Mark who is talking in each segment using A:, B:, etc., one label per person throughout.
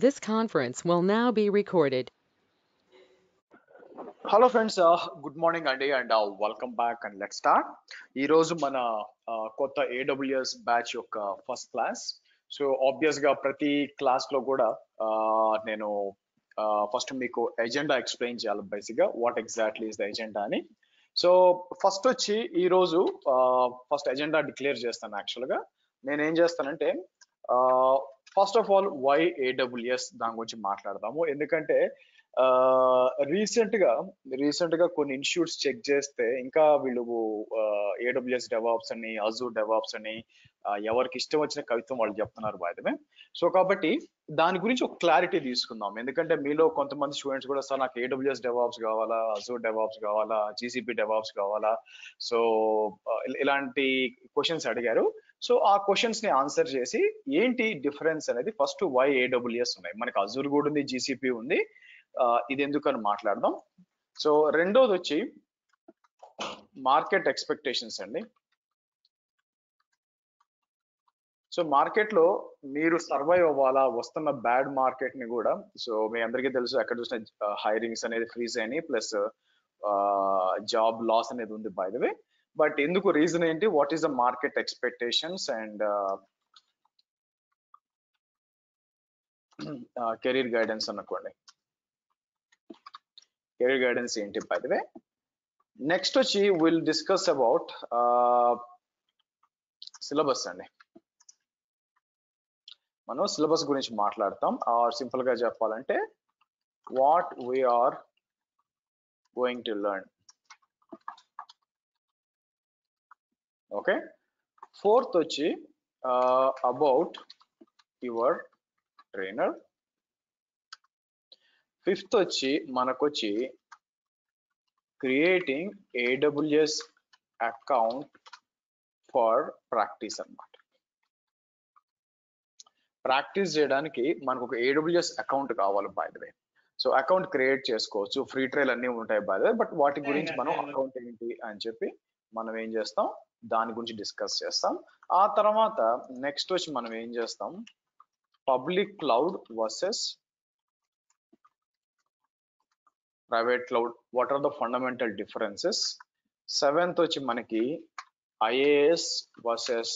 A: This conference will now be recorded.
B: Hello friends, good morning అండి and welcome back and let start. ఈరోజు మన కొత్త AWS batch యొక్క first class. So ఆబ్వియస్గా ప్రతి క్లాస్లో కూడా నేను ఫస్ట్ మీకు ఎజెండా ఎక్స్ప్లెయిన్ చేయాలి, బేసిక్గా what exactly is the agenda అని. సో ఫస్ట్ వచ్చి ఈరోజు ఫస్ట్ ఎజెండా డిక్లేర్ చేస్తాను. యాక్చువల్గా నేను ఏం చేస్తానంటే first of all why AWS దాని గురించి మాట్లాడదాము. ఎందుకంటే రీసెంట్ గా కొన్ని ఇన్స్టిట్యూట్స్ చెక్ చేస్తే ఇంకా వీళ్ళు ఏడబ్ల్యూఎస్ డెవాప్స్ అని, అజూర్ డెవాప్స్ అని ఎవరికి ఇష్టం వచ్చిన కవిత్వం వాళ్ళు చెప్తున్నారు బాధ్యమే. సో కాబట్టి దాని గురించి ఒక క్లారిటీ తీసుకుందాం. ఎందుకంటే మీలో కొంతమంది స్టూడెంట్స్ కూడా సార్ నాకు ఏడబ్ల్యూఎస్ డెవాప్స్ కావాలా, అజూర్ డెవాప్స్ కావాలా, జీసీపీ డెవాప్స్ కావాలా, సో ఇలాంటి క్వశ్చన్స్ అడిగారు. సో ఆ క్వశ్చన్స్ ని ఆన్సర్ చేసి ఏంటి డిఫరెన్స్ అనేది ఫస్ట్ వై ఏడబ్ల్యూఎస్ ఉన్నాయి. మనకి అజూర్ కూడా ఉంది, జీసీపీ ఉంది, ఇది ఎందుకని మాట్లాడదాం. సో రెండోది వచ్చి మార్కెట్ ఎక్స్పెక్టేషన్స్ అండి. సో మార్కెట్ లో మీరు సర్వైవ్ అవ్వాలా, వస్తున్న బ్యాడ్ మార్కెట్ ని కూడా. సో మీ అందరికీ తెలుసు ఎక్కడ చూసిన హైరింగ్స్ అనేది ఫ్రీజ్ అయినాయి, ప్లస్ జాబ్ లాస్ అనేది ఉంది బై ద వే. బట్ ఎందుకు, రీజన్ ఏంటి, what is the market expectations and career guidance అనుకోండి. కెరీర్ గైడెన్స్ ఏంటి బై ద వే. నెక్స్ట్ వచ్చి విల్ డిస్కస్ అబౌట్ సిలబస్ అండి. మనం సిలబస్ గురించి మాట్లాడతాం. సింపుల్ గా చెప్పాలంటే what we're going to learn. Okay. Fourth వచ్చి అబౌట్ యువర్ ట్రైనర్. ఫిఫ్త్ వచ్చి మనకొచ్చి creating AWS account for practice అన్నమాట. ప్రాక్టీస్ చేయడానికి మనకు ఒక ఏడబ్ల్యూఎస్ అకౌంట్ కావాలి by the way. So account create చేసుకోవచ్చు, ఫ్రీ ట్రయల్ అన్ని ఉంటాయి బై ద వే. బట్ వాటి గురించి మనం అకౌంట్ ఏంటి అని చెప్పి మనం ఏం చేస్తాం, దాని గురించి డిస్కస్ చేస్తాం. ఆ తర్వాత నెక్స్ట్ వచ్చి మనం ఏం చేస్తాం, public cloud versus private cloud, what are the fundamental differences. Seventh వచ్చి మనకి IaaS versus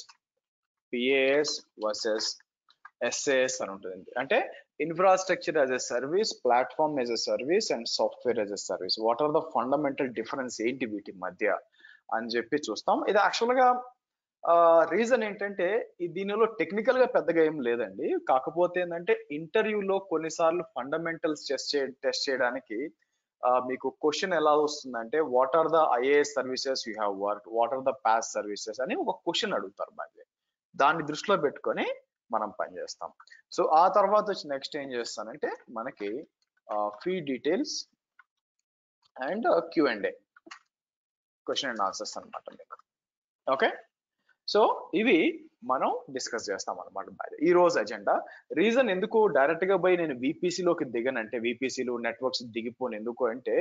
B: PaaS versus SaaS అని ఉంటుంది. అంటే infrastructure as a service, platform as a service and software as a service. What are the fundamental difference ఏంటి వీటి మధ్య అని చెప్పి చూస్తాం. ఇది యాక్చువల్ గా రీజన్ ఏంటంటే దీనిలో టెక్నికల్ గా పెద్దగా ఏం లేదండి. కాకపోతే ఏంటంటే ఇంటర్వ్యూలో కొన్నిసార్లు ఫండమెంటల్స్ టెస్ట్ చేయడానికి మీకు క్వశ్చన్ ఎలా వస్తుందంటే what are the IaaS services you have work, what are the PaaS services అని ఒక క్వశ్చన్ అడుగుతారు. మరి దాన్ని దృష్టిలో పెట్టుకొని మనం పనిచేస్తాం. సో ఆ తర్వాత వచ్చి నెక్స్ట్ ఏం చేస్తానంటే మనకి fee details and Q&A, question and answers అనమాట మీకు. ఓకే. సో ఇవి మనం డిస్కస్ చేస్తాం అనమాట ఈ రోజు ఎజెండా. రీజన్ ఎందుకు డైరెక్ట్ గా పోయి నేను VPCలోకి దిగనంటే, VPCలు నెట్వర్క్స్ దిగిపోను ఎందుకు అంటే,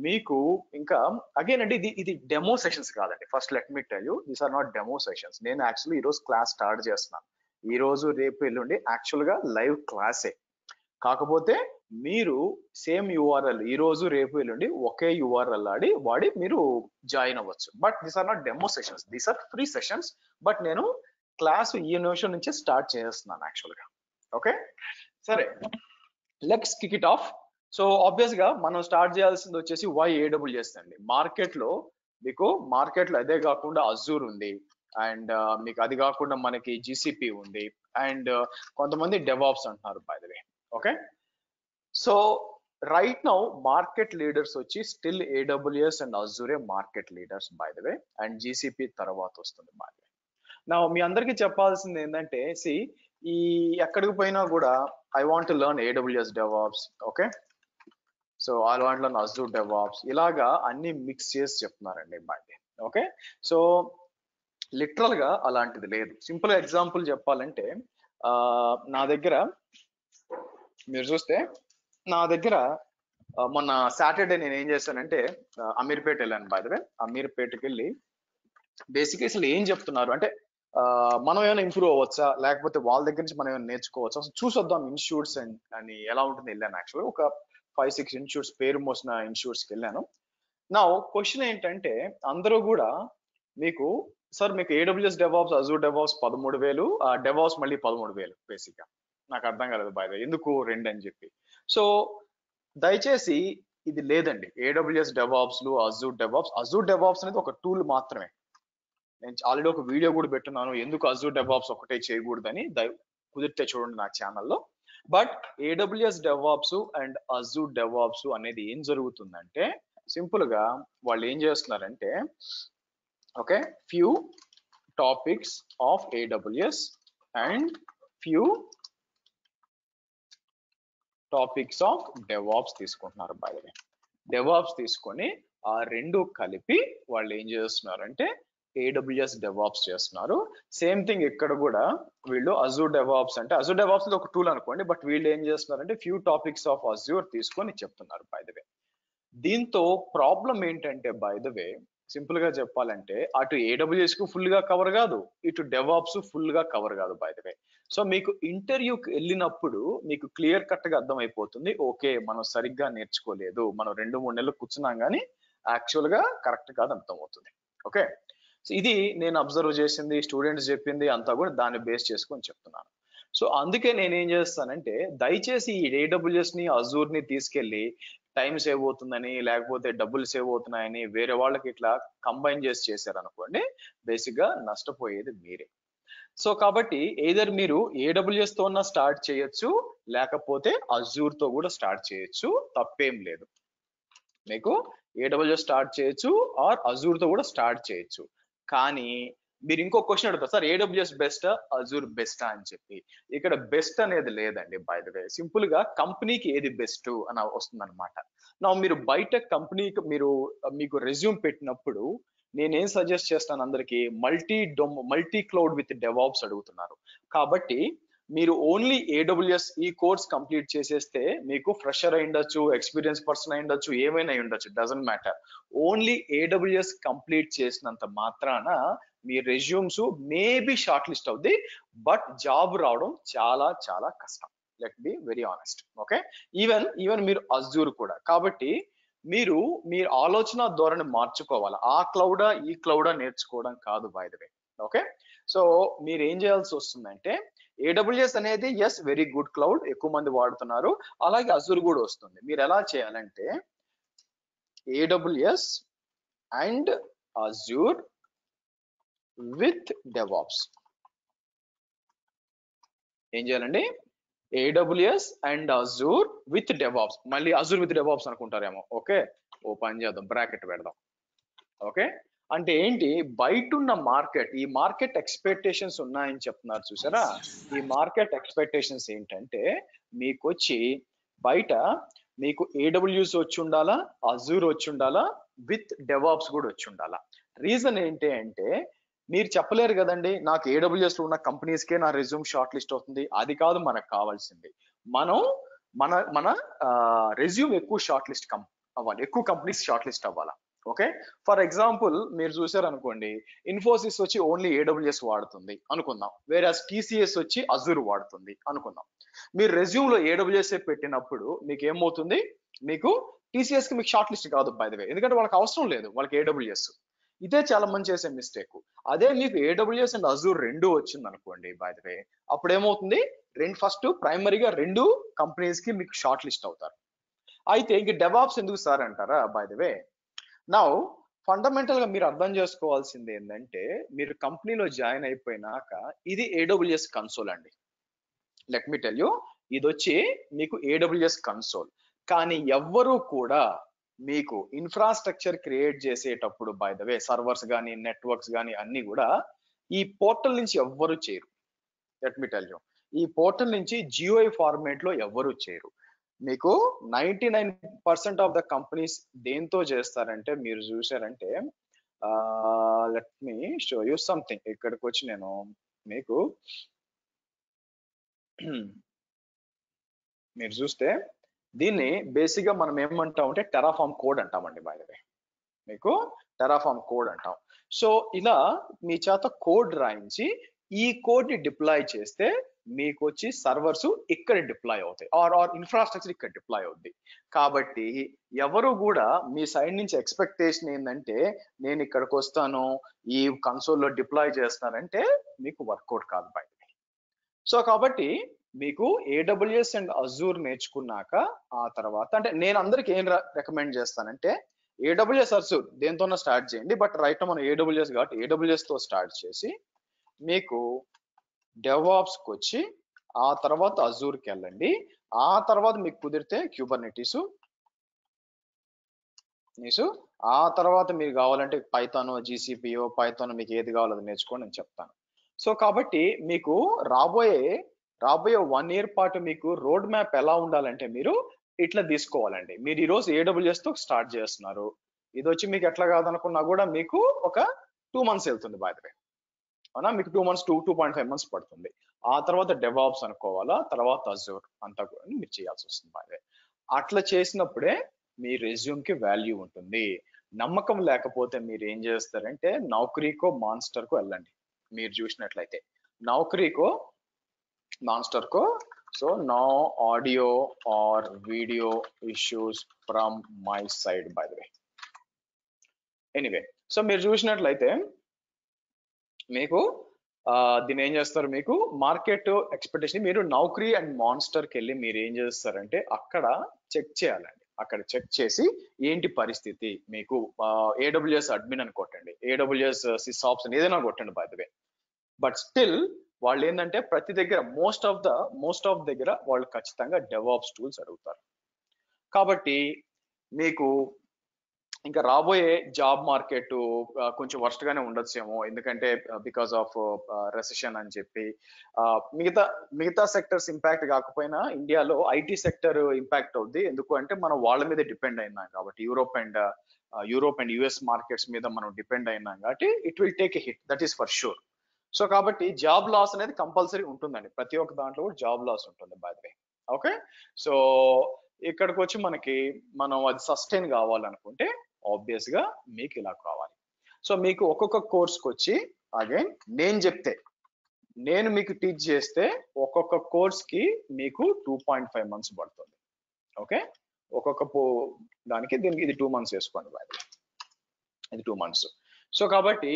B: మీకు ఇంకా అగైన్ అండి ఇది డెమో సెషన్స్ కాదండి. First let me tell you, these are not demo sessions. నేను యాక్చువల్లీ ఈ రోజు క్లాస్ స్టార్ట్ చేస్తున్నాను. ఈ రోజు రేపు ఎల్లుండి యాక్చువల్ గా లైవ్ క్లాసే. కాకపోతే మీరు సేమ్ URL ఈ రోజు రేపు ఎల్లుండి ఒకే URL వాడి మీరు జాయిన్ అవ్వచ్చు. But these are not demo sessions, these are free sessions. But నేను క్లాస్ ఈ నిమిషం నుంచే స్టార్ట్ చేస్తున్నాను యాక్చువల్ గా. ఓకే సరే, let's kick it off. So obvious గా మనం స్టార్ట్ చేయాల్సింది వచ్చేసి వై ఏడబ్ల్యూఎస్ అండి. మార్కెట్ లో అదే కాకుండా అజూర్ ఉంది, అండ్ మీకు అది కాకుండా మనకి జీసీపీ ఉంది, అండ్ కొంతమంది డెవాప్స్ అంటున్నారు by the way. Okay. So right now market leaders వచ్చి still AWS and Azure market leaders by the way, and GCP తర్వాత వస్తుంది బై ద వే. నా మీ అందరికీ చెప్పాల్సింది ఏంటంటే, ఈ ఎక్కడికి పోయినా కూడా I want to learn AWS DevOps. Okay. So I want learn Azure DevOps, ఇలాగా అన్ని మిక్స్ చేసి చెప్తున్నారండి by the way. Okay. So literal గా అలాంటిది లేదు. సింపుల్ ఎగ్జాంపుల్ చెప్పాలంటే నా దగ్గర మీరు చూస్తే, నా దగ్గర మొన్న సాటర్డే నేను ఏం చేశానంటే అమీర్పేట వెళ్ళాను బై ద వే. అమీర్పేటకి వెళ్ళి బేసిక్గా అసలు ఏం చెప్తున్నారు అంటే, మనం ఏమైనా ఇంప్రూవ్ అవ్వచ్చా, లేకపోతే వాళ్ళ దగ్గర నుంచి మనం ఏమైనా నేర్చుకోవచ్చా, అసలు చూసొద్దాం ఇన్స్టిట్యూట్స్ అని ఎలా ఉంటుంది వెళ్ళాను. యాక్చువల్గా ఒక 5-6 ఇన్స్టిట్యూట్స్, పేరు మోసిన ఇన్స్టిట్యూట్స్కి వెళ్ళాను. నా క్వశ్చన్ ఏంటంటే, అందరూ కూడా మీకు సార్ మీకు AWS DevOps, Azure DevOps 13,000, DevOps మళ్ళీ 13,000 బేసిక్ గా. నాకు అర్థం కాలేదు బై ఎందుకు 2 అని చెప్పి. సో దయచేసి ఇది లేదండి. AWS డెవాప్స్ లు, అజూర్ డెవాప్స్ అనేది ఒక టూల్ మాత్రమే. నేను ఆల్రెడీ ఒక వీడియో కూడా పెట్టున్నాను, ఎందుకు అజూర్ డెవాప్స్ ఒకటే చేయకూడదని. కుదిరితే చూడండి నా ఛానల్లో. But AWS DevOps and Azure DevOps అనేది ఏం జరుగుతుందంటే, సింపుల్ గా వాళ్ళు ఏం చేస్తున్నారంటే, okay, few topics of AWS and few topics of DevOps తీసుకుంటున్నారు. బై ద వే డెవాప్స్ తీసుకొని ఆ రెండు కలిపి వాళ్ళు ఏం చేస్తున్నారంటే AWS డెవాప్స్ చేస్తున్నారు. సేమ్ థింగ్ ఇక్కడ కూడా వీళ్ళు అజూర్ డెవాప్స్ అంటే, అజూర్ డెవాప్స్ ఒక టూల్ అనుకోండి, బట్ వీళ్ళు ఏం చేస్తున్నారంటే ఫ్యూ టాపిక్స్ ఆఫ్ అజూర్ తీసుకొని చెప్తున్నారు. బై ద వే దీంతో ప్రాబ్లం ఏంటంటే, బై ద వే సింపుల్ గా చెప్పాలంటే, అటు AWS కు ఫుల్ గా కవర్ కాదు, ఇటు డెవాప్స్ ఫుల్ గా కవర్ కాదు. బై ద వే సో మీకు ఇంటర్వ్యూకి వెళ్ళినప్పుడు మీకు క్లియర్ కట్ గా అర్థమైపోతుంది, ఓకే మనం సరిగ్గా నేర్చుకోలేదు, మనం 2-3 నెలలు కూర్చున్నాం కానీ యాక్చువల్ గా కరెక్ట్ కాదు అర్థమవుతుంది. ఓకే, సో ఇది నేను అబ్జర్వ్ చేసింది, స్టూడెంట్స్ చెప్పింది అంతా కూడా దాన్ని బేస్ చేసుకొని చెప్తున్నాను. సో అందుకే నేను ఏం చేస్తానంటే, దయచేసి ఈ AWS ని, అజూర్ ని తీసుకెళ్లి టైం సేవ్ అవుతుందని, లేకపోతే డబ్బులు సేవ్ అవుతున్నాయని వేరే వాళ్ళకి ఇట్లా కంబైన్ చేసి చేశారనుకోండి, బేసిక్ గా నష్టపోయేది మీరే. సో కాబట్టి ఎయిదర్ మీరు AWS తో స్టార్ట్ చేయొచ్చు, లేకపోతే అజూర్ తో కూడా స్టార్ట్ చేయొచ్చు, తప్పేం లేదు. మీకు AWS స్టార్ట్ చేయొచ్చు ఆర్ అజూర్ తో కూడా స్టార్ట్ చేయొచ్చు. కానీ మీరు ఇంకో క్వశ్చన్ అడుగుతారు, సార్ AWS బెస్టా, అజూర్ బెస్టా అని చెప్పి. ఇక్కడ బెస్ట్ అనేది లేదండి. బై ద వే సింపుల్ గా కంపెనీకి ఏది బెస్ట్ అని వస్తుంది అనమాట. నా మీరు బయట కంపెనీకి మీకు రెజ్యూమ్ పెట్టినప్పుడు నేనేం సజెస్ట్ చేస్తాను అందరికి, మల్టీ క్లౌడ్ విత్ డెవాప్స్ అడుగుతున్నారు కాబట్టి మీరు ఓన్లీ AWS ఈ కోర్స్ కంప్లీట్ చేసేస్తే మీకు ఫ్రెషర్ అయి ఉండొచ్చు, ఎక్స్పీరియన్స్ పర్సన్ అయి ఉండొచ్చు, ఏమైనా అయి ఉండొచ్చు, doesn't matter. Only AWS complete చేసినంత మాత్రాన మీ రెజ్యూమ్స్ మేబీ షార్ట్ లిస్ట్ అవుద్ది, బట్ జాబ్ రావడం చాలా చాలా కష్టం. Let be very honest. Okay, even మీరు అజూర్ కూడా. కాబట్టి మీరు ఆలోచన ధోరణి మార్చుకోవాలి. ఆ క్లౌడా ఈ క్లౌడా నేర్చుకోవడం కాదు by the way. Okay, so మీరు ఏం చేయాల్సి వస్తుందంటే, AWS అనేది ఎస్ వెరీ గుడ్ క్లౌడ్, ఎక్కువ మంది వాడుతున్నారు, అలాగే అజూర్ కూడా వస్తుంది. మీరు ఎలా చేయాలంటే AWS and Azure with DevOps. ఏం చేయాలండి, AWS and Azure with DevOps. మళ్ళీ అజూర్ విత్ డెవాప్స్ అనుకుంటారేమో. ఓకే, ఓపెన్ చేద్దాం, బ్రాకెట్ పెడదాం. ఓకే, అంటే ఏంటి, బయట ఉన్న మార్కెట్, ఈ మార్కెట్ ఎక్స్పెక్టేషన్స్ ఉన్నాయని చెప్తున్నారు చూసారా. ఈ మార్కెట్ ఎక్స్పెక్టేషన్స్ ఏంటంటే, మీకు వచ్చి బయట మీకు AWS వచ్చి ఉండాలా, అజూర్ వచ్చి ఉండాలా, విత్ డెవాప్స్ కూడా వచ్చి ఉండాలా. రీజన్ ఏంటి అంటే, మీరు చెప్పలేరు కదండి నాకు AWS లో ఉన్న కంపెనీస్ కే నా రెజ్యూమ్ షార్ట్ లిస్ట్ అవుతుంది. అది కాదు మనకు కావాల్సింది. మనం మన రెజ్యూమ్ ఎక్కువ షార్ట్ లిస్ట్ అవ్వాలి, ఎక్కువ కంపెనీస్ షార్ట్ లిస్ట్ అవ్వాలా. ఓకే, ఫర్ ఎగ్జాంపుల్ మీరు చూసారు అనుకోండి, ఇన్ఫోసిస్ వచ్చి ఓన్లీ AWS వాడుతుంది అనుకుందాం, వేరే TCS వచ్చి అజూర్ వాడుతుంది అనుకుందాం. మీరు రెజ్యూమ్ లో AWS పెట్టినప్పుడు మీకు ఏమవుతుంది, మీకు TCS కి మీకు షార్ట్ లిస్ట్ కాదు బై ద వే, ఎందుకంటే వాళ్ళకి అవసరం లేదు, వాళ్ళకి AWS. ఇదే చాలా మంది చేసే మిస్టేక్. అదే మీకు AWS అండ్ అజూర్ రెండు వచ్చింది అనుకోండి బై ద వే, అప్పుడు ఏమవుతుంది, ఫస్ట్ ప్రైమరీగా 2 కంపెనీస్ కి మీకు షార్ట్ లిస్ట్ అవుతారు. అయితే ఇంక డెవాప్స్ ఎందుకు సార్ అంటారా, by the way now fundamental గా మీరు అర్థం చేసుకోవాల్సింది ఏంటంటే, మీరు కంపెనీలో జాయిన్ అయిపోయినాక ఇది AWS కన్సోల్ అండి. లెట్ మీ టెల్ యూ, ఇది వచ్చి మీకు AWS కన్సోల్. కానీ ఎవ్వరూ కూడా మీకు ఇన్ఫ్రాస్ట్రక్చర్ క్రియేట్ చేసేటప్పుడు బై ద వే సర్వర్స్ కానీ నెట్వర్క్స్ కానీ అన్ని కూడా ఈ పోర్టల్ నుంచి ఎవ్వరు చేయరు. లెట్ మీ టెల్ యూ, ఈ పోర్టల్ నుంచి GUI ఫార్మేట్ లో ఎవ్వరు చేయరు. మీకు 99% ఆఫ్ ద కంపెనీస్ దేంతో చేస్తారంటే, మీరు చూసారంటే, let me show you something. ఇక్కడికి వచ్చి నేను మీకు మీరు చూస్తే దీన్ని బేసిక్ గా మనం ఏమంటామంటే టెరాఫార్మ్ కోడ్ అంటామండి బై ద వే. మీకు టెరాఫామ్ కోడ్ అంటాం. సో ఇలా మీ చేత కోడ్ రాయించి ఈ కోడ్ ని డిప్లాయ్ చేస్తే మీకు వచ్చి సర్వర్స్ ఇక్కడ డిప్లాయ్ అవుతాయి, ఆర్ ఇన్ఫ్రాస్ట్రక్చర్ ఇక్కడ డిప్లాయ్ అవుద్ది. కాబట్టి ఎవరు కూడా మీ సైడ్ నుంచి ఎక్స్పెక్టేషన్ ఏంటంటే నేను ఇక్కడికి వస్తాను ఈ కన్సోల్లో డిప్లాయ్ చేస్తానంటే మీకు వర్కౌట్ కాదు బయట. సో కాబట్టి మీకు ఏడబ్ల్యూఎస్ అండ్ అజూర్ నేర్చుకున్నాక ఆ తర్వాత అంటే నేను అందరికి ఏం రికమెండ్ చేస్తానంటే ఏడబ్ల్యూఎస్ అజూర్ దేంతోనో స్టార్ట్ చేయండి, బట్ రైట్ మనం ఏడబ్ల్యూఎస్ కాబట్టి ఏడబ్ల్యూఎస్ తో స్టార్ట్ చేసి మీకు డెవాప్స్కి వచ్చి ఆ తర్వాత అజూర్కి వెళ్ళండి. ఆ తర్వాత మీకు కుదిరితే క్యూబర్నెటీస్, ఆ తర్వాత మీరు కావాలంటే పైథాన్, జీసీపీఓ, పైథాన్ మీకు ఏది కావాలో అది నేర్చుకోండి నేను చెప్తాను. సో కాబట్టి మీకు రాబోయే 1 year పాటు మీకు రోడ్ మ్యాప్ ఎలా ఉండాలంటే మీరు ఇట్లా తీసుకోవాలండి. మీరు ఈ రోజు ఏడబ్ల్యూఎస్ తో స్టార్ట్ చేస్తున్నారు, ఇది వచ్చి మీకు ఎట్లా కాదనుకున్నా కూడా మీకు ఒక 2 months వెళ్తుంది బై ద వే, అవునా? మీకు 2 months 2.5 months పడుతుంది. ఆ తర్వాత డెవాప్స్ అనుకోవాలా, తర్వాత అజూర్ అంతా కూడా మీరు చేయాల్సి వస్తుంది బై ద వే. అట్లా చేసినప్పుడే మీ రెజ్యూమ్ కి వాల్యూ ఉంటుంది. నమ్మకం లేకపోతే మీరు ఏం చేస్తారంటే నౌకరీకో మాన్స్టర్కో వెళ్ళండి. మీరు చూసినట్లయితే నౌకరీకో మాన్స్టర్కో so no audio or video issues from my side by the way. Anyway, so మీరు చూసినట్లయితే మీకు దీన్ని ఏం చేస్తారు, మీకు మార్కెట్ ఎక్స్పెక్టేషన్ మీరు నౌకరీ అండ్ మాన్స్టర్కి వెళ్ళి మీరు ఏం చేస్తారంటే అక్కడ చెక్ చేయాలండి. అక్కడ చెక్ చేసి ఏంటి పరిస్థితి, మీకు ఏడబ్ల్యూఎస్ అడ్మిన్ అని కొట్టండి, ఏడబ్ల్యూఎస్ సిసాప్స్ అని ఏదైనా కొట్టండి by the way. But still వాళ్ళు ఏంటంటే ప్రతి దగ్గర మోస్ట్ ఆఫ్ దగ్గర వాళ్ళు ఖచ్చితంగా డెవాప్స్ టూల్స్ అడుగుతారు. కాబట్టి మీకు ఇంకా రాబోయే జాబ్ మార్కెట్ కొంచెం వర్స్ట్ గానే ఉండొచ్చేమో, ఎందుకంటే బికాస్ ఆఫ్ రెసెషన్ అని చెప్పి మిగతా సెక్టర్స్ ఇంపాక్ట్ కాకపోయినా ఇండియాలో ఐటీ సెక్టర్ ఇంపాక్ట్ అవుద్ది. ఎందుకు అంటే మనం వాళ్ళ మీద డిపెండ్ అయినాం కాబట్టి, యూరోప్ అండ్ యుఎస్ మార్కెట్స్ మీద మనం డిపెండ్ అయినాం కాబట్టి it will take a hit, that is for sure. So కాబట్టి జాబ్ లాస్ అనేది కంపల్సరీ ఉంటుందండి, ప్రతి ఒక్క దాంట్లో కూడా జాబ్ లాస్ ఉంటుంది by the way. Okay, so ఇక్కడికి వచ్చి మనం అది సస్టైన్ కావాలనుకుంటే ఆబ్వియస్ గా మీకు ఇలా కావాలి. సో మీకు ఒక్కొక్క కోర్స్కి వచ్చి అగైన్ నేను మీకు టీచ్ చేస్తే ఒక్కొక్క కోర్స్కి మీకు 2.5 months పడుతుంది. ఓకే, ఒక్కొక్క దానికి దీనికి ఇది 2 months వేసుకోండి బై ద వే, ఇది 2 months. సో కాబట్టి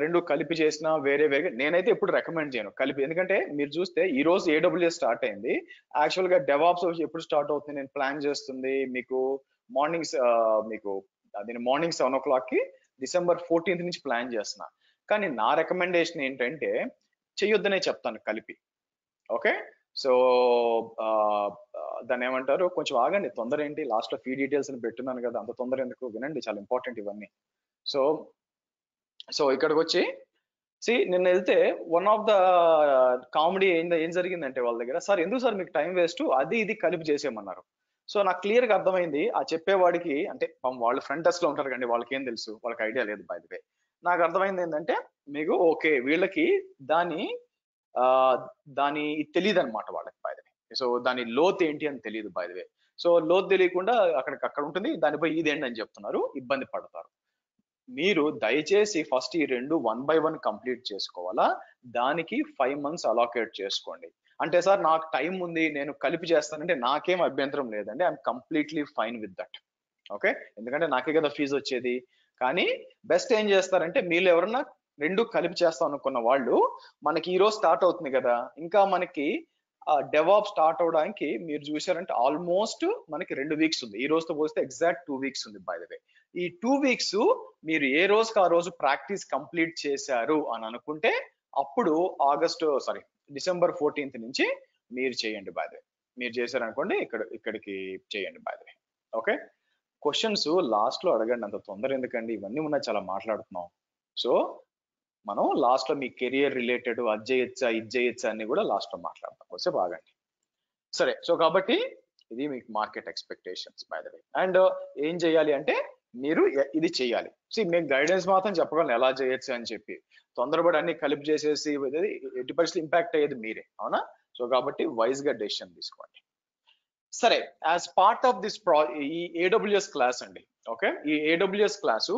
B: రెండు కలిపి చేసిన వేరే నేనైతే ఎప్పుడు రికమెండ్ చేయను కలిపి, ఎందుకంటే మీరు చూస్తే ఈ రోజు ఏడబ్ల్యూఎస్ స్టార్ట్ అయింది, యాక్చువల్ గా డెవాప్స్ ఎప్పుడు స్టార్ట్ అవుతుంది నేను ప్లాన్ చేస్తుంది మీకు మార్నింగ్ 7 o'clock కి December 14th నుంచి ప్లాన్ చేస్తున్నా. కానీ నా రికమెండేషన్ ఏంటంటే చెయ్యొద్దనే చెప్తాను కలిపి. ఓకే, సో దాన్ని ఏమంటారు, కొంచెం ఆగండి, తొందర ఏంటి, లాస్ట్ లో ఫీ డీటెయిల్స్ అని పెట్టున్నాను కదా, అంత తొందర ఎందుకు, వినండి, చాలా ఇంపార్టెంట్ ఇవన్నీ. సో ఇక్కడికి వచ్చి నిన్న వెళ్తే వన్ ఆఫ్ ద కామెడీ ఏం జరిగిందంటే వాళ్ళ దగ్గర, సార్ ఎందుకు సార్ మీకు టైం వేస్ట్, అది ఇది కలిపి చేసేయమన్నారు. సో నాకు క్లియర్ గా అర్థమైంది ఆ చెప్పేవాడికి, అంటే వాళ్ళు ఫ్రంట్ డెస్క్ లో ఉంటారు కండి, వాళ్ళకి ఏం తెలుసు, వాళ్ళకి ఐడియా లేదు బై ద వే. నాకు అర్థమైంది ఏంటంటే మీకు ఓకే వీళ్ళకి దాని తెలియదు అనమాట వాళ్ళకి బై ద వే. సో దాని లోత్ ఏంటి అని తెలియదు బై ద వే. సో లోత్ తెలియకుండా అక్కడ ఉంటుంది, దానిపై ఇదేంటి అని చెప్తున్నారు, ఇబ్బంది పడతారు. మీరు దయచేసి ఫస్ట్ ఈ 2 1 by 1 కంప్లీట్ చేసుకోవాలా, దానికి 5 months అలాకేట్ చేసుకోండి. అంటే సార్ నాకు టైం ఉంది నేను కలిపి చేస్తానంటే నాకేం అభ్యంతరం లేదండి, I'm completely fine with that. Okay, ఎందుకంటే నాకే కదా ఫీజు వచ్చేది. కానీ బెస్ట్ ఏం చేస్తారంటే మీరు ఎవరన్నా 2 కలిపి చేస్తాం అనుకున్న వాళ్ళు, మనకి ఈ రోజు స్టార్ట్ అవుతుంది కదా, ఇంకా మనకి డెవాప్ స్టార్ట్ అవడానికి మీరు చూసారంటే ఆల్మోస్ట్ మనకి 2 weeks ఉంది, ఈ రోజుతో పోస్తే ఎగ్జాక్ట్ 2 weeks ఉంది బై ద వే. ఈ 2 weeks మీరు ఏ రోజుకి ఆ రోజు ప్రాక్టీస్ కంప్లీట్ చేశారు అని అనుకుంటే అప్పుడు December 14th నుంచి మీరు చేయండి బై ద వే. మీరు చేశారనుకోండి ఇక్కడికి చేయండి by the way. Okay, questions last లో అడగండి, అంత తొందర ఎందుకండి, ఇవన్నీ ఉన్నాయి చాలా మాట్లాడుతున్నాం. సో మనం లాస్ట్ లో మీ కెరియర్ రిలేటెడ్ అది చేయొచ్చా ఇది చేయొచ్చా అన్ని కూడా లాస్ట్ లో మాట్లాడతాం, వచ్చే బాగండి. సరే, సో కాబట్టి ఇది మీకు market expectations by the way. And ఏం చేయాలి అంటే మీరు ఇది చేయాలి. మేము గైడెన్స్ మాత్రం చెప్పగలను ఎలా చేయొచ్చు అని చెప్పి, తొందరపడి అన్ని కలిపి చేసేసి ఎట్టి పరిస్థితులు ఇంపాక్ట్ అయ్యేది మీరే, అవునా? సో కాబట్టి వైజ్ గా డెసిషన్ తీసుకోండి. సరే, యాజ్ పార్ట్ ఆఫ్ దిస్ ఈ ఏడబ్ల్యూఎస్ క్లాస్ అండి. ఓకే, ఈ ఏడబ్ల్యూఎస్ క్లాసు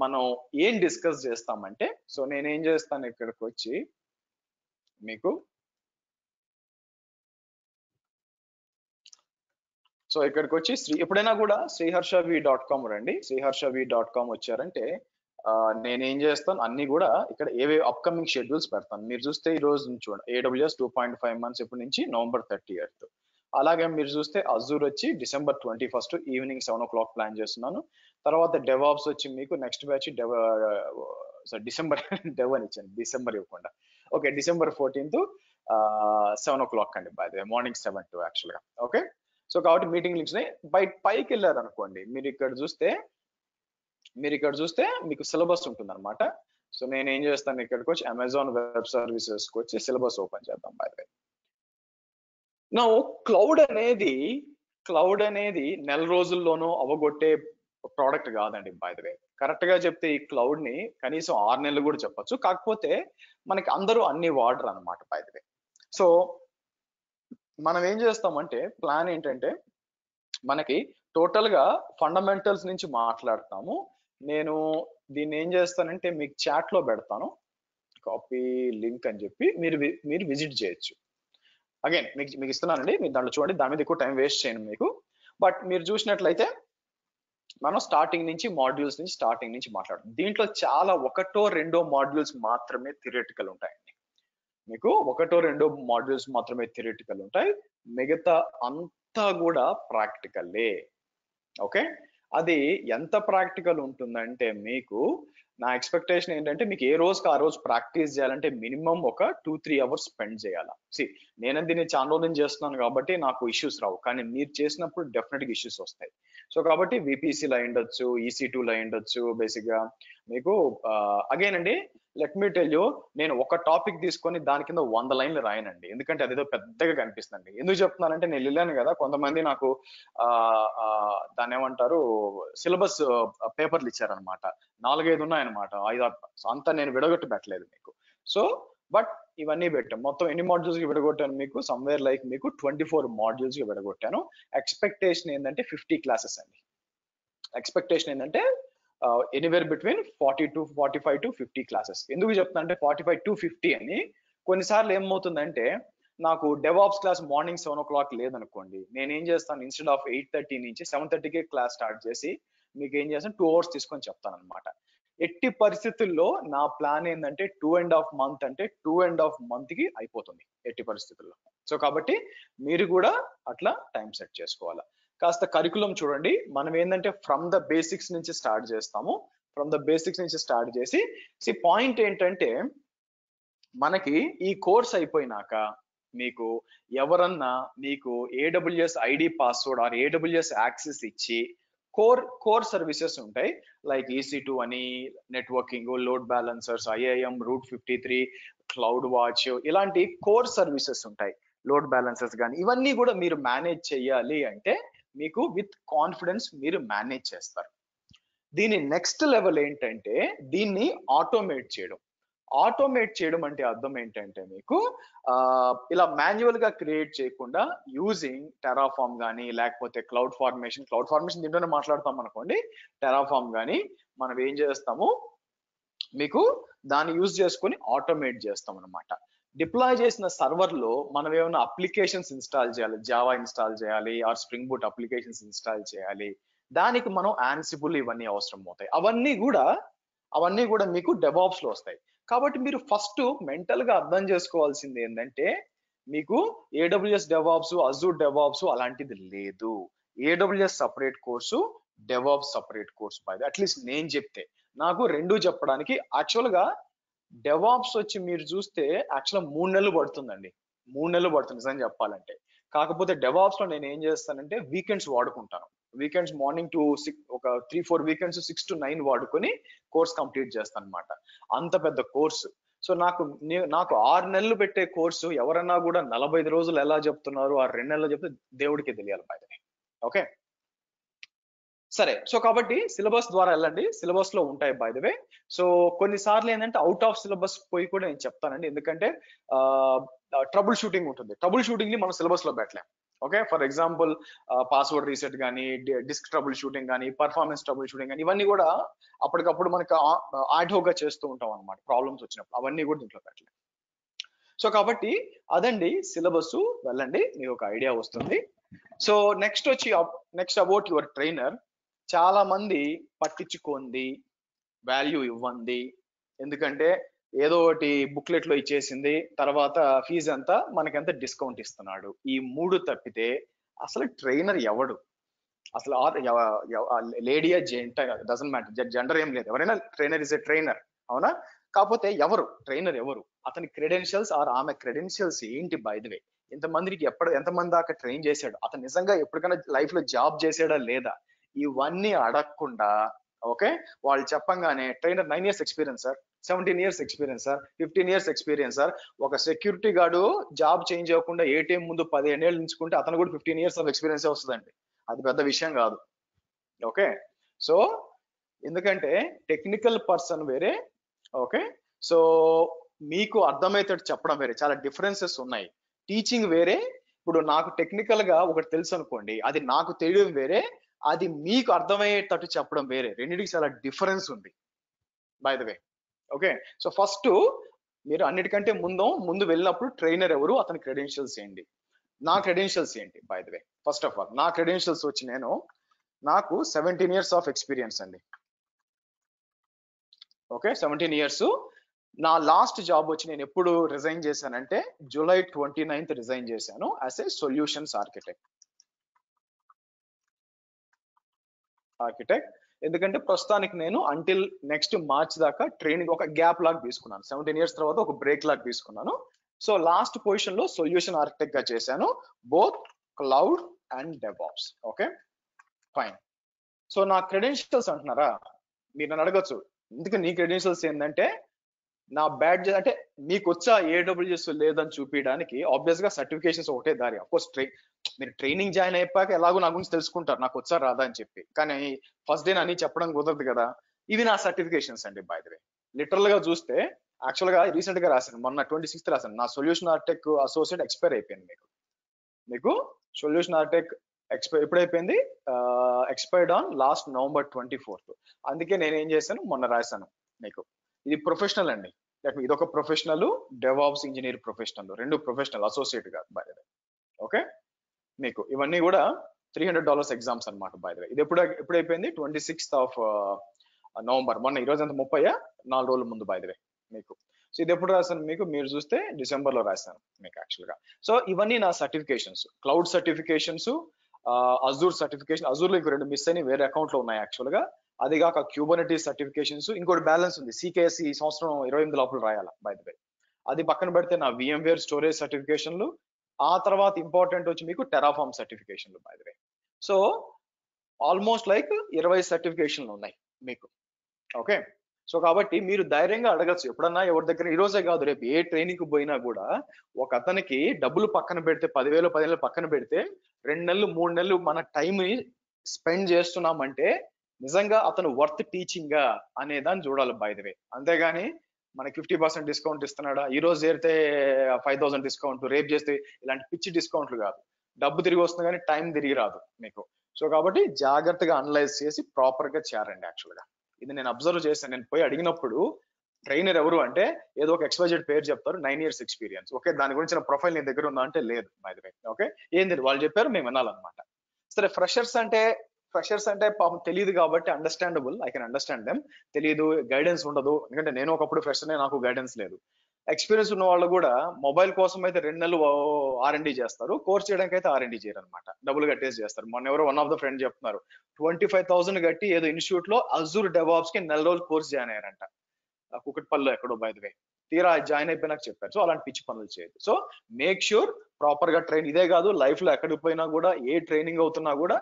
B: మనం ఏం డిస్కస్ చేస్తామంటే, సో నేనేం చేస్తాను ఇక్కడికి వచ్చి మీకు, సో ఇక్కడికి వచ్చి ఎప్పుడైనా కూడా శ్రీహర్షవి.com రండి. శ్రీహర్షవి.com వచ్చారంటే నేనేం చేస్తాను, అన్ని కూడా ఇక్కడ ఏవే అప్కమింగ్ షెడ్యూల్స్ పెడతాను. మీరు చూస్తే ఈ రోజు నుంచి చూడండి, AWS 2.5 months ఎప్పటి నుంచి November 30th. అలాగే మీరు చూస్తే అజూర్ వచ్చి December 21st evening 7 o'clock plan చేస్తున్నాను. తర్వాత డెవాప్స్ వచ్చి మీకు నెక్స్ట్ బ్యాచ్ డిసెంబర్ డెవ్ అని ఇచ్చాను, డిసెంబర్ ఇవ్వకుండా. ఓకే, December 14th 7 o'clock అండి, by the morning 7 to actual గా. ఓకే, సో కాబట్టి మీటింగ్ లింక్స్ పైకి వెళ్ళారు అనుకోండి, మీరు ఇక్కడ చూస్తే మీకు సిలబస్ ఉంటుంది అనమాట. సో నేను ఏం చేస్తాను, ఇక్కడికి వచ్చి అమెజాన్ వెబ్ సర్వీసెస్ కి వచ్చి సిలబస్ ఓపెన్ చేద్దాం. బై ద నా క్లౌడ్ అనేది నెల రోజుల్లోనూ అవగొట్టే ప్రోడక్ట్ కాదండి. బై ద వే, కరెక్ట్ గా చెప్తే ఈ క్లౌడ్ ని కనీసం 6 నెలలు కూడా చెప్పొచ్చు. కాకపోతే మనకి అందరూ అన్ని వాడరు అనమాట. బై ద వే, సో మనం ఏం చేస్తామంటే ప్లాన్ ఏంటంటే, మనకి టోటల్ గా ఫండమెంటల్స్ నుంచి మాట్లాడతాము. నేను దీన్ని ఏం చేస్తానంటే మీకు చాట్ లో పెడతాను, కాపీ లింక్ అని చెప్పి మీరు విజిట్ చేయొచ్చు. అగైన్ మీకు ఇస్తున్నానండి, మీరు దాంట్లో చూడండి, దాని మీద ఎక్కువ టైం వేస్ట్ చేయను మీకు. బట్ మీరు చూసినట్లయితే మనం స్టార్టింగ్ నుంచి మాట్లాడతాం. దీంట్లో చాలా 1 or 2 మాడ్యూల్స్ మాత్రమే థియరిటికల్ ఉంటాయండి. మీకు 1 or 2 మాడ్యూల్స్ మాత్రమే థియరిటికల్ ఉంటాయి, మిగతా అంతా కూడా ప్రాక్టికల్లే. ఓకే, అది ఎంత ప్రాక్టికల్ ఉంటుందంటే, మీకు నా ఎక్స్పెక్టేషన్ ఏంటంటే, మీకు ఏ రోజుకి ఆ రోజు ప్రాక్టీస్ చేయాలంటే మినిమం ఒక 2-3 hours స్పెండ్ చేయాలి. నేను దీన్ని చాలా రోజుల నుంచి చేస్తున్నాను కాబట్టి నాకు ఇష్యూస్ రావు, కానీ మీరు చేసినప్పుడు డెఫినెట్ గా ఇష్యూస్ వస్తాయి. సో కాబట్టి VPCలో అయ్యుండొచ్చు, EC2లో అయ్యుండొచ్చు. బేసిక్ గా మీకు అగైన్ అండి, లెట్ మీ టెల్ యూ, నేను ఒక టాపిక్ తీసుకొని దాని కింద 100 లైన్లు రాయనండి, ఎందుకంటే అదేదో పెద్దగా కనిపిస్తుంది. ఎందుకు చెప్తున్నానంటే, నేను వెళ్ళాను కదా, కొంతమంది నాకు దాన్ని ఏమంటారు, సిలబస్ పేపర్లు ఇచ్చారనమాట. 4-5 ఉన్నాయన్నమాట, 5-6. అంతా నేను విడగొట్టి పెట్టలేదు మీకు. సో బట్ ఇవన్నీ పెట్టాం. మొత్తం ఎన్ని మాడ్యూల్స్ కి విడగొట్టాను మీకు, సమ్వేర్ లైక్ మీకు 24 మాడ్యూల్స్ కి విడగొట్టాను. ఎక్స్పెక్టేషన్ ఏంటంటే 50 క్లాసెస్ అండి. ఎక్స్పెక్టేషన్ ఏంటంటే ఎనీవేర్ బిట్వీన్ 45 to 50 క్లాసెస్. ఎందుకు చెప్తున్నా అంటే 45 to 50 అని, కొన్నిసార్లు ఏమవుతుందంటే, నాకు డెవాప్స్ క్లాస్ మార్నింగ్ 7 o'clock లేదనుకోండి, నేను ఏం చేస్తాను, ఇన్స్టెడ్ ఆఫ్ 8:30 నుంచి 7:30కే క్లాస్ స్టార్ట్ చేసి మీకు ఏం చేస్తాను, 2 hours తీసుకొని చెప్తాను అనమాట. ఎట్టి పరిస్థితుల్లో నా ప్లాన్ ఏంటంటే 2.5 months అంటే 2.5 months కి అయిపోతుంది ఎట్టి పరిస్థితుల్లో. సో కాబట్టి మీరు కూడా అట్లా టైం సెట్ చేసుకోవాలి. కాస్త కరికులం చూడండి, మనం ఏంటంటే ఫ్రమ్ ద బేసిక్స్ నుంచి స్టార్ట్ చేస్తాము. ఫ్రమ్ ద బేసిక్స్ నుంచి స్టార్ట్ చేసి పాయింట్ ఏంటంటే, మనకి ఈ కోర్స్ అయిపోయినాక మీకు ఎవరన్నా మీకు AWS ID password or AWS access ఇచ్చి కోర్ సర్వీసెస్ ఉంటాయి, లైక్ EC2 అని, networking, load balancers, IAM, Route 53, cloud watch, ఇలాంటి కోర్ సర్వీసెస్ ఉంటాయి. లోడ్ బ్యాలెన్సర్స్ కానీ ఇవన్నీ కూడా మీరు మేనేజ్ చేయాలి అంటే, మీకు విత్ కాన్ఫిడెన్స్ మీరు మేనేజ్ చేస్తారు. దీని నెక్స్ట్ లెవెల్ ఏంటంటే, దీన్ని ఆటోమేట్ చేయడం అంటే అర్థం ఏంటంటే, మీకు ఇలా మాన్యువల్ గా క్రియేట్ చేయకుండా యూజింగ్ టెరాఫామ్ కానీ, లేకపోతే క్లౌడ్ ఫార్మేషన్ దీంట్లోనే మాట్లాడతాం అనుకోండి. టెరాఫామ్ కానీ మనం ఏం చేస్తాము, మీకు దాన్ని యూజ్ చేసుకొని ఆటోమేట్ చేస్తాం అనమాట. డిప్లాయ్ చేసిన సర్వర్ లో మనం ఏమైనా అప్లికేషన్స్ ఇన్స్టాల్ చేయాలి, జావా ఇన్స్టాల్ చేయాలి, or Spring Boot applications install చేయాలి, దానికి మనం యాన్సిబుల్ ఇవన్నీ అవసరం అవుతాయి. అవన్నీ కూడా మీకు డెవాప్స్ లో వస్తాయి. కాబట్టి మీరు ఫస్ట్ మెంటల్ గా అర్థం చేసుకోవాల్సింది ఏంటంటే, మీకు AWS డెవాప్స్, అజూర్ డెవాప్స్ అలాంటిది లేదు. AWS separate course, DevOps separate course. By at least నేను చెప్తే, నాకు రెండు చెప్పడానికి యాక్చువల్ గా డెవాప్స్ వచ్చి మీరు చూస్తే యాక్చువల్ 3 నెలలు పడుతుందండి. 3 నెలలు పడుతుంది నిజంగా చెప్పాలంటే. కాకపోతే డెవాప్స్ లో నేను ఏం చేస్తానంటే వీకెండ్స్ వాడుకుంటాను. వీకెండ్స్ మార్నింగ్ టు 6, ఒక 3-4 వీకెండ్స్ 6 to 9 వాడుకొని కోర్స్ కంప్లీట్ చేస్తాను అనమాట. అంత పెద్ద కోర్సు. సో నాకు 6 నెలలు పెట్టే కోర్సు ఎవరన్నా కూడా 45 రోజులు ఎలా చెప్తున్నారు, ఆ 2 నెలలు చెప్తే దేవుడికి తెలియాలి. బై ద వే, ఓకే సరే. సో కాబట్టి సిలబస్ ద్వారా వెళ్ళండి, సిలబస్ లో ఉంటాయి. బై ద వే, సో కొన్నిసార్లు ఏంటంటే అవుట్ ఆఫ్ సిలబస్ పోయి కూడా నేను చెప్తానండి, ఎందుకంటే ట్రబుల్ షూటింగ్ ఉంటుంది. ట్రబుల్ షూటింగ్ ని మనం సిలబస్ లో పెట్టలేం. Okay, for example password reset కానీ, డిస్క్ ట్రబుల్ షూటింగ్ కానీ, పర్ఫార్మెన్స్ ట్రబుల్ షూటింగ్ కానీ, ఇవన్నీ కూడా అప్పటికప్పుడు మనకు ఆడ్హోక్గా చేస్తూ ఉంటాం అనమాట ప్రాబ్లమ్స్ వచ్చినప్పుడు. అవన్నీ కూడా దీంట్లో పెట్టలేదు. సో కాబట్టి అదండి సిలబస్, వెళ్ళండి మీకు ఒక ఐడియా వస్తుంది. So next about your trainer. చాలా మంది పట్టించుకోండి, వాల్యూ ఇవ్వండి, ఎందుకంటే ఏదో ఒకటి బుక్లెట్ లో ఇచ్చేసింది, తర్వాత ఫీజు అంతా మనకెంత డిస్కౌంట్ ఇస్తున్నాడు. ఈ 3 తప్పితే అసలు ట్రైనర్ ఎవడు, అసలు లేడీయా జెంట్ డజంట్ మ్యాటర్, జెండర్ ఏం లేదు, ఎవరైనా ట్రైనర్ ఇస్ ఎ ట్రైనర్, అవునా? కాకపోతే ఎవరు ట్రైనర్, ఎవరు అతని క్రెడెన్షియల్స్ ఆర్ ఆమె క్రెడెన్షియల్స్ ఏంటి, బై ది వే ఇంతమందికి ఎంతమంది దాకా ట్రైన్ చేశాడు, అతను నిజంగా ఎప్పటికైనా లైఫ్ లో జాబ్ చేసాడా లేదా, ఇవన్నీ అడగకుండా ఓకే వాళ్ళు చెప్పంగానే trainer 9 years experience sir, 17 years experience sir, 15 years experience sir. ఒక సెక్యూరిటీ గార్డు జాబ్ చేంజ్ అవ్వకుండా ఏటీఎం ముందు 15 ఏళ్ళు నించుకుంటే అతను కూడా 15 years ఆఫ్ ఎక్స్పీరియన్స్ వస్తుందండి. అది పెద్ద విషయం కాదు. ఓకే, సో ఎందుకంటే టెక్నికల్ పర్సన్ వేరే, ఓకే, సో మీకు అర్థమయ్యేటట్టు చెప్పడం వేరే, చాలా డిఫరెన్సెస్ ఉన్నాయి. టీచింగ్ వేరే, ఇప్పుడు నాకు టెక్నికల్ గా ఒకటి తెలుసు అనుకోండి, అది నాకు తెలియడం వేరే, అది మీకు అర్థమయ్యేటట్టు చెప్పడం వేరే, రెండింటికి చాలా డిఫరెన్స్ ఉంది by the way. Okay, so first మీరు అన్నిటికంటే ముందు వెళ్ళినప్పుడు ట్రైనర్ ఎవరు, అతని క్రెడెన్షియల్స్ ఏంటి, నా క్రెడెన్షియల్స్ ఏంటి. By the way first of all నా క్రెడెన్షియల్స్ వచ్చి నాకు 17 years ఆఫ్ ఎక్స్పీరియన్స్ అండి. Okay, 17 years. నా లాస్ట్ జాబ్ వచ్చి నేను ఎప్పుడు రిజైన్ చేశానంటే July 29th రిజైన్ చేశాను యాజ్ ఏ సొల్యూషన్స్ ఆర్కిటెక్ట్. ఎందుకంటే ప్రస్తుతానికి నేను అంటిల్ నెక్స్ట్ మార్చ్ దాకా ట్రైనింగ్, ఒక గ్యాప్ లాగా తీసుకున్నాను, 17 years తర్వాత ఒక బ్రేక్ లాగా తీసుకున్నాను. సో లాస్ట్ పొజిషన్ లో సొల్యూషన్ ఆర్కిటెక్ట్ గా చేశాను, both cloud and DevOps. Okay fine. So నా క్రెడెన్షియల్స్ అంటున్నారా, మీరు నన్ను అడగచ్చు ఎందుకు నీ క్రెడెన్షియల్స్ ఏంటంటే, నా బ్యాడ్జ్ అంటే మీకు వచ్చా AWS లేదని చూపించడానికి ఆబ్వియస్ గా సర్టిఫికేషన్స్ ఒకటే దారి. అఫ్కోర్స్ మీరు ట్రైనింగ్ జాయిన్ అయిపోయాక ఎలాగో నా గురించి తెలుసుకుంటారు నాకు వచ్చా రాదా అని చెప్పి, కానీ ఫస్ట్ డే అని చెప్పడం కుదరదు కదా. ఇవి నా సర్టిఫికేషన్స్ అండి బై ద వే. లిటరల్ గా చూస్తే యాక్చువల్ గా రీసెంట్ గా రాశాను, మొన్న 26th రాశాను, నా సొల్యూషన్ ఆర్కిటెక్ట్ అసోసియేట్ ఎక్స్పైర్ అయిపోయింది. మీకు సొల్యూషన్ ఆర్కిటెక్ట్ ఎప్పుడైపోయింది, expired on last November 24th. అందుకే నేను ఏం చేశాను, మొన్న రాశాను మీకు. ఇది ప్రొఫెషనల్ అండి, ఇది ఒక ప్రొఫెషనల్, డెవాప్స్ ఇంజనీర్ ప్రొఫెషనల్, రెండు ప్రొఫెషనల్, అసోసియేట్ కాదు బై ద వే. ఓకే, మీకు ఇవన్నీ కూడా $300 ఎగ్జామ్స్ అనమాట బై ద వే. ఇది ఎప్పుడైపోయింది, 26th of November, మొన్న ఈ రోజు అంతా 30, 4 రోజుల ముందు బై ద వే మీకు. సో ఇది ఎప్పుడు రాశాను మీకు, మీరు చూస్తే December లో రాశాను మీకు యాక్చువల్ గా. సో ఇవన్నీ నా certifications, cloud certifications, Azure certification, Azure లో ఇంకో 2 మిస్ అని వేరే అకౌంట్ లో ఉన్నాయి యాక్చువల్ గా. అది కాక క్యూబర్నెటీస్ సర్టిఫికేషన్స్, ఇంకోటి బ్యాలెన్స్ ఉంది, CKS ఈ సంవత్సరం 28 లోపల రాయాలి బై ద వే. అది పక్కన పెడితే నా VMware స్టోరేజ్ సర్టిఫికేషన్లు, ఆ తర్వాత ఇంపార్టెంట్ వచ్చి మీకు టెరాఫార్మ్ సర్టిఫికేషన్లు by the way. So almost like 20 సర్టిఫికేషన్లు ఉన్నాయి మీకు. ఓకే, సో కాబట్టి మీరు ధైర్యంగా అడగచ్చు ఎప్పుడన్నా ఎవరి దగ్గర, ఈ రోజే కాదు రేపు ఏ ట్రైనింగ్ కి పోయినా కూడా, ఒక అతనికి డబ్బులు పక్కన పెడితే 10,000 10,000 పక్కన పెడితే 2 నెలలు 3 నెలలు మన టైం ని స్పెండ్ చేస్తున్నామంటే నిజంగా అతను వర్త్ టీచింగ్ గా అనే దాన్ని చూడాలి బై ద వే. అంతేగాని మనకి 50% డిస్కౌంట్ ఇస్తున్నాడా, ఈ రోజు చేరితే 5,000 డిస్కౌంట్, రేపు చేస్తే ఇలాంటి పిచ్చి డిస్కౌంట్లు కాదు. డబ్బు తిరిగి వస్తుంది కానీ టైం తిరిగి రాదు మీకు. సో కాబట్టి జాగ్రత్తగా అనలైజ్ చేసి ప్రాపర్ గా చేరండి. యాక్చువల్ గా ఇది నేను అబ్జర్వ్ చేశాను, నేను పోయి అడిగినప్పుడు ట్రైనర్ ఎవరు అంటే ఏదో ఒక XYZ పేరు చెప్తారు, 9 years ఎక్స్పీరియన్స్. ఓకే, దాని గురించిన ప్రొఫైల్ నీ దగ్గర ఉందా అంటే లేదు బై ద వే. ఓకే, ఏంది వాళ్ళు చెప్పారు మేము వినాలన్నమాట. సరే, ఫ్రెషర్స్ అంటే పాపం తెలియదు కాబట్టి understandable, I can understand them. తెలియదు, గైడెన్స్ ఉండదు, ఎందుకంటే నేను ఒకప్పుడు ఫ్రెషర్నే, నాకు గైడెన్స్ లేదు. ఎక్స్పీరియన్స్ ఉన్న వాళ్ళు కూడా మొబైల్ కోసం అయితే 2 నెలలు R&D చేస్తారు, కోర్స్ చేయడానికి అయితే R&D చేయరు అనమాట, డబ్బులు కట్టేసి చేస్తారు. మొన్న ఎవరో వన్ ఆఫ్ ద ఫ్రెండ్ చెప్తున్నారు 25,000 కట్టి ఏదో ఇన్స్టిట్యూట్ లో అజూర్ డెవాప్స్ కి 4 రోజులు కోర్స్ జాయిన్ అయ్యారంట, కుకట్పల్లిలో ఎక్కడో బై ద వే. తీరా జాయిన్ అయిపోయినాక చెప్పారు. సో అలాంటి పిచ్చి పనులు చేయదు. సో మేక్ ష్యూర్ ప్రాపర్ గా ట్రైన్. ఇదే కాదు, లైఫ్ లో ఎక్కడికి పోయినా కూడా, ఏ ట్రైనింగ్ అవుతున్నా కూడా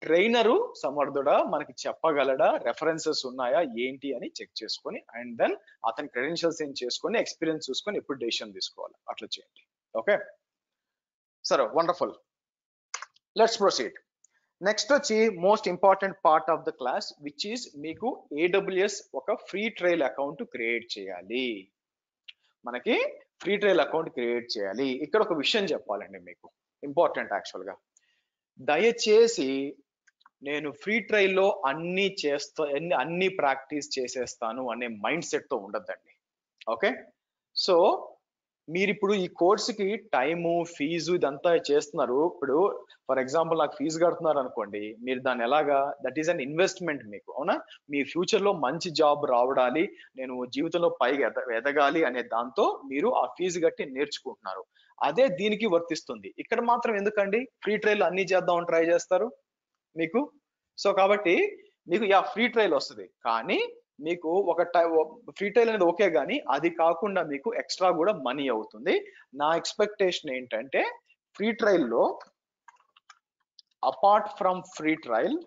B: ట్రైనరు సమర్థుడా, మనకి చెప్పగలడా, రెఫరెన్సెస్ ఉన్నాయా ఏంటి అని చెక్ చేసుకొని, అండ్ దెన్ అతని క్రెడెన్షియల్స్ ఏం చేసుకొని, ఎక్స్పీరియన్స్ చూసుకొని ఎప్పుడు డెసిషన్ తీసుకోవాలి, అట్లా చేయండి. ఓకే, సరే, వండర్ఫుల్. Let's proceed. నెక్స్ట్ వచ్చి most important part of the class, which is మీకు AWS ఒక ఫ్రీ ట్రయల్ అకౌంట్ క్రియేట్ చేయాలి. మనకి ఫ్రీ ట్రయల్ అకౌంట్ క్రియేట్ చేయాలి. ఇక్కడ ఒక విషయం చెప్పాలండి మీకు. ఇంపార్టెంట్ యాక్చువల్గా. దయచేసి నేను ఫ్రీ ట్రయల్లో అన్ని ప్రాక్టీస్ చేసేస్తాను అనే మైండ్ సెట్ తో ఉండద్దండి. ఓకే, సో మీరు ఇప్పుడు ఈ కోర్సుకి టైము ఫీజు ఇదంతా చేస్తున్నారు. ఇప్పుడు ఫర్ ఎగ్జాంపుల్ నాకు ఫీజు కడుతున్నారు అనుకోండి, మీరు దాన్ని ఎలాగా, దట్ ఈస్ అన్ ఇన్వెస్ట్మెంట్ మీకు, అవునా? మీ ఫ్యూచర్ లో మంచి జాబ్ రావడాలి, నేను జీవితంలో పైగా ఎదగాలి అనే దాంతో మీరు ఆ ఫీజు కట్టి నేర్చుకుంటున్నారు. అదే దీనికి వర్తిస్తుంది. ఇక్కడ మాత్రం ఎందుకండి ఫ్రీ ట్రయల్ అన్ని చేద్దామని ట్రై చేస్తారు మీకు? సో కాబట్టి మీకు ఫ్రీ ట్రయల్ వస్తుంది, కానీ మీకు ఒక ఫ్రీ ట్రయల్ అనేది ఓకే, కానీ అది కాకుండా మీకు ఎక్స్ట్రా కూడా మనీ అవుతుంది. నా ఎక్స్పెక్టేషన్ ఏంటంటే ఫ్రీ ట్రయల్ లో apart from free trial,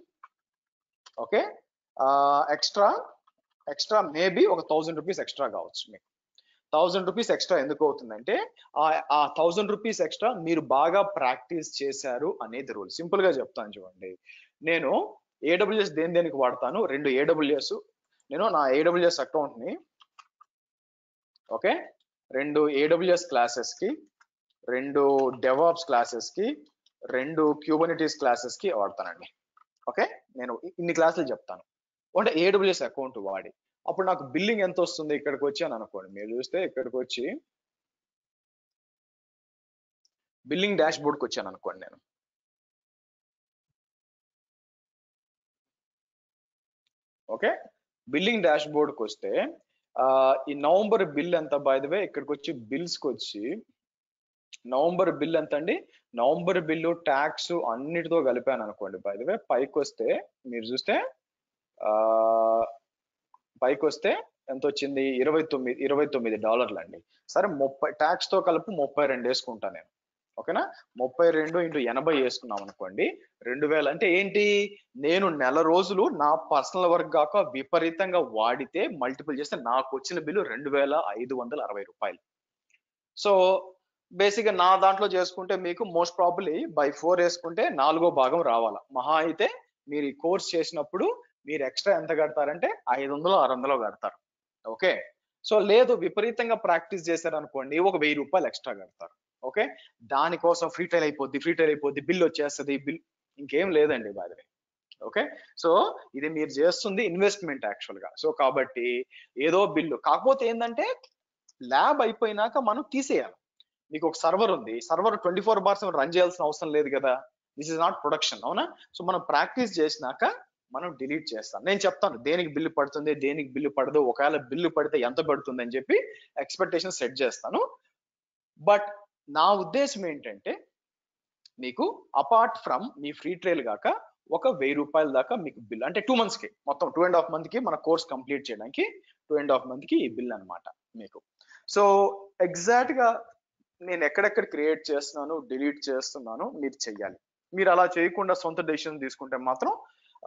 B: okay, extra maybe ఒక 1000 రూపీస్ ఎక్స్ట్రా కావచ్చు. మీకు 1000 రూపీస్ ఎక్స్ట్రా ఎందుకు అవుతుందంటే ఆ 1000 రూపీస్ ఎక్స్ట్రా మీరు బాగా ప్రాక్టీస్ చేశారు అనేది రూల్. సింపుల్ గా చెప్తాను చూడండి, నేను AWS దేనికి వాడతాను, 2 AWS, నేను నా AWS అకౌంట్ ని, ఓకే, 2 AWS క్లాసెస్ కి, 2 DevOps క్లాసెస్ కి, 2 Kubernetes క్లాసెస్ కి వాడతానండి. ఓకే, నేను ఇన్ని క్లాసులు చెప్తాను అంటే AWS అకౌంట్ వాడి. అప్పుడు నాకు బిల్లింగ్ ఎంత వస్తుంది ఇక్కడికి వచ్చి అని అనుకోండి. మీరు చూస్తే ఇక్కడికి వచ్చి బిల్లింగ్ డాష్ బోర్డ్కి వచ్చాను అనుకోండి నేను. ఓకే, బిల్లింగ్ డాష్ బోర్డ్కి వస్తే ఈ నవంబర్ బిల్ ఎంత, బై ద వే ఇక్కడికి వచ్చి బిల్స్కి వచ్చి నవంబర్ బిల్ ఎంత అండి, నవంబర్ బిల్లు ట్యాక్స్ అన్నిటితో కలిపాను అనుకోండి. బై ద వే పైకి వస్తే మీరు చూస్తే పైకి వస్తే ఎంత వచ్చింది, $29 అండి. సరే 30 ట్యాక్స్ తో కలిపి 32 వేసుకుంటా నేను. ఓకేనా, 32 × 80 వేసుకున్నాం అనుకోండి, 2000. అంటే ఏంటి, నేను నెల రోజులు నా పర్సనల్ వర్క్ కాక విపరీతంగా వాడితే మల్టిపుల్ చేస్తే నాకు వచ్చిన బిల్లు 2560 రూపాయలు. సో బేసిక్ గా నా దాంట్లో చేసుకుంటే మీకు మోస్ట్ ప్రాబబ్లీ బై 4 వేసుకుంటే 4వ భాగం రావాలా. మహా అయితే మీరు ఈ కోర్స్ చేసినప్పుడు మీరు ఎక్స్ట్రా ఎంత కడతారంటే 500-600 కడతారు. ఓకే, సో లేదు విపరీతంగా ప్రాక్టీస్ చేశారు అనుకోండి, ఒక 1000 రూపాయలు ఎక్స్ట్రా కడతారు. ఓకే, దానికోసం ఫ్రీ ట్రయల్ అయిపోద్ది, బిల్ వచ్చేస్తుంది, బిల్ ఇంకేం లేదండి బాధ. ఓకే, సో ఇది మీరు చేస్తుంది ఇన్వెస్ట్మెంట్ యాక్చువల్ గా. సో కాబట్టి ఏదో బిల్లు కాకపోతే ఏంటంటే ల్యాబ్ అయిపోయినాక మనం తీసేయాలి. మీకు ఒక సర్వర్ ఉంది, సర్వర్ 24 hours రన్ చేయాల్సిన అవసరం లేదు కదా, దిస్ ఇస్ నాట్ ప్రొడక్షన్, అవునా? సో మనం ప్రాక్టీస్ చేసినాక మనం డిలీట్ చేస్తాం. నేను చెప్తాను దేనికి బిల్లు పడుతుంది, దేనికి బిల్లు పడదు, ఒకవేళ బిల్లు పడితే ఎంత పడుతుంది అని చెప్పి ఎక్స్పెక్టేషన్ సెట్ చేస్తాను. బట్ నా ఉద్దేశం ఏంటంటే మీకు apart from me free trial కాక ఒక 1000 రూపాయల దాకా మీకు బిల్, అంటే 2 months కి, మొత్తం 2.5 month కి మన కోర్స్ కంప్లీట్ చేయడానికి 2.5 month కి ఈ బిల్ అనమాట మీకు. సో ఎగ్జాక్ట్ గా నేను ఎక్కడెక్కడ క్రియేట్ చేస్తున్నాను, డిలీట్ చేస్తున్నాను మీరు చెయ్యాలి. మీరు అలా చేయకుండా సొంత డెసిషన్ తీసుకుంటే మాత్రం,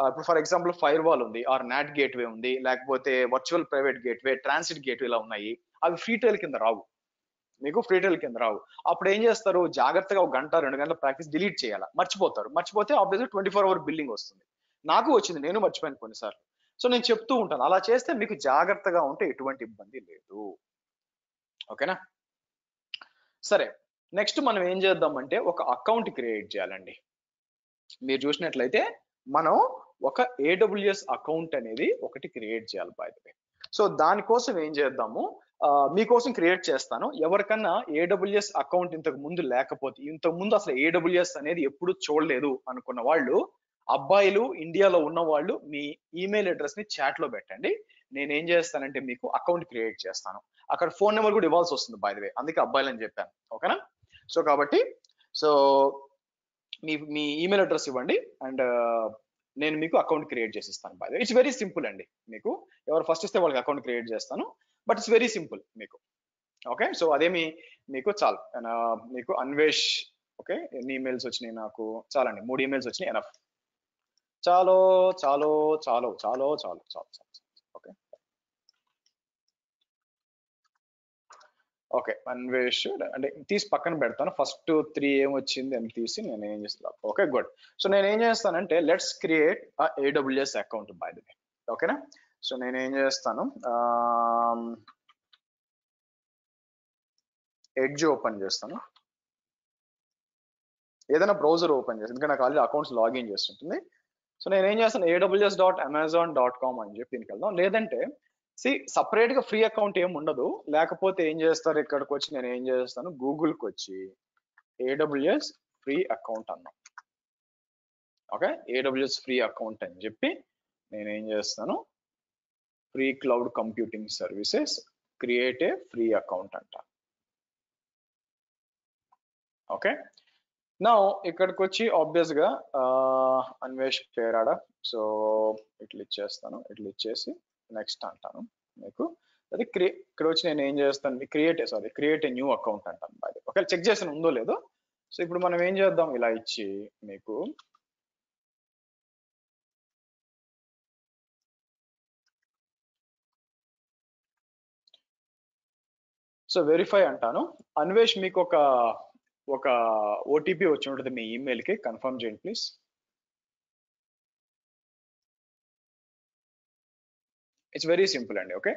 B: ఇప్పుడు ఫర్ ఎగ్జాంపుల్ ఫైర్ వాల్ ఉంది, ఆర్ నాట్ గేట్వే ఉంది, లేకపోతే virtual private gateway, transit gateway ఇలా ఉన్నాయి, అవి ఫ్రీ ట్రయల్ కింద రావు, మీకు ఫ్రీ ట్రయల్ కింద రావు. అప్పుడు ఏం చేస్తారు, జాగ్రత్తగా 1 గంట 2 గంటల ప్రాక్టీస్ డిలీట్ చేయాలి. మర్చిపోతే ఆబ్వియస్గా 24 hour బిల్లింగ్ వస్తుంది. నాకు వచ్చింది, నేను మర్చిపోయాను కొన్నిసార్లు. సో నేను చెప్తూ ఉంటాను, అలా చేస్తే మీకు జాగ్రత్తగా ఉంటే ఎటువంటి ఇబ్బంది లేదు. ఓకేనా, సరే నెక్స్ట్ మనం ఏం చేద్దామంటే ఒక అకౌంట్ క్రియేట్ చేయాలండి. మీరు చూసినట్లయితే మనం ఒక AWS అకౌంట్ అనేది ఒకటి క్రియేట్ చేయాలి బై ద వే. సో దానికోసం ఏం చేద్దాము, మీకోసం క్రియేట్ చేస్తాను. ఎవరికన్నా AWS అకౌంట్ ఇంతకు ముందు లేకపోతే, ఇంతకు ముందు అసలు AWS అనేది ఎప్పుడు చూడలేదు అనుకున్న వాళ్ళు, అబ్బాయిలు ఇండియాలో ఉన్న వాళ్ళు మీ ఈమెయిల్ అడ్రస్ ని చాట్ లో పెట్టండి. నేను ఏం చేస్తానంటే మీకు అకౌంట్ క్రియేట్ చేస్తాను. అక్కడ ఫోన్ నెంబర్ కూడా ఇవ్వాల్సి వస్తుంది బై ద వే, అందుకే అబ్బాయిలు అని చెప్పాను. ఓకేనా, సో కాబట్టి మీ ఈమెయిల్ అడ్రస్ ఇవ్వండి అండ్ నేను మీకు అకౌంట్ క్రియేట్ చేసి ఇస్తాను. By the way it's very simple అండి. మీకు ఎవరు ఫస్ట్ ఇస్తే వాళ్ళకి అకౌంట్ క్రియేట్ చేస్తాను, బట్ ఇట్స్ వెరీ సింపుల్ మీకు. ఓకే, సో అదేమి మీకు చాలు. మీకు అన్వేష్, ఓకే, ఎన్ని ఈమెయిల్స్ వచ్చినాయి నాకు, చాలండి 3 ఈమెయిల్స్ వచ్చినాయి, ఎనఫ్. చాలు. ఓకే ఓకే, అన్వేష్ అంటే తీసి పక్కన పెడతాను. ఫస్ట్ 3 ఏమొచ్చింది అని తీసి నేను ఏం చేస్తాను. Okay good. సో నేను ఏం చేస్తానంటే let's create AWS account by the వే. ఓకేనా, సో నేను ఏం చేస్తాను, ఎడ్జ్ ఓపెన్ చేస్తాను. ఏదైనా బ్రౌజర్ ఓపెన్ చేసి, ఎందుకంటే నాకు ఆల్రెడీ అకౌంట్స్ లాగిన్ చేస్తుంటుంది. సో నేను ఏం చేస్తాను, aws.amazon.com అని చెప్పి దీనికి వెళ్దాం. లేదంటే సపరేట్ గా ఫ్రీ అకౌంట్ ఏమి ఉండదు. లేకపోతే ఏం చేస్తారు, ఇక్కడికి వచ్చి నేను ఏం చేస్తాను, గూగుల్కి వచ్చి AWS ఫ్రీ అకౌంట్ అన్నాం. ఓకే, AWS ఫ్రీ అకౌంట్ అని చెప్పి నేను ఏం చేస్తాను, free cloud computing services create a free account అంట. ఓకే, నా ఇక్కడికి వచ్చి ఆబ్వియస్ గా అన్వేష్ పేరాడ, సో ఇట్లా ఇచ్చేస్తాను. ఇట్లా ఇచ్చేసి నెక్స్ట్ అంటాను మీకు. అది ఇక్కడ వచ్చి నేను ఏం చేస్తాను, క్రియేట్ ఏ న్యూ అకౌంట్ అంటాను. ఒకవేళ చెక్ చేసిన ఉందో లేదో. సో ఇప్పుడు మనం ఏం చేద్దాం, ఇలా ఇచ్చి మీకు సో వెరిఫై అంటాను. అన్వేష్ మీకు ఒక ఓటీపీ వచ్చి ఉంటుంది మీ ఈమెయిల్ కి, కన్ఫర్మ్ చేయండి ప్లీజ్. ఇట్స్ వెరీ సింపుల్ అండి. ఓకే,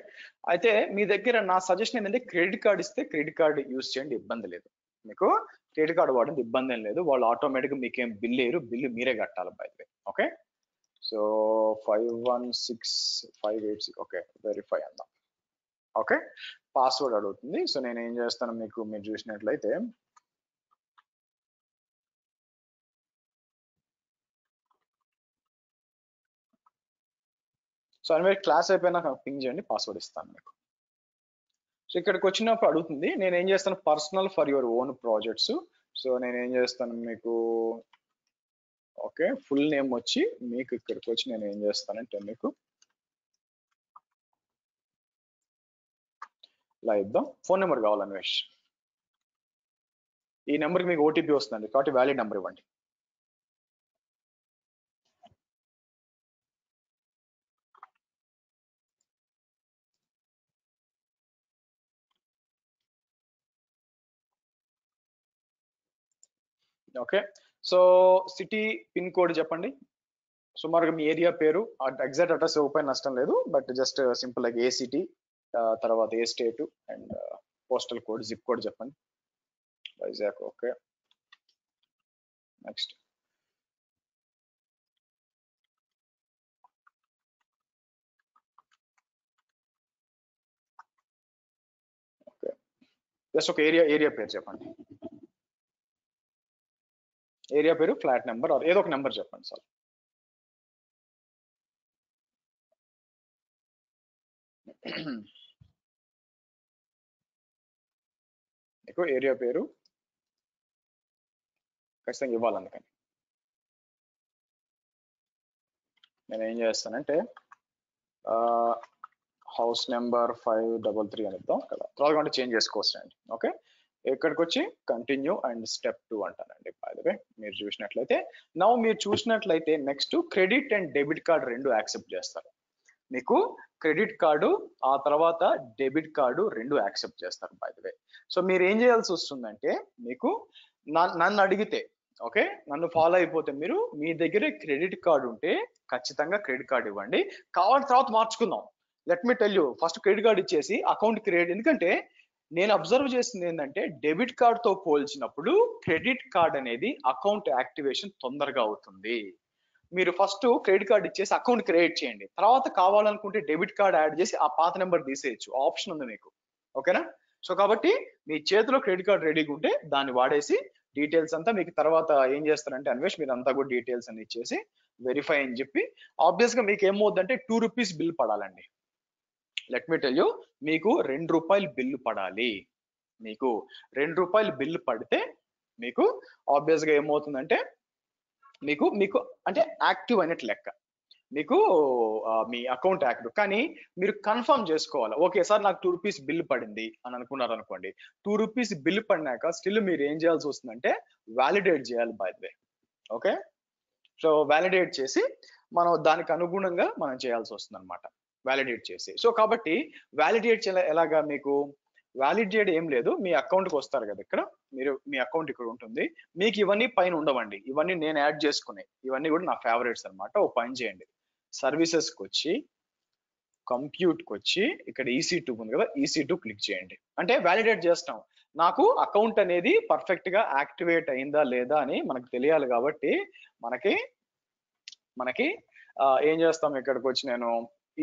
B: అయితే మీ దగ్గర నా సజెషన్ ఏంటంటే క్రెడిట్ కార్డ్ ఇస్తే క్రెడిట్ కార్డ్ యూస్ చేయండి, ఇబ్బంది లేదు. మీకు క్రెడిట్ కార్డ్ వాడింది ఇబ్బంది ఏం లేదు. వాళ్ళు ఆటోమేటిక్గా మీకేం బిల్ వేయరు, బిల్లు మీరే కట్టాలి by the way. Okay, so 516586. Okay, verify అందాం. ఓకే, పాస్వర్డ్ అడుగుతుంది. సో నేను ఏం చేస్తాను, మీరు చూసినట్లయితే సో అన్వేష్ క్లాస్ అయిపోయినాక పింగ్ చేయండి, పాస్వర్డ్ ఇస్తాను మీకు. సో ఇక్కడికి వచ్చినప్పుడు అడుగుతుంది, నేను ఏం చేస్తాను, personal for your own projects. So నేను ఏం చేస్తాను మీకు, ఓకే, ఫుల్ నేమ్ వచ్చి మీకు ఇక్కడికి వచ్చి నేను ఏం చేస్తానంటే మీకు ఇలా ఇద్దాం. ఫోన్ నెంబర్ కావాలి అన్వేష్. ఈ నెంబర్కి మీకు ఓటీపీ వస్తుంది కాబట్టి వ్యాలిడ్ నెంబర్ ఇవ్వండి. Okay, so city pin code చెప్పండి. సుమారుగా మీ ఏరియా పేరు, ఎగ్జాక్ట్ అడ్రస్ ఇవ్వకపోయినా నష్టం లేదు, బట్ జస్ట్ సింపుల్ లైక్ ఏ సిటీ, తర్వాత ఏ state and postal code, zip code చెప్పండి. Vizag. Okay, next. Okay, just ఒక ఏరియా పేరు చెప్పండి. ఏరియా పేరు, ఫ్లాట్ నెంబర్, ఏదో ఒక నెంబర్ చెప్పండి సార్. మీకు ఏరియా పేరు ఖచ్చితంగా ఇవ్వాలి, అందుకని నేను ఏం చేస్తానంటే హౌస్ నెంబర్ 533 అని ఇద్దాం కదా, తర్వాత చేంజ్ చేసుకోవచ్చు అండి. ఓకే, ఇక్కడికి వచ్చి కంటిన్యూ అండ్ స్టెప్ 2 అంటానండి. బై ద వే మీరు చూసినట్లయితే next credit and debit card రెండు యాక్సెప్ట్ చేస్తారు. మీకు క్రెడిట్ కార్డు ఆ తర్వాత డెబిట్ కార్డు రెండు యాక్సెప్ట్ చేస్తారు బై ద వే. సో మీరు ఏం చేయాల్సి వస్తుందంటే, మీకు నన్ను అడిగితే, ఓకే, నన్ను ఫాలో అయిపోతే మీరు మీ దగ్గర క్రెడిట్ కార్డు ఉంటే ఖచ్చితంగా క్రెడిట్ కార్డు ఇవ్వండి. కావాలని తర్వాత మార్చుకుందాం. Let me tell you, first credit card ఇచ్చేసి అకౌంట్ క్రియేట్. ఎందుకంటే నేను అబ్జర్వ్ చేసింది ఏంటంటే, డెబిట్ కార్డ్ తో పోల్చినప్పుడు క్రెడిట్ కార్డ్ అనేది అకౌంట్ యాక్టివేషన్ తొందరగా అవుతుంది. మీరు ఫస్ట్ క్రెడిట్ కార్డ్ ఇచ్చేసి అకౌంట్ క్రియేట్ చేయండి, తర్వాత కావాలనుకుంటే డెబిట్ కార్డ్ యాడ్ చేసి ఆ పాత నెంబర్ తీసేయచ్చు, ఆప్షన్ ఉంది మీకు. ఓకేనా? సో కాబట్టి మీ చేతిలో క్రెడిట్ కార్డ్ రెడీగా ఉంటే దాన్ని వాడేసి డీటెయిల్స్ అంతా మీకు తర్వాత ఏం చేస్తారంటే అన్వేష్, మీరు అంతా కూడా డీటెయిల్స్ అన్ని ఇచ్చేసి వెరిఫై అని చెప్పి, ఆబ్వియస్ గా మీకు ఏమవుతుందంటే 2 రూపీస్ బిల్ పడాలండి. లెట్ మీ టెల్ యూ, మీకు 2 రూపాయలు బిల్లు పడాలి. మీకు 2 రూపాయలు బిల్లు పడితే మీకు ఆబ్వియస్ గా ఏమవుతుందంటే, మీకు అంటే యాక్టివ్ అయినట్టు లెక్క, మీకు మీ అకౌంట్ యాక్టివ్. కానీ మీరు కన్ఫర్మ్ చేసుకోవాలి. ఓకే సార్, నాకు 2 రూపీస్ బిల్ పడింది అని అనుకున్నారు అనుకోండి, 2 రూపీస్ బిల్ పడినాక స్టిల్ మీరు ఏం చేయాల్సి వస్తుందంటే వ్యాలిడేట్ చేయాలి by the way. Okay, so validate చేసి మనం దానికి అనుగుణంగా మనం చేయాల్సి వస్తుంది అనమాట, వ్యాలిడేట్ చేసి. సో కాబట్టి వ్యాలిడేట్ ఎలాగా, మీకు వ్యాలిడేట్ ఏం లేదు, మీ అకౌంట్కి వస్తారు కదా, ఇక్కడ మీ అకౌంట్ ఇక్కడ ఉంటుంది. మీకు ఇవన్నీ పైన ఉండవండి, ఇవన్నీ నేను యాడ్ చేసుకునే, ఇవన్నీ కూడా నా ఫేవరెట్స్ అనమాట. ఓ పని చేయండి, సర్వీసెస్కి వచ్చి కంప్యూట్కి వచ్చి ఇక్కడ EC2 ఉంది కదా, EC2 క్లిక్ చేయండి. అంటే వ్యాలిడేట్ చేస్తాం. నాకు అకౌంట్ అనేది పర్ఫెక్ట్ గా యాక్టివేట్ అయిందా లేదా అని మనకు తెలియాలి కాబట్టి మనకి మనకి ఏం చేస్తాం, ఇక్కడికి వచ్చి నేను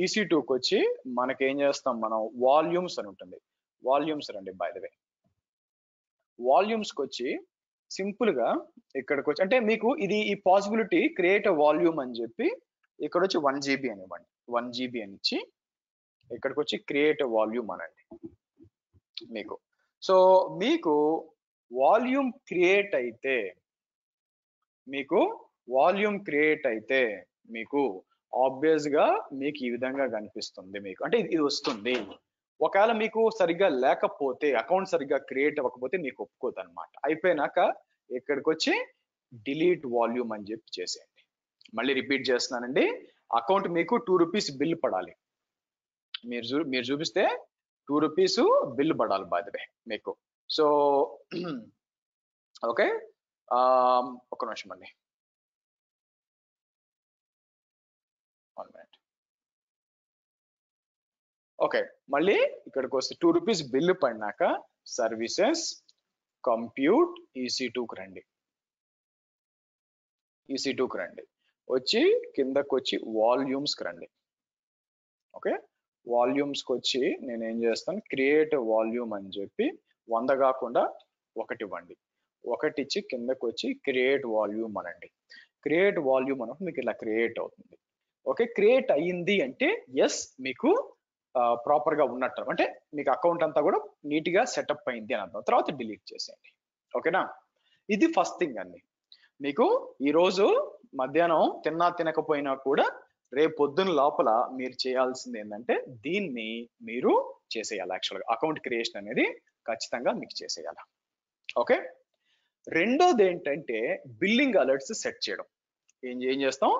B: EC2కి వచ్చి మనకి ఏం చేస్తాం, మనం వాల్యూమ్స్ అని ఉంటుంది. వాల్యూమ్స్ రండి బై ద వే. వాల్యూమ్స్ కి వచ్చి సింపుల్ గా ఇక్కడికి వచ్చి, అంటే మీకు ఇది ఈ పాసిబిలిటీ క్రియేట్ అ వాల్యూమ్ అని చెప్పి ఇక్కడ వచ్చి 1 GB అని ఇవ్వండి. 1 GB అని ఇచ్చి ఇక్కడికి వచ్చి క్రియేట్ అ వాల్యూమ్ అనండి మీకు. సో మీకు వాల్యూమ్ క్రియేట్ అయితే మీకు ఆబ్వియస్ గా మీకు ఈ విధంగా కనిపిస్తుంది. మీకు అంటే ఇది వస్తుంది. ఒకవేళ మీకు సరిగ్గా లేకపోతే, అకౌంట్ సరిగ్గా క్రియేట్ అవ్వకపోతే మీకు ఒప్పుకోదు అనమాట. అయిపోయినాక ఇక్కడికి వచ్చి డిలీట్ వాల్యూమ్ అని చెప్పి చేసేయండి. మళ్ళీ రిపీట్ చేస్తున్నానండి, అకౌంట్ మీకు 2 రూపీస్ బిల్ పడాలి. మీరు చూపిస్తే 2 రూపీస్ బిల్ పడాలి బై ద వే మీకు. సో ఓకే, ఒక నిమిషం అండి, 1 minute. ఓకే, మళ్ళీ ఇక్కడికి వస్తే 2 రూపీస్ బిల్లు పడినాక సర్వీసెస్, కంప్యూట్, EC2కి రండి. EC2కి రండి, వచ్చి కిందకి వచ్చి వాల్యూమ్స్కి రండి. ఓకే, వాల్యూమ్స్కి వచ్చి నేను ఏం చేస్తాను, క్రియేట్ వాల్యూమ్ అని చెప్పి 100 కాకుండా 1 ఇవ్వండి. 1 ఇచ్చి కిందకి వచ్చి క్రియేట్ వాల్యూమ్ అనండి. క్రియేట్ వాల్యూమ్ అన్నప్పుడు మీకు ఇలా క్రియేట్ అవుతుంది. ఓకే, క్రియేట్ అయ్యింది అంటే ఎస్ మీకు ప్రాపర్ గా ఉన్నట్టు, అంటే మీకు అకౌంట్ అంతా కూడా నీట్ గా సెటప్ అయింది అని అర్థం. తర్వాత డిలీట్ చేసేయండి. ఓకేనా, ఇది ఫస్ట్ థింగ్ అండి. మీకు ఈ రోజు మధ్యాహ్నం తినకపోయినా కూడా రేపు పొద్దున్న లోపల మీరు చేయాల్సింది ఏంటంటే దీన్ని మీరు చేసేయాలి. యాక్చువల్గా అకౌంట్ క్రియేషన్ అనేది ఖచ్చితంగా మీకు చేసేయాలి. ఓకే, రెండోది ఏంటంటే బిల్లింగ్ అలర్ట్స్ సెట్ చేయడం. ఏం చేస్తాం,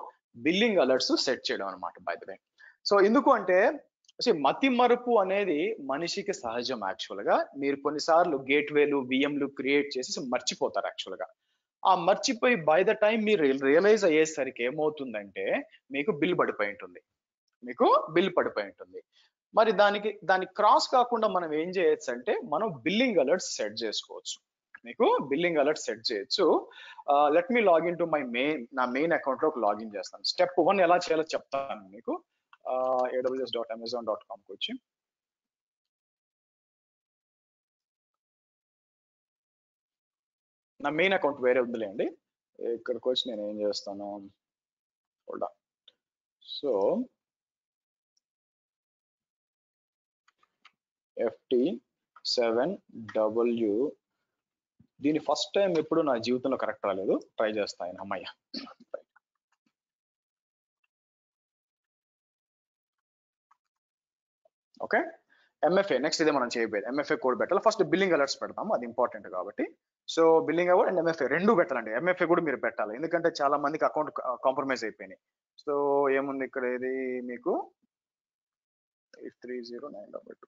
B: బిల్లింగ్ అలర్ట్స్ సెట్ చేయడం అనమాట బై ద వే. సో ఎందుకు అంటే మతి మరుపు అనేది మనిషికి సహజం. యాక్చువల్ గా మీరు కొన్నిసార్లు గేట్వేలు, VMలు క్రియేట్ చేసి మర్చిపోతారు. యాక్చువల్ గా ఆ మర్చిపోయి బై ద టైం మీరు రియలైజ్ అయ్యేసరికి ఏమవుతుందంటే మీకు బిల్ పడిపోయి ఉంటుంది. మరి దాన్ని క్రాస్ కాకుండా మనం ఏం చేయొచ్చు అంటే మనం బిల్లింగ్ అలర్ట్స్ సెట్ చేసుకోవచ్చు. మీకు బిల్లింగ్ అలర్ట్ సెట్ చేయొచ్చు. Let me login to my నా మెయిన్ అకౌంట్ లో లాగిన్ చేస్తాను. స్టెప్ 1 ఎలా చేయాలో చెప్తాను మీకు. aws.amazon.com కి వచ్చి నా మెయిన్ అకౌంట్ వేరే ఉందిలేండి. ఇక్కడికి వచ్చి నేను ఏం చేస్తాను, సో FT7W, దీని ఫస్ట్ టైం ఎప్పుడు నా జీవితంలో కరెక్ట్ రాలేదు, ట్రై చేస్తాను. అమ్మయ్య, ఓకే. MFA నెక్స్ట్, ఇదే మనం చేయబోయేది. MFA కోడ్ పెట్టాలి. ఫస్ట్ బిల్లింగ్ అలర్ట్స్ పెడతాము, అది ఇంపార్టెంట్ కాబట్టి. సో బిల్లింగ్ అవర్డ్ అండ్ MFA రెండు పెట్టాలండి. MFA కూడా మీరు పెట్టాలి, ఎందుకంటే చాలా మందికి అకౌంట్ కాంప్రమైజ్ అయిపోయినాయి. సో ఏముంది ఇక్కడ, ఇది మీకు 30922.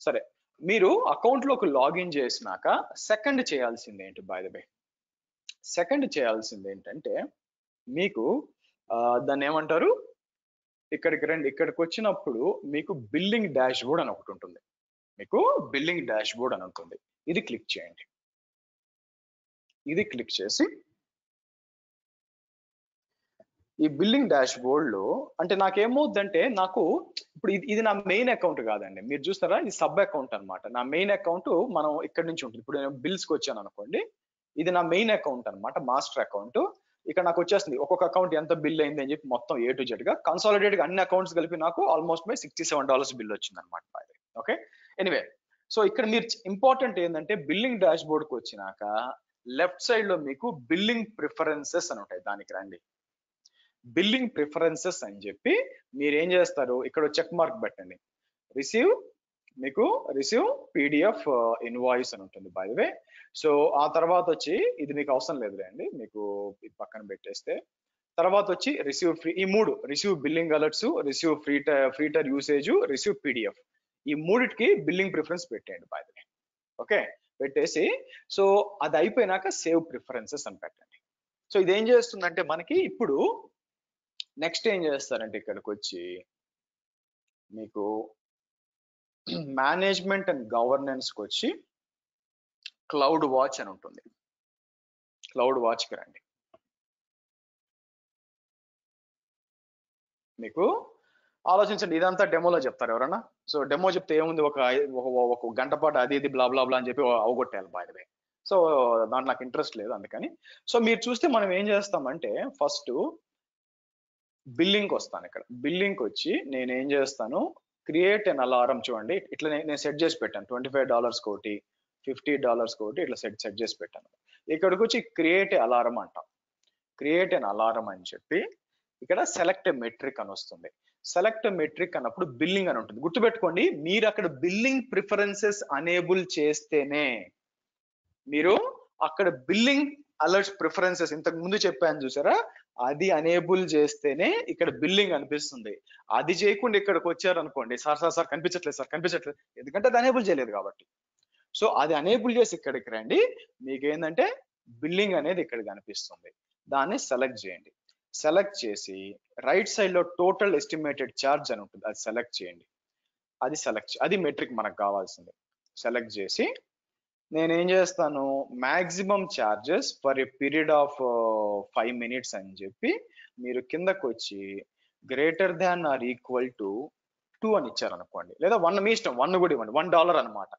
B: సరే, మీరు అకౌంట్ లోకి లాగిన్ చేసినాక సెకండ్ చేయాల్సింది ఏంటి బై ద వే, సెకండ్ చేయాల్సింది ఏంటంటే మీకు దాన్ని ఏమంటారు, ఇక్కడికి రండి. ఇక్కడికి వచ్చినప్పుడు మీకు బిల్లింగ్ డాష్ బోర్డ్ అని ఒకటి ఉంటుంది. మీకు బిల్లింగ్ డాష్ బోర్డ్ అని ఉంటుంది. ఇది క్లిక్ చేయండి. ఇది క్లిక్ చేసి ఈ బిల్లింగ్ డాష్ బోర్డ్ లో, అంటే నాకేమవుద్దంటే, నాకు ఇప్పుడు ఇది నా మెయిన్ అకౌంట్ కాదండి. మీరు చూస్తారా, ఇది సబ్ అకౌంట్ అనమాట. నా మెయిన్ అకౌంట్ మనం ఇక్కడ నుంచి ఉంటుంది. ఇప్పుడు నేను బిల్స్కి వచ్చాను అనుకోండి, ఇది నా మెయిన్ అకౌంట్ అనమాట, మాస్టర్ అకౌంట్. ఇక్కడ నాకు వచ్చేస్తుంది ఒక్కొక్క అకౌంట్ ఎంత బిల్ అయింది అని చెప్పి మొత్తం A to Z గా కన్సాలిడేట్ గా అన్ని అకౌంట్స్ కలిపి నాకు ఆల్మోస్ట్ $67 బిల్ వచ్చింది అనమాట. ఓకే, ఎనీవే, సో ఇక్కడ మీరు ఇంపార్టెంట్ ఏంటంటే బిల్లింగ్ డాష్ బోర్డ్కి వచ్చినాక లెఫ్ట్ సైడ్ లో మీకు బిల్లింగ్ ప్రిఫరెన్సెస్ అని ఉంటాయి. దానికి రండి. బిల్లింగ్ ప్రిఫరెన్సెస్ అని చెప్పి మీరు ఏం చేస్తారు, ఇక్కడ చెక్ మార్క్ పెట్టండి. రిసీవ్, మీకు రిసీవ్ PDF ఇన్వాయిస్ అని ఉంటుంది బై ద వే. సో ఆ తర్వాత వచ్చి ఇది మీకు అవసరం లేదులేండి, మీకు ఇది పక్కన పెట్టేస్తే తర్వాత వచ్చి రిసీవ్ ఫ్రీ, ఈ మూడు receive billing alerts, receive free tier usage, receive PDF, ఈ మూడిటికి బిల్లింగ్ ప్రిఫరెన్స్ పెట్టండి బై ద వే. ఓకే, పెట్టేసి సో అది అయిపోయినాక సేవ్ ప్రిఫరెన్సెస్ అని పెట్టండి. సో ఇది ఏం చేస్తుందంటే మనకి ఇప్పుడు నెక్స్ట్ ఏం చేస్తారంటే ఇక్కడికి వచ్చి మీకు మేనేజ్మెంట్ అండ్ గవర్నెన్స్కి వచ్చి క్లౌడ్ వాచ్ అని ఉంటుంది. క్లౌడ్ వాచ్కి రండి. మీకు ఆలోచించండి, ఇదంతా డెమోలో చెప్తారు ఎవరన్నా. సో డెమో చెప్తే ఏముంది, ఒక గంట పాటు అది ఇది బ్లా బ్లా బ్లా అని చెప్పి అవగొట్టాలి బై ద వే. సో దాంట్లో నాకు ఇంట్రెస్ట్ లేదు అందుకని. సో మీరు చూస్తే మనం ఏం చేస్తామంటే ఫస్ట్ బిల్లింగ్ వస్తాను. ఇక్కడ బిల్లింగ్ వచ్చి నేను ఏం చేస్తాను, క్రియేట్ అన్ అలారం. చూడండి ఇట్లా నేను సెట్ చేసి పెట్టాను, $25 కోటి, $50 కోటి, ఇట్లా సెట్ చేసి పెట్టాను. ఇక్కడికి వచ్చి క్రియేట్ అలారం అంటాం. క్రియేట్ అన్ అలారం అని చెప్పి ఇక్కడ సెలెక్ట్ మెట్రిక్ అని వస్తుంది. సెలెక్ట్ మెట్రిక్ అన్నప్పుడు బిల్లింగ్ అని ఉంటుంది. గుర్తుపెట్టుకోండి, మీరు అక్కడ బిల్లింగ్ ప్రిఫరెన్సెస్ అనేబుల్ చేస్తేనే మీరు అక్కడ బిల్లింగ్ అలర్ట్స్ ప్రిఫరెన్సెస్ ఇంతకు ముందు చెప్పాను చూసారా, అది అనేబుల్ చేస్తేనే ఇక్కడ బిల్లింగ్ అనిపిస్తుంది. అది చేయకుండా ఇక్కడికి వచ్చారు అనుకోండి, సార్ కనిపించట్లేదు, ఎందుకంటే అది అనేబుల్ చేయలేదు కాబట్టి. సో అది అనేబుల్ చేసి ఇక్కడికి రండి, మీకేంటంటే బిల్లింగ్ అనేది ఇక్కడ కనిపిస్తుంది. దాన్ని సెలెక్ట్ చేయండి. సెలెక్ట్ చేసి రైట్ సైడ్ లో టోటల్ ఎస్టిమేటెడ్ ఛార్జ్ అని ఉంటుంది, అది సెలెక్ట్ చేయండి. అది మెట్రిక్ మనకు కావాల్సింది. సెలెక్ట్ చేసి నేనేం చేస్తాను, maximum charges for a period of 5 minutes అని చెప్పి మీరు కిందకు వచ్చి greater than or equal to 2 అని ఇచ్చారనుకోండి, లేదా 1, మీ ఇష్టం, 1 కూడా ఇవ్వండి. $1 అనమాట.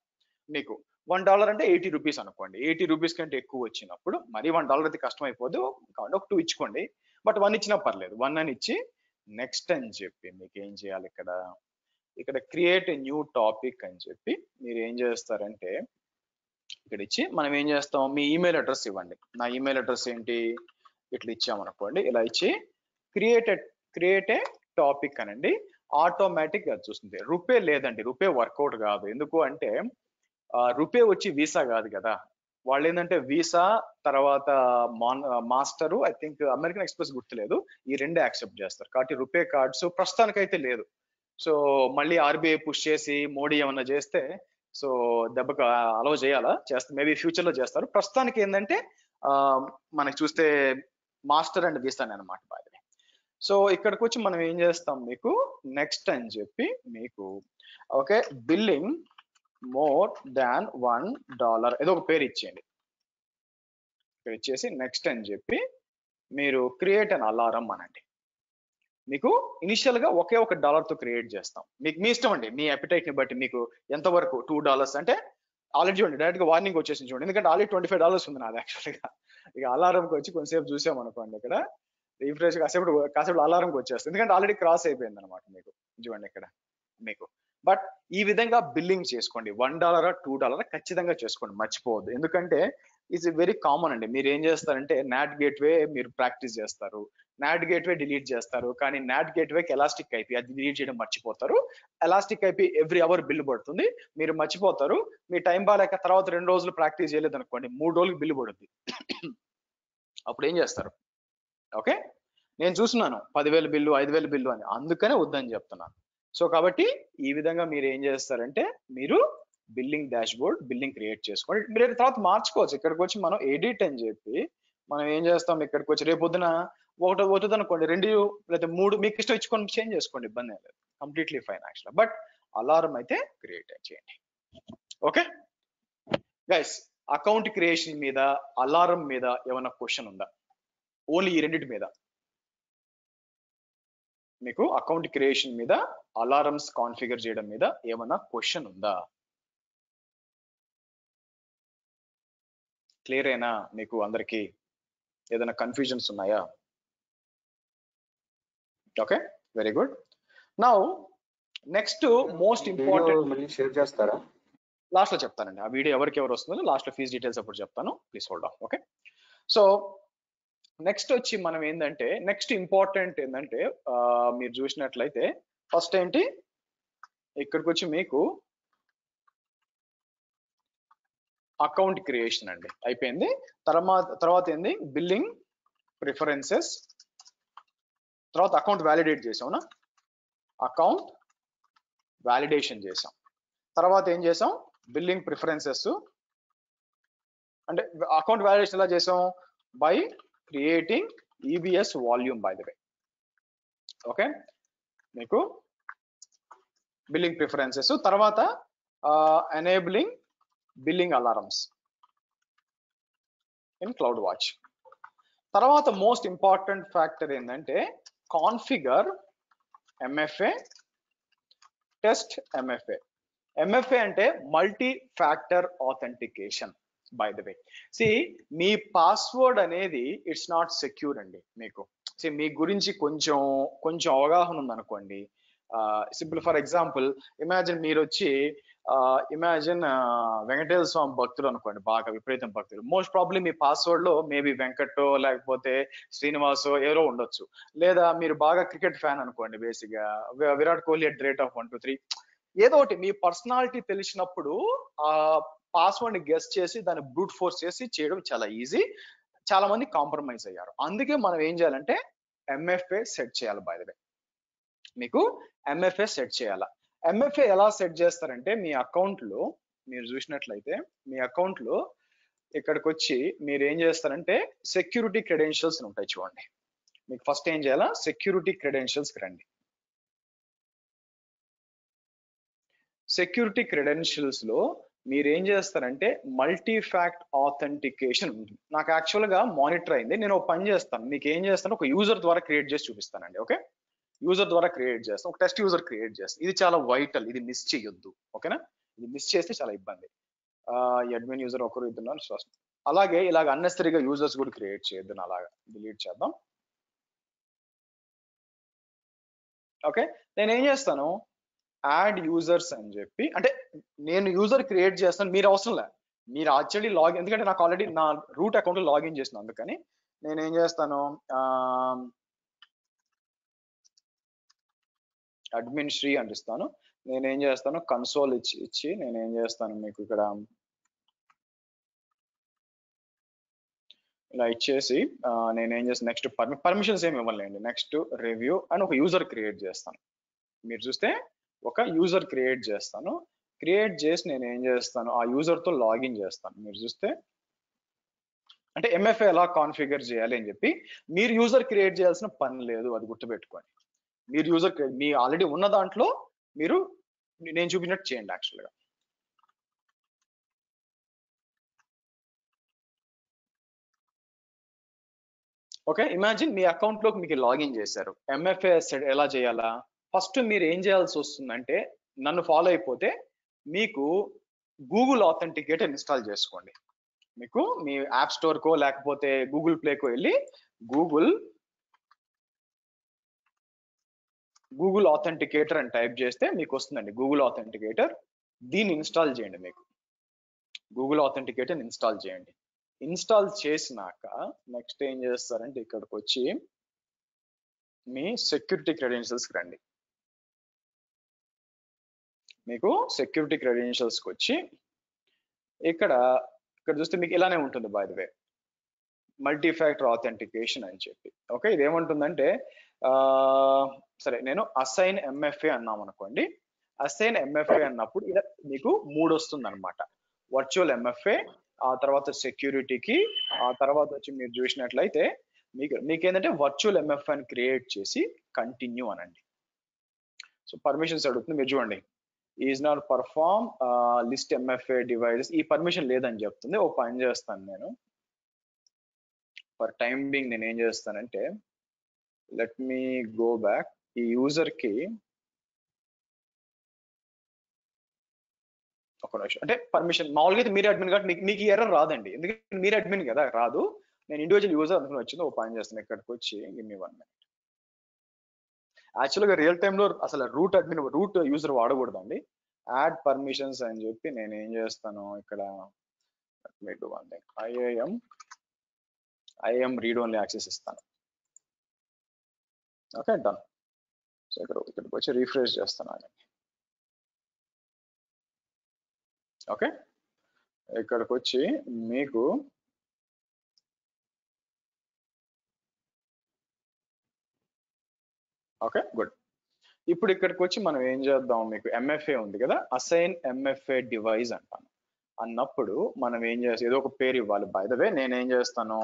B: మీకు $1 అంటే 80 రూపీస్ అనుకోండి. 80 రూపీస్ కంటే ఎక్కువ వచ్చినప్పుడు మరి $1 అయితే కష్టం అయిపోదు కాబట్టి ఒక 2 ఇచ్చుకోండి. బట్ 1 ఇచ్చినా పర్లేదు. 1 అని ఇచ్చి నెక్స్ట్ అని చెప్పి మీకు ఏం చేయాలి, ఇక్కడ క్రియేట్ ఎ న్యూ టాపిక్ అని చెప్పి మీరు ఏం చేస్తారంటే ఇక్కడ ఇచ్చి మనం ఏం చేస్తాం, మీ ఈమెయిల్ అడ్రస్ ఇవ్వండి. నా ఈమెయిల్ అడ్రస్ ఏంటి, ఇట్లా ఇచ్చామనుకోండి. ఇలా ఇచ్చి క్రియేట్ ఏ టాపిక్ అనండి. ఆటోమేటిక్ అది చూస్తుంది. రూపే లేదండి, రూపే వర్కౌట్ కాదు. ఎందుకు అంటే రూపే వచ్చి వీసా కాదు కదా. వాళ్ళు ఏంటంటే వీసా తర్వాత master, I think American express గుర్తులేదు, ఈ రెండే యాక్సెప్ట్ చేస్తారు. కాబట్టి రూపే కార్డ్స్ ప్రస్తుతానికైతే లేదు. సో మళ్ళీ ఆర్బీఐ పుష్ చేసి మోడీ ఏమన్నా చేస్తే సో దెబ్బకు అలౌ చేయాలా, చేస్తే మేబీ ఫ్యూచర్ లో చేస్తారు. ప్రస్తుతానికి ఏంటంటే మనకి చూస్తే మాస్టర్ అండ్ వీసానే అనమాట బాగా. సో ఇక్కడికి వచ్చి మనం ఏం చేస్తాం, మీకు నెక్స్ట్ అని చెప్పి మీకు ఓకే బిల్లింగ్ మోర్ దాన్ $1 ఏదో ఒక పేరు ఇచ్చేయండి. ఇక్కడ ఇచ్చేసి నెక్స్ట్ అని చెప్పి మీరు క్రియేట్ అన్ అలారం అనండి. మీకు ఇనిషియల్ గా ఒకే ఒక $1 తో క్రియేట్ చేస్తాం. మీకు మీ ఇష్టం అండి, మీ అపిటైట్ ని బట్టి మీకు ఎంతవరకు. $2 అంటే ఆల్రెడీ చూడండి డైరెక్ట్ గా వార్నింగ్ వచ్చేసింది చూడండి, ఎందుకంటే ఆల్రెడీ $25 ఉంది నాది యాక్చువల్గా. ఇక అలారంకి వచ్చి కొంతసేపు చూసాం అనుకోండి, ఇక్కడ రిఫ్రెష్ కాసేపు అలారంకి వచ్చేస్తుంది, ఎందుకంటే ఆల్రెడీ క్రాస్ అయిపోయింది అనమాట. మీకు చూడండి ఇక్కడ మీకు. బట్ ఈ విధంగా బిల్లింగ్ చేసుకోండి. $1 $2 ఖచ్చితంగా చేసుకోండి, మర్చిపోవద్దు. ఎందుకంటే ఇట్స్ వెరీ కామన్ అండి. మీరు ఏం చేస్తారంటే నాట్ గేట్వే మీరు ప్రాక్టీస్ చేస్తారు, నాట్ గేట్వే డిలీట్ చేస్తారు, కానీ నాట్ గేట్వేకి ఎలాస్టిక్ ఐపీ అది డిలీట్ చేయడం మర్చిపోతారు. Elastic IP every hour bill పడుతుంది, మీరు మర్చిపోతారు. మీ టైం బాగాలేక తర్వాత 2 రోజులు ప్రాక్టీస్ చేయలేదు అనుకోండి, 3 రోజులకు బిల్లు పడుతుంది. అప్పుడు ఏం చేస్తారు? ఓకే, నేను చూస్తున్నాను 10,000 బిల్లు 5,000 బిల్లు అని, అందుకనే వద్దని చెప్తున్నాను. సో కాబట్టి ఈ విధంగా మీరు ఏం చేస్తారంటే మీరు billing dash board billing create చేసుకోండి. మీరు తర్వాత మార్చుకోవచ్చు. ఇక్కడికి వచ్చి మనం ఎడిట్ అని చెప్పి మనం ఏం చేస్తాం, ఇక్కడికి వచ్చి రేపు పొద్దున ఒకటి అవుతుంది అనుకోండి, 2 లేదా 3 మీకు ఇష్టం ఇచ్చుకొని చేంజ్ చేసుకోండి, ఇబ్బంది ఏం లేదు, completely fine actual. But alarm అయితే క్రియేట్ చేయండి. ఓకే గైస్, అకౌంట్ క్రియేషన్ మీద అలారం మీద ఏమైనా క్వశ్చన్ ఉందా? ఓన్లీ ఈ రెండింటి మీద. మీకు అకౌంట్ క్రియేషన్ మీద అలారమ్స్ కాన్ఫిగర్ చేయడం మీద ఏమైనా క్వశ్చన్ ఉందా? క్లియర్ అయినా మీకు అందరికి? ఏదైనా కన్ఫ్యూజన్స్ ఉన్నాయా? Okay, very good. Now next most important
C: share చేస్తారా?
B: లాస్ట్ లో చెప్తానండి ఆ వీడియో ఎవరికి ఎవరు వస్తుందో లాస్ట్ లో ఫీజ్ డీటెయిల్స్ అప్పుడు చెప్తాను, please hold on. Okay, so next వచ్చి మనం ఏంటంటే నెక్స్ట్ ఇంపార్టెంట్ ఏంటంటే మీరు చూసినట్లయితే ఫస్ట్ ఏంటి, ఇక్కడికి వచ్చి మీకు అకౌంట్ క్రియేషన్ అండి అయిపోయింది. తర్వాత ఏంది, బిల్లింగ్ ప్రిఫరెన్సెస్, తర్వాత అకౌంట్ వ్యాలిడేట్ చేసాం, అకౌంట్ వ్యాలిడేషన్ చేసాం. తర్వాత ఏం చేసాం, బిల్లింగ్ ప్రిఫరెన్సెస్ అంటే అకౌంట్ వ్యాలిడేషన్ ఎలా చేసాం, by creating EBS volume by the way. Okay, మీకు బిల్లింగ్ ప్రిఫరెన్సెస్, తర్వాత enabling billing alarms in CloudWatch. తర్వాత మోస్ట్ ఇంపార్టెంట్ ఫ్యాక్టర్ ఏంటంటే configure MFA test MFA. MFA అంటే multi factor authentication. By the way, మీ password అనేది it's not secure అండి. మీకు మీ గురించి కొంచెం అవగాహన ఉందనుకోండి. సింపుల్ ఫర్ ఎగ్జాంపుల్, ఇమాజిన్ మీరు వచ్చి ఇమాజిన్ వెంకటేశ్వర స్వామి భక్తులు అనుకోండి, బాగా విపరీతం భక్తులు. మోస్ట్ ప్రాబ్లీ మీ పాస్వర్డ్ లో మేబీ వెంకటో లేకపోతే శ్రీనివాసో ఎవరో ఉండొచ్చు. లేదా మీరు బాగా క్రికెట్ ఫ్యాన్ అనుకోండి, బేసిక్ గా Virat Kohli at rate of 1 2 3 ఏదో ఒకటి మీ పర్సనాలిటీ తెలిసినప్పుడు ఆ పాస్వర్డ్ ని గెస్ చేసి దాన్ని బ్రూట్ ఫోర్స్ చేసి చేయడం చాలా ఈజీ. చాలా మంది కాంప్రమైజ్ అయ్యారు. అందుకే మనం ఏం చేయాలంటే ఎంఎఫ్ఏ సెట్ చేయాలి. బై ద వే, మీకు ఎంఎఫ్ఏ సెట్ చేయాలా. ఎంఎఫ్ఏ ఎలా సెట్ చేస్తారంటే మీ అకౌంట్ లో మీరు చూసినట్లయితే మీ అకౌంట్ లో ఇక్కడికి వచ్చి మీరు ఏం చేస్తారంటే సెక్యూరిటీ క్రెడెన్షియల్స్ ఉంటాయి చూడండి. మీకు ఫస్ట్ ఏం చేయాలా, సెక్యూరిటీ క్రెడెన్షియల్స్ కి రండి. సెక్యూరిటీ క్రెడెన్షియల్స్ లో మీరు ఏం చేస్తారంటే మల్టీ ఫ్యాక్ట్ ఆథెంటికేషన్ ఉంటుంది. నాకు యాక్చువల్ గా మానిటర్ అయింది. నేను ఒక పని చేస్తాను, మీకు ఏం చేస్తాను, ఒక యూజర్ ద్వారా క్రియేట్ చేసి చూపిస్తానండి. ఓకే, యూజర్ ద్వారా క్రియేట్ చేస్తాం, ఒక టెస్ట్ యూజర్ క్రియేట్ చేస్తాం. ఇది చాలా వైటల్, ఇది మిస్ చేయొద్దు. ఓకేనా, ఇది మిస్ చేస్తే చాలా ఇబ్బంది. అడ్మిన్ యూజర్ ఒకరు ఇద్దరు, అలాగే ఇలాగ అన్నెసరీగా యూజర్స్ కూడా క్రియేట్ చేయొద్దు. అలాగా డిలీట్ చేద్దాం. ఓకే, నేను ఏం చేస్తాను, యాడ్ యూజర్స్ అని చెప్పి, అంటే నేను యూజర్ క్రియేట్ చేస్తాను, మీరు అవసరం లే, మీరు యాక్చువల్లీ లాగిన్, ఎందుకంటే నాకు ఆల్రెడీ నా రూట్ అకౌంట్ లో లాగిన్ చేసిన, అందుకని నేను ఏం చేస్తాను, అడ్మిన్ శ్రీ అని ఇస్తాను. నేనేం చేస్తాను, కన్సోల్ ఇచ్చి నేనేం చేస్తాను, మీకు ఇక్కడ ఇలా ఇచ్చేసి నేనేం చేస్తాను, నెక్స్ట్ పర్మిషన్స్ ఏమి ఇవ్వలేండి, నెక్స్ట్ రివ్యూ అని ఒక యూజర్ క్రియేట్ చేస్తాను. మీరు చూస్తే ఒక యూజర్ క్రియేట్ చేస్తాను. క్రియేట్ చేసి నేను ఏం చేస్తాను, ఆ యూజర్ తో లాగిన్ చేస్తాను. మీరు చూస్తే అంటే ఎంఎఫ్ఏ ఎలా కాన్ఫిగర్ చేయాలి అని చెప్పి, మీరు యూజర్ క్రియేట్ చేయాల్సిన పని లేదు, అది గుర్తుపెట్టుకోండి. మీరు యూజర్ మీ ఆల్రెడీ ఉన్న దాంట్లో మీరు నేను చూపినట్టు చేయండి. యాక్చువల్గా ఓకే, ఇమాజిన్ మీ అకౌంట్ లోకి మీకు లాగిన్ చేశారు. ఎంఎఫ్ఏ ఎలా చేయాలా, ఫస్ట్ మీరు ఏం చేయాల్సి వస్తుందంటే, నన్ను ఫాలో అయిపోతే మీకు గూగుల్ ఆథెంటికేటర్ ఇన్స్టాల్ చేసుకోండి. మీకు మీ యాప్ స్టోర్ కో లేకపోతే గూగుల్ ప్లేకో వెళ్ళి గూగుల్ ఆథెంటికేటర్ అని టైప్ చేస్తే మీకు వస్తుందండి గూగుల్ ఆథెంటికేటర్. దీన్ని ఇన్స్టాల్ చేయండి. మీకు గూగుల్ ఆథెంటికేటర్ ఇన్స్టాల్ చేయండి. ఇన్స్టాల్ చేసినాక నెక్స్ట్ ఏం చేస్తారంటే ఇక్కడికి వచ్చి మీ సెక్యూరిటీ క్రెడెన్షియల్స్కి రండి. మీకు సెక్యూరిటీ క్రెడెన్షియల్స్కి వచ్చి ఇక్కడ చూస్తే మీకు ఇలానే ఉంటుంది. By the way, multi factor authentication అని చెప్పి. ఓకే, ఇది ఏమంటుందంటే సరే నేను అసైన్ ఎంఎఫ్ఏ అన్నాం అనుకోండి. అసైన్ ఎంఎఫ్ఏ అన్నప్పుడు ఇలా మీకు 3 వస్తుంది అనమాట. వర్చువల్ ఎంఎఫ్ఏ, ఆ తర్వాత సెక్యూరిటీకి, ఆ తర్వాత వచ్చి మీరు చూసినట్లయితే మీకేంటంటే వర్చువల్ ఎంఎఫ్ఏ అని క్రియేట్ చేసి కంటిన్యూ అనండి. సో పర్మిషన్స్ అడుగుతుంది, మీరు చూడండి. Is not perform list MFA devices, ఈ పర్మిషన్ లేదని చెప్తుంది. ఓ పని చేస్తాను నేను, ఫర్ టైం బీయింగ్ నేను ఏం చేస్తానంటే లెట్ మీ గో బ్యాక్. ఈ యూజర్ కి ఒక నిమిషం, అంటే పర్మిషన్ మామూలుగా అయితే మీరు అడ్మిన్ కాబట్టి మీకు ఈ ఎర్రర్ రాదండి, ఎందుకంటే మీరు అడ్మిన్ కదా, రాదు. నేను ఇండివిజువల్ యూజర్ అనుకుని వచ్చింది. ఓ పని చేస్తాను, ఇక్కడికి వచ్చి గివ్ మీ 1 minute. యాక్చువల్గా రియల్ టైంలో అసలు రూట్ యూజర్ వాడకూడదండి. యాడ్ పర్మిషన్స్ అని చెప్పి నేను ఏం చేస్తాను ఇక్కడ ఐఏఎం రీడ్ ఓన్లీ యాక్సెస్ ఇస్తాను. Okay, done. సో ఇక్కడికి వచ్చి రీఫ్రెష్ చేస్తాను. ఓకే, ఇక్కడికి వచ్చి మీకు ఓకే గుడ్. ఇప్పుడు ఇక్కడికి వచ్చి మనం ఏం చేద్దాం, మీకు ఎంఎఫ్ఏ ఉంది కదా, అసైన్ ఎంఎఫ్ఏ డివైస్ అంటాను. అన్నప్పుడు మనం ఏం చేస్తాం, ఏదో ఒక పేరు ఇవ్వాలి. బై ద వే నేనేం చేస్తాను,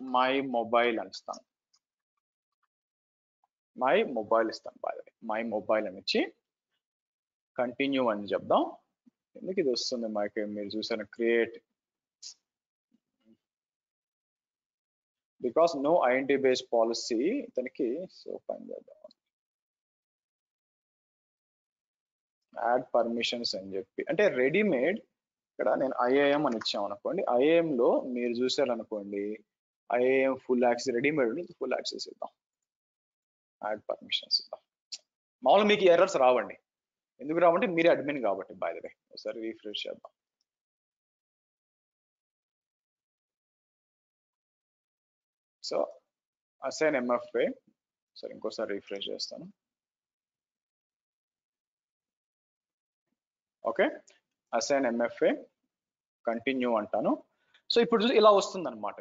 B: మై మొబైల్ అని ఇస్తాను. మై మొబైల్ ఇస్తాను బాయ్ మై మొబైల్ అని ఇచ్చి కంటిన్యూ అని చెప్దాం. ఎందుకు ఇది వస్తుంది మైక్ మీరు చూసాను create because no INT base policy ఇతనికి. సో పని చేద్దాం యాడ్ పర్మిషన్స్ అని చెప్పి అంటే రెడీమేడ్ ఇక్కడ నేను ఐఏఎం అని ఇచ్చాం అనుకోండి. ఐఏఎం లో మీరు చూసారనుకోండి ఐఏఎం ఫుల్ యాక్సెస్ రెడీమేడ్ ఉంది, ఫుల్ యాక్సెస్ ఇద్దాం. యాడ్ పర్మిషన్స్ ఇద్దాం. మామూలుగా మీకు ఎర్రర్స్ రావండి. ఎందుకు రావంటే మీరే అడ్మిన్ కాబట్టి బై ద వే. ఒకసారి రీఫ్రెష్ చేద్దాం. సో అసైన్ ఎంఎఫ్ఏ సరే ఇంకోసారి రీఫ్రెష్ చేస్తాను. ఓకే అసైన్ ఎంఎఫ్ఏ కంటిన్యూ అంటాను. సో ఇప్పుడు ఇలా వస్తుంది అనమాట.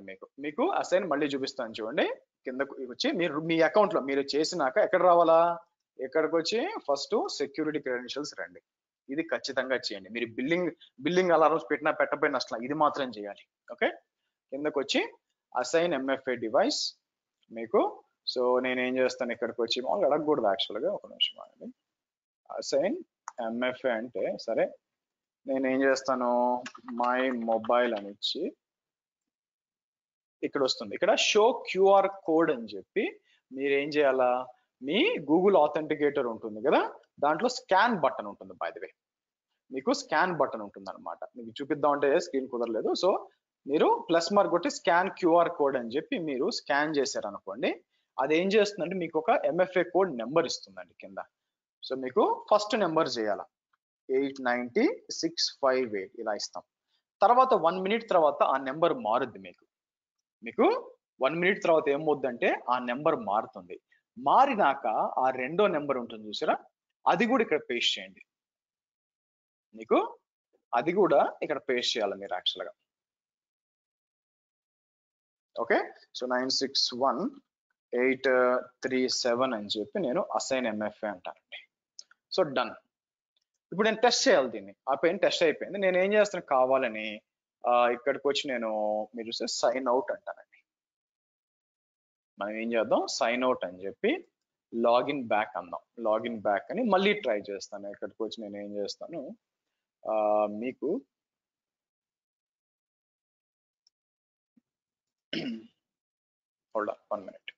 B: మీకు అసైన్ మళ్ళీ చూపిస్తాను చూడండి. కిందకు వచ్చి మీరు మీ అకౌంట్ లో మీరు చేసినాక ఎక్కడ రావాలా, ఎక్కడికి వచ్చి ఫస్ట్ సెక్యూరిటీ క్రెడెన్షియల్స్ రండి. ఇది ఖచ్చితంగా చేయండి. మీరు బిల్లింగ్ అలారమ్స్ పెట్టినా పెట్టకపోయినా అసలు ఇది మాత్రం చేయాలి. ఓకే కిందకు వచ్చి అసైన్ ఎంఎఫ్ఏ డివైస్ మీకు. సో నేను ఏం చేస్తాను ఇక్కడికి వచ్చి మామూలుగా అడగకూడదు యాక్చువల్గా, ఒక నిమిషం ఆగండి. అసైన్ ఎంఎఫ్ఏ అంటే సరే నేను ఏం చేస్తాను మై మొబైల్ అని ఇచ్చి ఇక్కడ వస్తుంది. ఇక్కడ షో క్యూఆర్ కోడ్ అని చెప్పి మీరు ఏం చేయాలా, మీ గూగుల్ ఆథెంటికేటర్ ఉంటుంది కదా దాంట్లో స్కాన్ బటన్ ఉంటుంది. బై ద వే మీకు స్కాన్ బటన్ ఉంటుంది అనమాట. మీకు చూపిద్దాం అంటే స్క్రీన్ కుదరలేదు. సో మీరు ప్లస్ మార్క్ కొట్టి స్కాన్ క్యూఆర్ కోడ్ అని చెప్పి మీరు స్కాన్ చేశారు అనుకోండి, అది ఏం చేస్తుందంటే మీకు ఒక ఎంఎఫ్ఏ కోడ్ నెంబర్ ఇస్తుందండి కింద. సో మీకు ఫస్ట్ నెంబర్ చేయాల 890658 ఇలా ఇస్తాం. తర్వాత 1 minute తర్వాత ఆ నెంబర్ మారుద్ది. మీకు 1 minute తర్వాత ఏమవుద్దంటే ఆ నెంబర్ మారుతుంది. మారినాక ఆ రెండో నెంబర్ ఉంటుంది చూసారా, అది కూడా ఇక్కడ పేస్ట్ చేయండి. మీకు అది కూడా ఇక్కడ పేస్ట్ చేయాలి మీరు యాక్చువల్గా. ఓకే సో 961837 అని చెప్పి నేను అసైన్ ఎంఎఫ్ఏ అంటానండి. So done. ఇప్పుడు నేను టెస్ట్ చేయాలి దీన్ని. ఆ పెయిన్ టెస్ట్ అయిపోయింది. నేను ఏం చేస్తాను కావాలని ఇక్కడికి వచ్చి నేను మీరు చూస్తే సైన్ అవుట్ అంటానండి. మనం ఏం చేద్దాం సైన్ అవుట్ అని చెప్పి లాగిన్ బ్యాక్ అందాం. లాగిన్ బ్యాక్ అని మళ్ళీ ట్రై చేస్తాను. ఇక్కడికి వచ్చి నేను ఏం చేస్తాను మీకు హోల్డ్ ఆన్ 1 minute.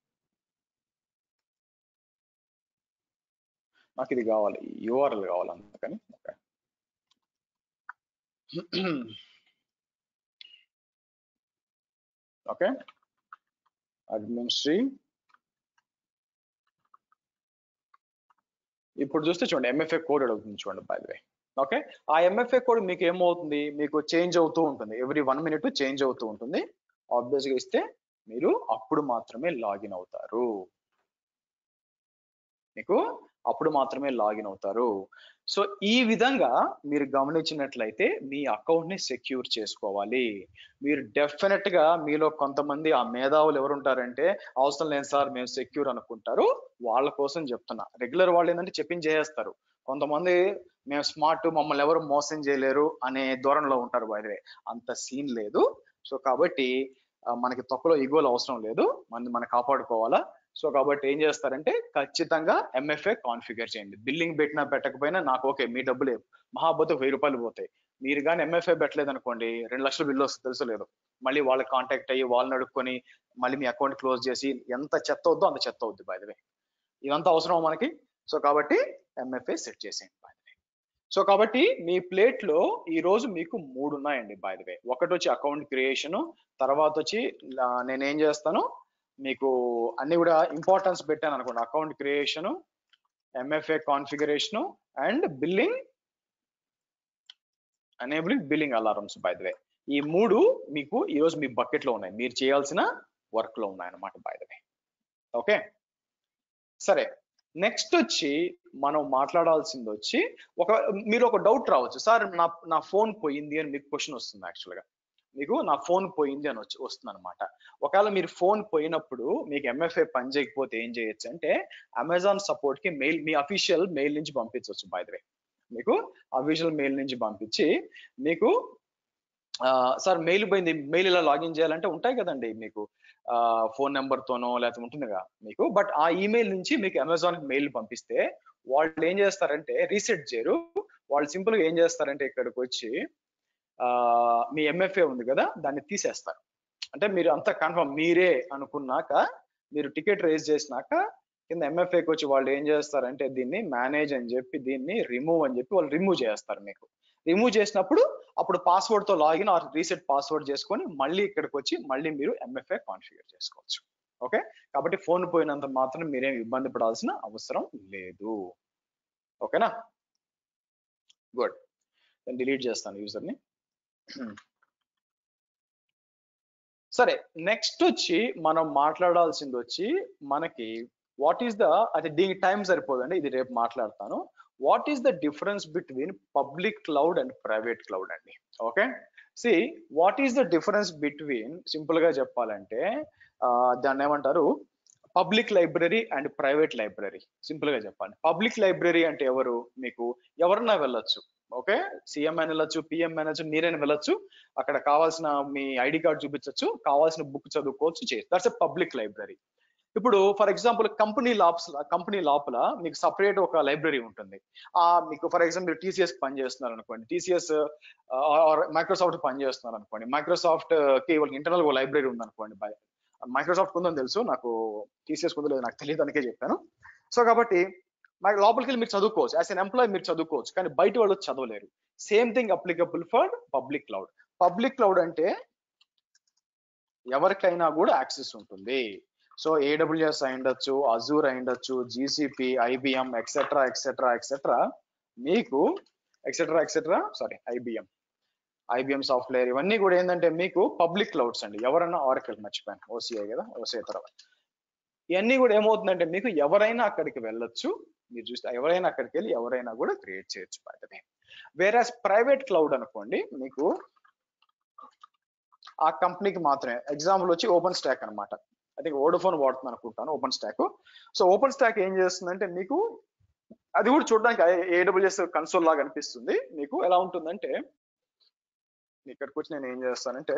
B: నాకు ఇది కావాలి, యూఆర్ఎల్ కావాలి అందుకని. ఓకే ఓకే అడ్మినిస్ట్రీ. ఇప్పుడు చూస్తే చూడండి ఎంఎఫ్ఏ కోడ్ అడుగుతుంది చూడండి బై ద వే. ఓకే ఆ ఎంఎఫ్ఏ కోడ్ మీకు ఏమవుతుంది, మీకు చేంజ్ అవుతూ ఉంటుంది. ఎవ్రీ 1 minute చేంజ్ అవుతూ ఉంటుంది. ఆబ్వియస్గా ఇస్తే మీరు అప్పుడు మాత్రమే లాగిన్ అవుతారు. మీకు అప్పుడు మాత్రమే లాగిన్ అవుతారు. సో ఈ విధంగా మీరు గమనించినట్లయితే మీ అకౌంట్ ని సెక్యూర్ చేసుకోవాలి. మీరు డెఫినెట్ గా మీలో కొంతమంది ఆ మేధావులు ఎవరు ఉంటారంటే అవసరం లేదు సార్ మేము సెక్యూర్ అనుకుంటారు. వాళ్ళ కోసం చెప్తున్నా. రెగ్యులర్ వాళ్ళు ఏంటంటే చేసేస్తారు. కొంతమంది మేము స్మార్ట్ మమ్మల్ని ఎవరు మోసం చేయలేరు అనే ధోరణిలో ఉంటారు. బై ద వే అంత సీన్ లేదు. సో కాబట్టి మనకి తొక్కలో ఈగోలు అవసరం లేదు. మనం కాపాడుకోవాలా. సో కాబట్టి ఏం చేస్తారంటే ఖచ్చితంగా ఎంఎఫ్ఏ కాన్ఫిగర్ చేయండి. బిల్లింగ్ పెట్టినా పెట్టకపోయినా నాకు ఓకే, మీ డబ్బులే మహాబోతే 1000 రూపాయలు పోతాయి. మీరు కానీ ఎంఎఫ్ఏ పెట్టలేదు అనుకోండి 2 లక్షల బిల్లు వస్తుంది తెలుసు లేదు. మళ్ళీ వాళ్ళకి కాంటాక్ట్ అయ్యి వాళ్ళని అడుక్కొని మళ్ళీ మీ అకౌంట్ క్లోజ్ చేసి ఎంత చెత్త అవుద్దో అంత చెత్త అవుద్ది. బై ద వే ఇదంతా అవసరం మనకి. సో కాబట్టి ఎంఎఫ్ఏ సెట్ చేసేయండి బై ద వే. సో కాబట్టి మీ ప్లేట్ లో ఈ రోజు మీకు 3 ఉన్నాయండి బై ద వే. ఒకటి వచ్చి అకౌంట్ క్రియేషన్, తర్వాత వచ్చి నేనేం చేస్తాను మీకు అన్ని కూడా ఇంపార్టెన్స్ పెట్టాను అనుకోండి. Account creation, MFA configuration and billing enabling billing alarms. By the వే ఈ 3 మీకు ఈ రోజు మీ బకెట్ లో ఉన్నాయి. మీరు చేయాల్సిన వర్క్ లో ఉన్నాయి అన్నమాట బై ద వే. ఓకే సరే నెక్స్ట్ వచ్చి మనం మాట్లాడాల్సింది వచ్చి మీరు ఒక డౌట్ రావచ్చు, సార్ నా ఫోన్ పోయింది అని మీకు క్వశ్చన్ వస్తుంది. యాక్చువల్గా మీకు నా ఫోన్ పోయింది అని వస్తుంది అనమాట. ఒకవేళ మీరు ఫోన్ పోయినప్పుడు మీకు ఎంఎఫ్ఏ పని చేయకపోతే ఏం చేయొచ్చు అంటే అమెజాన్ సపోర్ట్ కి మెయిల్, మీ అఫీషియల్ మెయిల్ నుంచి పంపించవచ్చు. బై ద వే మీకు అఫీషియల్ మెయిల్ నుంచి పంపించి మీకు సార్ మెయిల్ పోయింది, మెయిల్ ఇలా లాగిన్ చేయాలంటే ఉంటాయి కదండి మీకు ఫోన్ నెంబర్ తోనో లేకపోతే ఉంటుందిగా మీకు. బట్ ఆ ఈమెయిల్ నుంచి మీకు అమెజాన్ మెయిల్ పంపిస్తే వాళ్ళు ఏం చేస్తారంటే రీసెట్ చేయరు. వాళ్ళు సింపుల్ గా ఏం చేస్తారంటే ఇక్కడికి వచ్చి మీ ఎంఎఫ్ఏ ఉంది కదా దాన్ని తీసేస్తారు. అంటే మీరు అంతా కన్ఫర్మ్ మీరే అనుకున్నాక, మీరు టికెట్ రేజ్ చేసినాక కింద ఎంఎఫ్ఏకి వచ్చి వాళ్ళు ఏం చేస్తారంటే దీన్ని మేనేజ్ అని చెప్పి దీన్ని రిమూవ్ అని చెప్పి వాళ్ళు రిమూవ్ చేస్తారు. మీకు రిమూవ్ చేసినప్పుడు అప్పుడు పాస్వర్డ్ తో లాగిన్ ఆర్ రీసెట్ పాస్వర్డ్ చేసుకొని మళ్ళీ ఇక్కడికి వచ్చి మళ్ళీ మీరు ఎంఎఫ్ఏ కాన్ఫిగర్ చేసుకోవచ్చు. ఓకే, కాబట్టి ఫోన్ పోయినంత మాత్రం మీరేం ఇబ్బంది పడాల్సిన అవసరం లేదు. ఓకేనా, గుడ్. నేను డిలీట్ చేస్తాను యూజర్ ని. సరే, నెక్స్ట్ వచ్చి మనం మాట్లాడాల్సింది వచ్చి మనకి వాట్ ఈస్ ద, అంటే దీనికి టైం సరిపోదండి, ఇది రేపు మాట్లాడతాను. What is the difference between public cloud and private cloud అండి. Okay, see what is the difference between, simple గా చెప్పాలంటే దాన్ని ఏమంటారు, public library and private library. Simple గా చెప్పాలి, పబ్లిక్ లైబ్రరీ అంటే ఎవరు, మీకు ఎవరన్నా వెళ్ళొచ్చు. ఓకే, సీఎం అని వెళ్ళొచ్చు, పిఎం వెళ్ళొచ్చు, మీరైనా వెళ్ళొచ్చు. అక్కడ కావాల్సిన మీ ఐడి కార్డ్ చూపించవచ్చు, కావాల్సిన బుక్ చదువుకోవచ్చు, చేయొచ్చు. That's a public library. ఇప్పుడు ఫర్ ఎగ్జాంపుల్ కంపెనీ లోపల మీకు సపరేట్ ఒక లైబ్రరీ ఉంటుంది. మీకు ఫర్ ఎగ్జాంపుల్ మీరు టీసీఎస్ పని చేస్తున్నారు అనుకోండి, టీసీఎస్ మైక్రోసాఫ్ట్ పని చేస్తున్నారు అనుకోండి, మైక్రోసాఫ్ట్ కి వాళ్ళకి ఇంటర్నల్ లైబ్రరీ ఉంది అనుకోండి. మైక్రోసాఫ్ట్ ఉందని తెలుసు నాకు, టీసీఎస్ ఉందో లేదు నాకు తెలియదు, అందుకే చెప్పాను. సో కాబట్టి లోపలికి వెళ్ళి మీరు చదువుకోవచ్చు, యాజ్ ఎన్ ఎంప్లాయీ మీరు చదువుకోవచ్చు, కానీ బయట వాళ్ళు చదవలేరు. Same thing applicable for public cloud. Public cloud అంటే ఎవరికైనా కూడా యాక్సెస్ ఉంటుంది. సో ఏడబ్ల్యూఎస్ అయిండొచ్చు, అజూర్ అయిండొచ్చు, GCP, IBM etcetera etcetera etcetera, మీకు ఐబిఎం సాఫ్ట్వేర్, ఇవన్నీ కూడా ఏంటంటే మీకు పబ్లిక్ క్లౌడ్స్ అండి. ఎవరన్నా ఆరకిల్, మర్చిపోయాను, ఓసిఐ కదా, ఓసిఐ తర్వాత ఇవన్నీ కూడా ఏమవుతుందంటే మీకు ఎవరైనా అక్కడికి వెళ్ళొచ్చు. మీరు చూస్తే ఎవరైనా అక్కడికి వెళ్ళి ఎవరైనా కూడా క్రియేట్ చేయొచ్చు బయటనే. వేరేస్ ప్రైవేట్ క్లౌడ్ అనుకోండి, మీకు ఆ కంపెనీకి మాత్రమే. ఎగ్జాంపుల్ వచ్చి ఓపెన్ స్టాక్ అనమాట. అది వోడాఫోన్ వాడుతుంది అనుకుంటాను open stock. So open stock ఏం చేస్తుందంటే మీకు అది కూడా చూడడానికి ఏడబ్ల్యూఎస్ కన్సోల్ లాగా అనిపిస్తుంది. మీకు ఎలా ఉంటుందంటే, ఇక్కడికి వచ్చి నేను ఏం చేస్తానంటే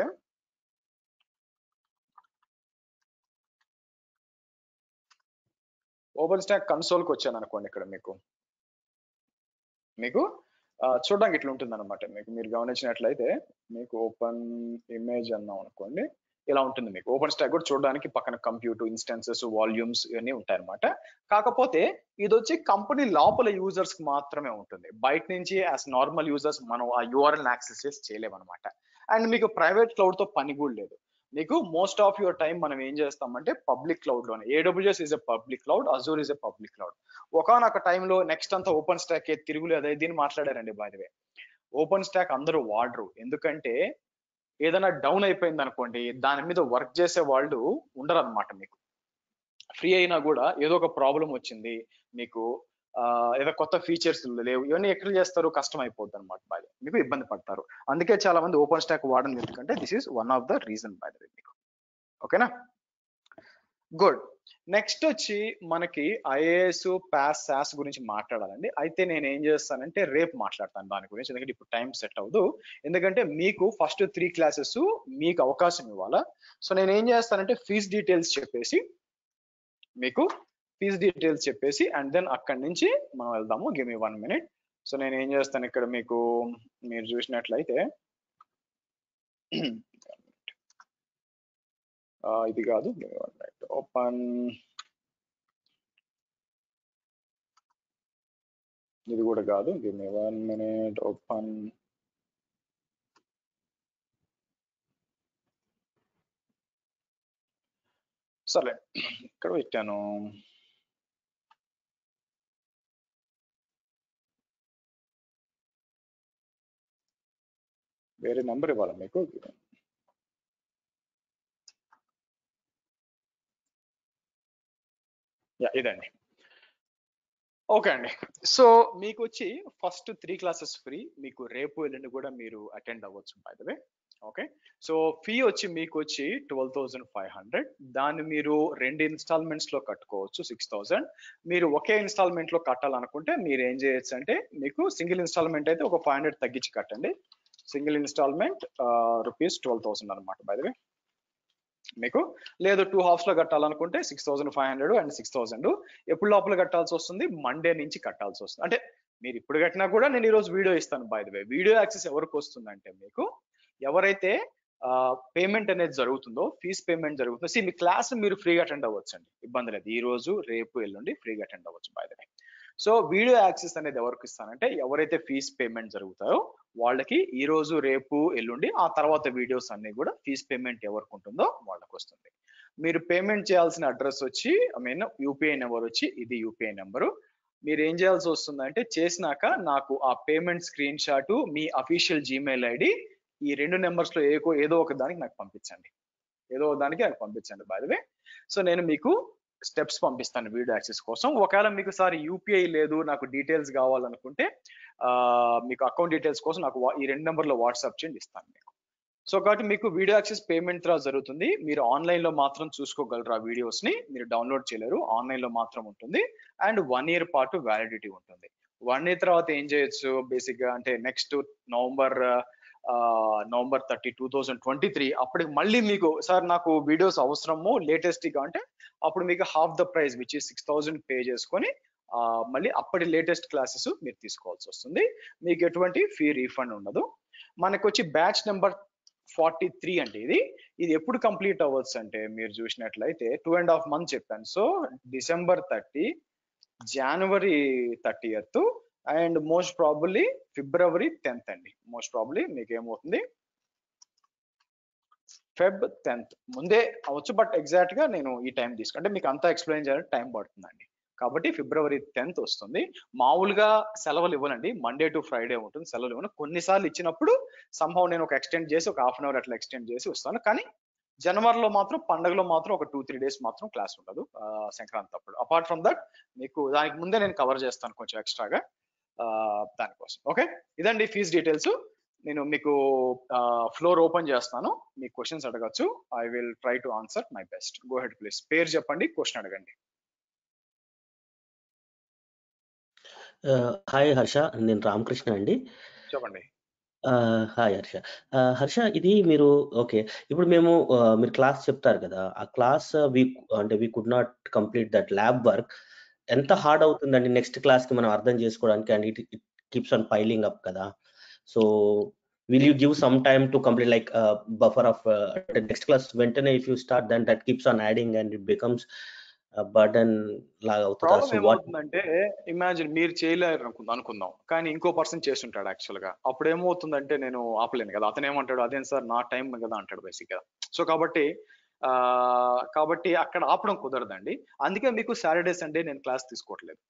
B: ఓపెన్ స్టాక్ కన్సోల్ కి వచ్చాను అనుకోండి. ఇక్కడ మీకు చూడడానికి ఇట్లా ఉంటుంది అనమాట. మీరు గమనించినట్లయితే మీకు ఓపెన్ ఇమేజ్ అన్నాం అనుకోండి, ఇలా ఉంటుంది. మీకు ఓపెన్ స్టాక్ కూడా చూడడానికి పక్కన కంప్యూటర్ ఇన్స్టెన్సెస్, వాల్యూమ్స్ ఇవన్నీ ఉంటాయి అనమాట. కాకపోతే ఇది వచ్చి కంపెనీ లోపల యూజర్స్ కి మాత్రమే ఉంటుంది. బయట నుంచి యాజ్ నార్మల్ యూజర్స్ మనం ఆ యూఆర్ఎల్ యాక్సెస్ చేసి చేయలేము అనమాట. అండ్ మీకు ప్రైవేట్ క్లౌడ్ తో పని కూడా లేదు. మీకు మోస్ట్ ఆఫ్ యువర్ టైం మనం ఏం చేస్తామంటే పబ్లిక్ క్లౌడ్ లోనే. AWS is a public cloud, Azure is a public cloud. ఒకనొక టైంలో నెక్స్ట్ అంతా ఓపెన్ స్టాక్ తిరుగులేదు దీన్ని మాట్లాడారండి. By the way, OpenStack అందరూ వాడరు, ఎందుకంటే ఏదైనా డౌన్ అయిపోయింది అనుకోండి, దాని మీద వర్క్ చేసే వాళ్ళు ఉండరు అనమాట. మీకు ఫ్రీ అయినా కూడా ఏదో ఒక ప్రాబ్లం వచ్చింది, మీకు ఏదో కొత్త ఫీచర్స్ లేవు, ఇవన్నీ ఎక్కడ చేస్తారు, కష్టం అయిపోద్ది అనమాట. బాగా మీకు ఇబ్బంది పడతారు. అందుకే చాలా మంది ఓపెన్ స్టాక్ వాడడం, ఎందుకంటే this is one of the reason by the way మీకు. ఓకేనా, గుడ్. నెక్స్ట్ వచ్చి మనకి ఐఏఎస్, పాస్, సాస్ గురించి మాట్లాడాలండి. అయితే నేను ఏం చేస్తానంటే రేపు మాట్లాడతాను దాని గురించి, ఎందుకంటే ఇప్పుడు టైం సెట్ అవ్వదు. ఎందుకంటే మీకు ఫస్ట్ 3 క్లాసెస్ మీకు అవకాశం ఇవ్వాలా. సో నేను ఏం చేస్తానంటే ఫీజ్ డీటెయిల్స్ చెప్పేసి అండ్ దెన్ అక్కడి నుంచి మనం వెళ్దాము. Give me 1 minute. సో నేను ఏం చేస్తాను ఇక్కడ మీకు, మీరు చూసినట్లయితే ఇది కాదు, ఓపెన్, ఇది కూడా కాదు, గివ్ మీ 1 minute. ఓపెన్, సరే ఇక్కడ పెట్టాను. వేరే నెంబర్ ఇవ్వాలి మీకు. ఇదండి. ఓకే అండి. సో మీకు వచ్చి ఫస్ట్ 3 క్లాసెస్ ఫ్రీ. మీకు రేపు ఎల్లుండి కూడా మీరు అటెండ్ అవ్వచ్చు by the way. Okay, so fee వచ్చి మీకు వచ్చి 12,500. దాన్ని మీరు 2 ఇన్స్టాల్మెంట్స్ లో కట్టుకోవచ్చు 6,000. మీరు ఒకే ఇన్స్టాల్మెంట్ లో కట్టాలనుకుంటే మీరు ఏం చేయొచ్చు అంటే, మీకు సింగిల్ ఇన్స్టాల్మెంట్ అయితే ఒక 500 తగ్గించి కట్టండి. సింగిల్ ఇన్స్టాల్మెంట్ ₹12,000 అనమాట బై ద వే. మీకు లేదు 2 halves లో కట్టాలనుకుంటే 6,500 అండ్ 6,000 ఎప్పుడు లోపల కట్టాల్సి వస్తుంది, మండే నుంచి కట్టాల్సి వస్తుంది. అంటే మీరు ఇప్పుడు కట్టినా కూడా నేను ఈరోజు వీడియో ఇస్తాను by the way. Video access ఎవరికి వస్తుందంటే మీకు ఎవరైతే పేమెంట్ అనేది జరుగుతుందో, ఫీజ్ పేమెంట్ జరుగుతుందో, మీ క్లాస్ మీరు ఫ్రీగా అటెండ్ అవ్వచ్చు అండి, ఇబ్బంది లేదు. ఈ రోజు రేపు ఎల్లుండి ఫ్రీగా అటెండ్ అవ్వచ్చు by the way. So video access అనేది ఎవరికి ఇస్తానంటే ఎవరైతే ఫీజ్ పేమెంట్ జరుగుతారో వాళ్ళకి ఈ రోజు రేపు ఎల్లుండి ఆ తర్వాత వీడియోస్ అన్ని కూడా ఫీజ్ పేమెంట్ ఎవరికి ఉంటుందో వాళ్ళకి వస్తుంది. మీరు పేమెంట్ చేయాల్సిన అడ్రస్ వచ్చి యూపీఐ నెంబర్ వచ్చి ఇది యూపీఐ నెంబరు. మీరు ఏం చేయాల్సి వస్తుందంటే చేసినాక నాకు ఆ పేమెంట్ స్క్రీన్ షాట్ మీ అఫీషియల్ జీమెయిల్ ఐడి ఈ 2 నెంబర్స్ లో ఏదో ఒక దానికి నాకు పంపించండి, నాకు పంపించండి బై ద వే. సో నేను మీకు స్టెప్స్ పంపిస్తాను వీడియో యాక్సెస్ కోసం. ఒకవేళ మీకు సార్ యూపీఐ లేదు నాకు డీటెయిల్స్ కావాలనుకుంటే మీకు అకౌంట్ డీటెయిల్స్ కోసం నాకు ఈ 2 నెంబర్లో వాట్సాప్ చేయండి, ఇస్తాను మీకు. సో కాబట్టి మీకు వీడియో యాక్సెస్ పేమెంట్ ద్వారా జరుగుతుంది. మీరు ఆన్లైన్ లో మాత్రం చూసుకోగలరు, ఆ వీడియోస్ ని మీరు డౌన్లోడ్ చేయలేరు, ఆన్లైన్ లో మాత్రం ఉంటుంది. అండ్ 1 year పాటు వ్యాలిడిటీ ఉంటుంది. 1 year తర్వాత ఏం చేయొచ్చు బేసిక్ గా అంటే నెక్స్ట్ నవంబర్ 30, 2023 అప్పటికి మళ్ళీ మీకు సార్ నాకు వీడియోస్ అవసరము లేటెస్ట్ గా అంటే అప్పుడు మీకు half the price which 6,000 pay చేసుకొని మళ్ళీ అప్పటి లేటెస్ట్ క్లాసెస్ మీరు తీసుకోవాల్సి వస్తుంది. మీకు ఎటువంటి ఫీ రీఫండ్ ఉండదు. మనకు వచ్చి బ్యాచ్ నెంబర్ 43 అంటే ఇది ఎప్పుడు కంప్లీట్ అవ్వచ్చు అంటే మీరు చూసినట్లయితే 2.5 months చెప్పాను. So December 30, January 30th and most probably February 10th అండి. మోస్ట్ ప్రాబబ్లీ మీకు ఏమవుతుంది Feb 10th ముందే అవచ్చు, బట్ ఎగ్జాక్ట్ గా నేను ఈ టైం తీసుకుంటే మీకు అంతా ఎక్స్ప్లెయిన్ చేయాలంటే టైం పడుతుందండి. కాబట్టి February 10th వస్తుంది. మామూలుగా సెలవులు ఇవ్వనండి, మండే టు ఫ్రైడే ఉంటుంది సెలవులు ఇవ్వను. కొన్నిసార్లు ఇచ్చినప్పుడు సంభవం నేను ఒక ఎక్స్టెండ్ చేసి ఒక 1/2 hour అట్లా ఎక్స్టెండ్ చేసి వస్తాను. కానీ జనవరిలో మాత్రం పండుగలో మాత్రం ఒక 2-3 days మాత్రం క్లాస్ ఉండదు సంక్రాంతి అప్పుడు. అపార్ట్ ఫ్రమ్ దట్ మీకు దానికి ముందే నేను కవర్ చేస్తాను కొంచెం ఎక్స్ట్రాగా దానికోసం. ఓకే, ఇదండి ఫీజ్ డీటెయిల్స్. నేను మీకు ఫ్లోర్ ఓపెన్ చేస్తాను, మీకు క్వశ్చన్స్ అడగచ్చు. I will try to answer my best. Go head please. పేరు చెప్పండి, క్వశ్చన్ అడగండి.
C: హాయ్ హర్ష, నేను రామకృష్ణ అండి.
B: చెప్పండి.
C: హాయ్ హర్ష. హర్ష ఇది మీరు ఓకే, ఇప్పుడు మేము మీరు క్లాస్ చెప్తారు కదా, ఆ class we could not complete that lab work. ఎంత హార్డ్ అవుతుందండి నెక్స్ట్ క్లాస్ కి మనం అర్థం చేసుకోవడానికి? And it keeps on piling up కదా. So will you give some time to complete like buffer of next class వెంటనే if you start then that keeps on adding and it becomes burden లాగా అవుతుందా?
B: Problem ఏమవుతుందంటే imagine మీరు చేయలేరు అనుకుందాం, కానీ ఇంకో పర్సన్ చేస్తుంటాడు యాక్చువల్ గా. అప్పుడు ఏమవుతుందంటే నేను ఆపలేను కదా, అతను ఏమంటాడు అదేం సార్ నా టైం కదా అంటాడు బేసిక్ గా. సో కాబట్టి అక్కడ ఆపడం కుదరదండి. అందుకే మీకు సాటర్డే సండే నేను క్లాస్ తీసుకోవట్లేదు.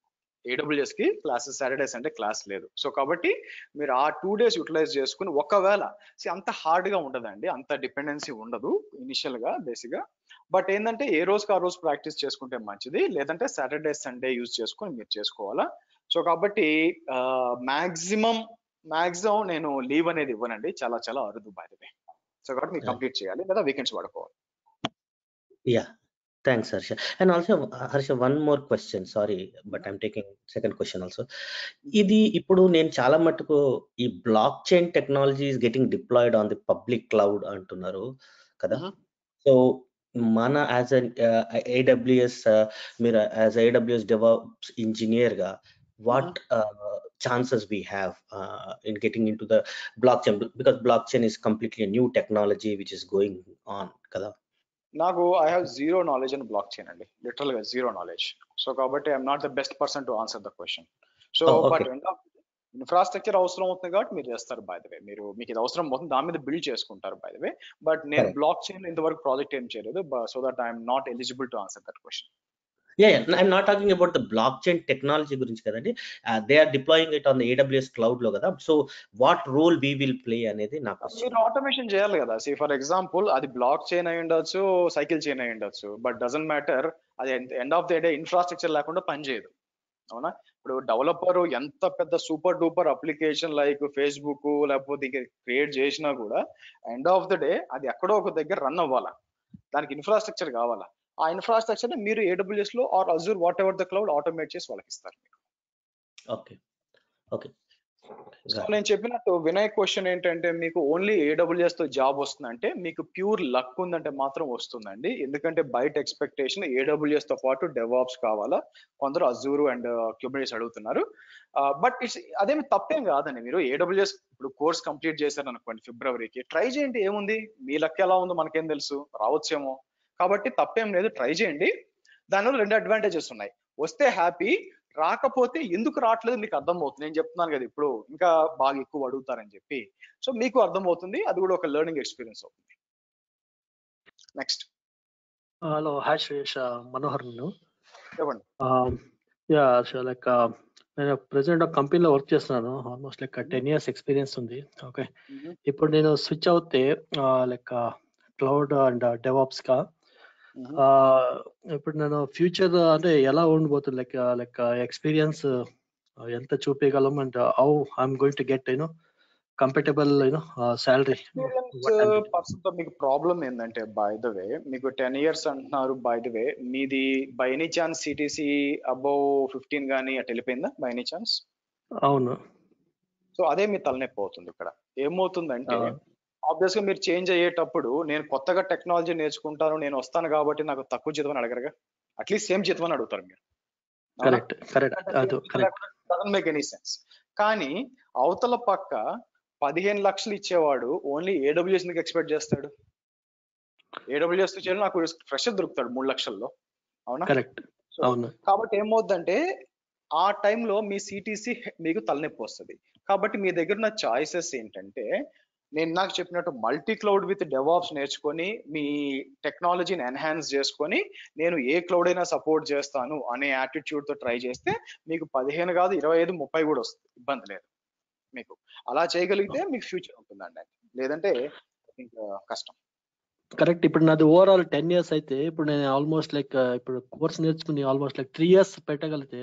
B: AWS కి క్లాసెస్ సాటర్డే సండే క్లాస్ లేదు. సో కాబట్టి మీరు ఆ 2 days యూటిలైజ్ చేసుకుని ఒకవేళ అంత హార్డ్ గా ఉండదండి, అంత డిపెండెన్సీ ఉండదు ఇనిషియల్ గా బేసిక్ గా. బట్ ఏంటంటే ఏ రోజుకి ఆ రోజు ప్రాక్టీస్ చేసుకుంటే మంచిది, లేదంటే సాటర్డే సండే యూజ్ చేసుకొని మీరు చేసుకోవాలా. సో కాబట్టి మాక్సిమం నేను లీవ్ అనేది ఇవ్వనండి, చాలా చాలా అరుదు బై ద వే. సో కాబట్టి మీరు కంప్లీట్ చేయాలి లేదా వీకెండ్స్ వాడుకోవాలి.
C: Yeah, thanks Harsha. And also Harsha, one more question, sorry but I'm taking second question also. ఇది ఇప్పుడు నేను చాలా మటుకు ఈ blockchain technology is getting deployed on the public cloud అంటున్నారు కదా. సో మన యాజ్ AWS మీరు యాజ్ AWS డెవాప్స్ ఇంజనీర్ గా what chances we have in getting into the blockchain, because blockchain is completely a new technology which is going on kada.
B: నాకు I have zero knowledge in block chain అండి, literal గా zero knowledge. So కాబట్టి I'm not the best person to answer the question. So but infrastructure అవసరం అవుతుంది కాబట్టి మీరు చేస్తారు by the way. మీకు ఇది అవసరం అవుతుంది, దాని మీద బిల్డ్ చేసుకుంటారు బై ద వే. బట్ నేను బ్లాక్ చైన్ ఇంతవరకు ప్రాజెక్ట్ ఏం చేయలేదు, so that I'm not eligible to answer that question.
C: Yeah, I'm not talking about the blockchain technology గురించి కదండి. They are deploying it on the AWS cloud లో కదా. So what role we will play అనేది నా question.
B: మీరు automation చేయాలి కదా. For example అది బ్లాక్ చైన్ అయి ఉండొచ్చు, సైకిల్ చైన్ అయి ఉండొచ్చు, బట్ డజంట్ మ్యాటర్. అది end of the day infrastructure లేకుండా పనిచేయదు, అవునా? ఇప్పుడు డెవలపర్ ఎంత పెద్ద super duper application like Facebook లేకపోతే ఇంకా క్రియేట్ చేసినా కూడా ఎండ్ ఆఫ్ ద డే అది ఎక్కడో ఒక దగ్గర రన్ అవ్వాలా, దానికి ఇన్ఫ్రాస్ట్రక్చర్ కావాలా. ఆ ఇన్ఫ్రాస్ట్రక్చర్ మీరు AWS లో or Azure whatever the cloud automate చేసి వాళ్ళకి ఇస్తారు.
C: ఓకే ఓకే
B: సో నేను చెప్పినట్టు వినయ్ క్వశ్చన్ ఏంటంటే మీకు ఓన్లీ AWS తో జాబ్ వస్తుందంటే మీకు ప్యూర్ లక్ ఉందంటే మాత్రం వస్తుందండి. ఎందుకంటే బయట ఎక్స్పెక్టేషన్ AWS తో పాటు డెవాప్స్ కావాలా, కొందరు అజూర్ అండ్ క్యూబర్నెటిస్ అడుగుతున్నారు. బట్ అదేమి తప్పేం కాదండి. మీరు AWS ఇప్పుడు కోర్స్ కంప్లీట్ చేశారు అనుకోండి ఫిబ్రవరికి, ట్రై చేయండి, ఏముంది, మీ లక్ ఎలా ఉందో మనకేం తెలుసు, రావచ్చేమో. కాబట్టి తప్పేం లేదు, ట్రై చేయండి. దానివల్ల 2 అడ్వాంటేజెస్ ఉన్నాయి. వస్తే హ్యాపీ, రాకపోతే ఎందుకు రావట్లేదు మీకు అర్థమవుతుంది. నేను చెప్తున్నాను కదా ఇప్పుడు ఇంకా బాగా ఎక్కువ అడుగుతారని చెప్పి. సో మీకు అర్థమవుతుంది, అది కూడా ఒక లెర్నింగ్ ఎక్స్పీరియన్స్ అవుతుంది. Next.
D: Hello, hi Shresh, Manohar నేను.
B: చెప్పండి.
D: యా లైక్ నేను ప్రెసెంట్ ఒక కంపెనీలో వర్క్ చేస్తున్నాను. ఆల్మోస్ట్ లైక్ 10 years ఎక్స్పీరియన్స్ ఉంది. ఓకే, ఇప్పుడు నేను స్విచ్ అవుతే లైక్ క్లౌడ్ అండ్ డెవాప్స్ గా, ఇప్పుడు నేను ఫ్యూచర్ అంటే ఎలా ఉండబోతుంది, లైక్ ఎక్స్పీరియన్స్ ఎంత చూపించగలం and how I'm going to get comfortable salary.
B: Person తో మీకు ప్రాబ్లం ఏంటంటే, బై ద వే మీకు 10 years అంటున్నారు. బై ద వే మీది by any chance CTC above 15 గానీ అటు వెళ్ళిపోయిందా బై ఎనీ ఛాన్స్?
D: అవును.
B: సో అదే మీ తలనొప్పి అవుతుంది. ఇక్కడ ఏమవుతుందంటే, ఆబ్వియస్ గా మీరు చేంజ్ అయ్యేటప్పుడు నేను కొత్తగా టెక్నాలజీ నేర్చుకుంటాను, నేను వస్తాను కాబట్టి నాకు తక్కువ జీతం అని అడగరుగా, అట్లీస్ట్ సేమ్ జీతం అని అడుగుతారు మీరు. Doesn't make any sense. కానీ అవతల పక్క 15 లక్షలు ఇచ్చేవాడు ఓన్లీ AWS ని ఎక్స్పెక్ట్ చేస్తాడు. AWS చేయాలి, నాకు ఫ్రెషర్ దొరుకుతాడు 3 లక్షల్లో. అవునా?
D: కరెక్ట్. అవును.
B: కాబట్టి ఏమవుతుందంటే ఆ టైంలో మీ CTC మీకు తలనొప్పి వస్తుంది. కాబట్టి మీ దగ్గర ఉన్న చాయిసెస్ ఏంటంటే, నేను నాకు చెప్పినట్టు మల్టీ క్లౌడ్ విత్ డెవాప్స్ నేర్చుకొని మీ టెక్నాలజీని ఎన్హాన్స్ చేసుకొని నేను ఏ క్లౌడ్ అయినా సపోర్ట్ చేస్తాను అనే యాటిట్యూడ్ తో ట్రై చేస్తే మీకు 15 కాదు 25, 30 కూడా వస్తుంది, ఇబ్బంది లేదు. మీకు అలా చేయగలిగితే మీకు ఫ్యూచర్ ఉంటుందండి. లేదంటే ఇంకా కష్టం.
D: కరెక్ట్. ఇప్పుడు నాది ఓవరాల్ 10 years అయితే, ఇప్పుడు నేను ఆల్మోస్ట్ లైక్ ఇప్పుడు కోర్స్ నేర్చుకుని ఆల్మోస్ట్ లైక్ 3 years పెట్టగలిగితే,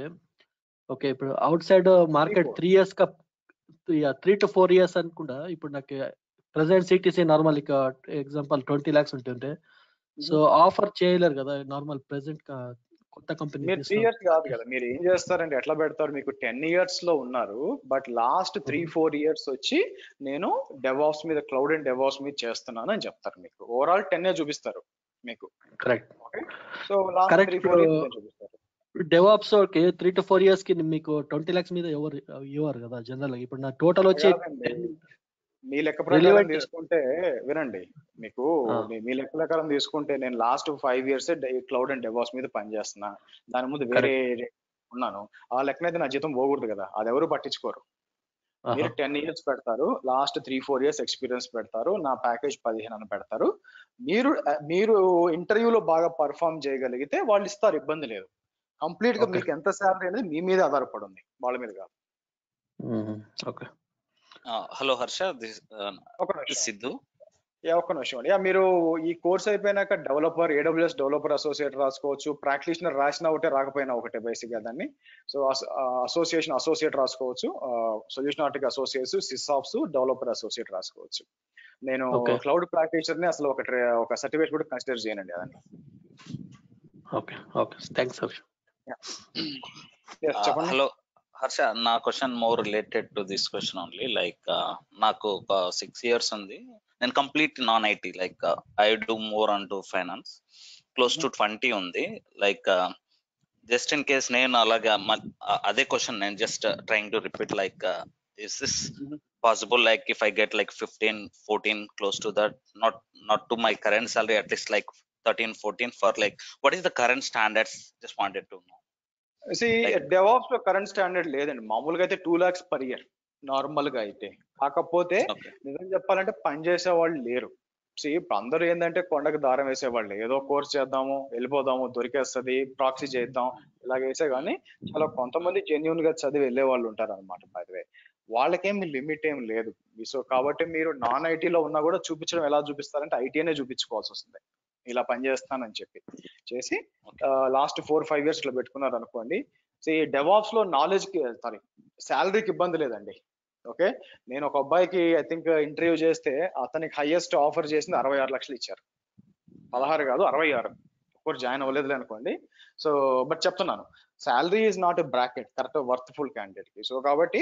D: ఓకే, ఇప్పుడు అవుట్ సైడ్ మార్కెట్ 3 years కా 3 to 4 years అనుకుంటా. ఇప్పుడు నాకు ప్రెసెంట్ CTC నార్మల్ ఇక ఎగ్జాంపుల్ 20 lakhs ఉంటుంటే, సో ఆఫర్ చేయలేరు కదా నార్మల్ ప్రెసెంట్ కొత్త కంపెనీ.
B: మీరు 3 years కాదు కదా, మీరు ఏం చేస్తారంటే ఎట్లా పెడతారు, మీకు 10 years లో ఉన్నారు బట్ లాస్ట్ 3-4 years వచ్చి నేను డెవాప్స్ మీద, క్లౌడ్ అండ్ డెవాప్స్ మీద చేస్తున్నాను అని చెప్తారు. మీకు ఓవరాల్ 10 years చూపిస్తారు మీకు.
D: కరెక్ట్.
B: సో లాస్ట్ 3-4 years చూపిస్తారు.
D: డెవాప్స్ ఓకే, 3 to 4 years కి మీకు 20 lakhs మీద ఎవరు ఇవ్వరు కదా జనరల్ గా. ఇప్పుడు నా టోటల్ వచ్చి
B: మీ లెక్క ప్రకారం తీసుకుంటే, వినండి, మీకు మీ లెక్క ప్రకారం తీసుకుంటే నేను last 5 years cloud and DevOps మీద పనిచేస్తున్నా, దాని ముందు వేరే ఉన్నాను. ఆ లెక్కనైతే నా జీతం పోకూడదు కదా, అది ఎవరు పట్టించుకోరు. మీరు 10 years పెడతారు, లాస్ట్ 3-4 years ఎక్స్పీరియన్స్ పెడతారు, నా ప్యాకేజ్ 15 అని పెడతారు. మీరు ఇంటర్వ్యూలో బాగా పర్ఫామ్ చేయగలిగితే వాళ్ళు ఇస్తారు, ఇబ్బంది లేదు. కంప్లీట్ గా మీకు ఎంత శాలరీ అనేది మీ మీద ఆధారపడి ఉంది, వాళ్ళ మీద కాదు.
D: ఓకే.
E: హలో హర్ష, సిద్ధు.
B: ఒక్క నిమిషం అండి. మీరు ఈ కోర్స్ అయిపోయినాక డెవలపర్, AWS డెవలపర్ అసోసియేట్ రాసుకోవచ్చు, ప్రాక్టీషనర్ రాసినా ఒకటే రాకపోయినా ఒకటే బేసిక్ గా దాన్ని. సో అసోసియేట్ రాసుకోవచ్చు, solution Arctic associates, SysOps, developer associate రాసుకోవచ్చు. నేను క్లౌడ్ ప్రాక్టీషనర్ ని అసలు ఒక సర్టిఫికేట్ కూడా కన్సిడర్ చేయనండి అదని.
D: Okay, thanks Harsha.
E: Hello Harsha, నా question more related to this question only. Like నాకు ఒక 6 years ఉంది, నేను complete non-IT, like I do more on to finance, close to 20 ఉంది. లైక్ జస్ట్ ఇన్ కేస్ నేను అలాగా అదే క్వశ్చన్ నేను just trying to repeat, like is this possible, like if I get like 15-14 close to that, not to my current salary, at least like 13-14 for like what is the current standards, just wanted to know.
B: DevOps లో current standard లేదండి, మామూలుగా అయితే 2 lakhs per year normal గా అయితే. కాకపోతే నిజం చెప్పాలంటే పని చేసే వాళ్ళు లేరు. ఇప్పుడు అందరూ ఏంటంటే కొండకు దారం వేసేవాళ్ళు, ఏదో కోర్స్ చేద్దాము, వెళ్ళిపోదాము, దొరికేస్తుంది, ప్రాక్సీ చేద్దాం, ఇలాగ వేసే. కానీ చాలా కొంతమంది జెన్యున్ గా చదివి వెళ్ళే వాళ్ళు ఉంటారు అనమాట. బై ద వే వాళ్ళకేమి లిమిట్ ఏం లేదు. సో కాబట్టి మీరు non-IT లో ఉన్నా కూడా చూపించడం ఎలా చూపిస్తారంటే IT అనే చూపించుకోవాల్సి వస్తుంది. ఇలా పనిచేస్తానని చెప్పి చేసి లాస్ట్ 4-5 years ఇట్లా పెట్టుకున్నారు అనుకోండి. సో ఈ డెవాప్స్ లో శాలరీకి ఇబ్బంది లేదండి. ఓకే, నేను ఒక అబ్బాయికి ఐ థింక్ ఇంటర్వ్యూ చేస్తే అతనికి హైయెస్ట్ ఆఫర్ చేసింది 66 లక్షలు ఇచ్చారు. 16 కాదు 66. ఒక్కరు జాయిన్ అవ్వలేదులే అనుకోండి. సో బట్ చెప్తున్నాను, salary is not a bracket, correct worthful candidate కి. సో కాబట్టి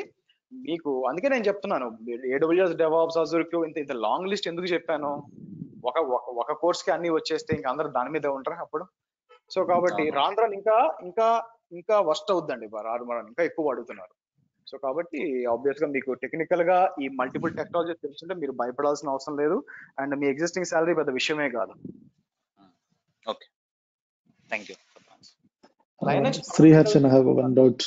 B: మీకు అందుకే నేను చెప్తున్నాను AWS DevOps Azure కి ఇంత లాంగ్ లిస్ట్ ఎందుకు చెప్పాను. ఒక కోర్స్ కి అన్ని వచ్చేస్తే ఇంకా అందరూ దాని మీద ఉంటారు అప్పుడు. సో కాబట్టి రాను రాను ఇంకా వర్స్ట్ అవుద్దండి, మనం ఇంకా ఎక్కువ అడుగుతున్నారు. సో కాబట్టి ఆబ్వియస్ గా మీకు టెక్నికల్ గా ఈ మల్టిపుల్ టెక్నాలజీ తెలుసుంటే మీరు భయపడాల్సిన అవసరం లేదు. అండ్ మీ ఎగ్జిస్టింగ్ సాలరీ పెద్ద విషయమే కాదు.
E: Okay, thank you.
F: Sriharshan, I have one doubt.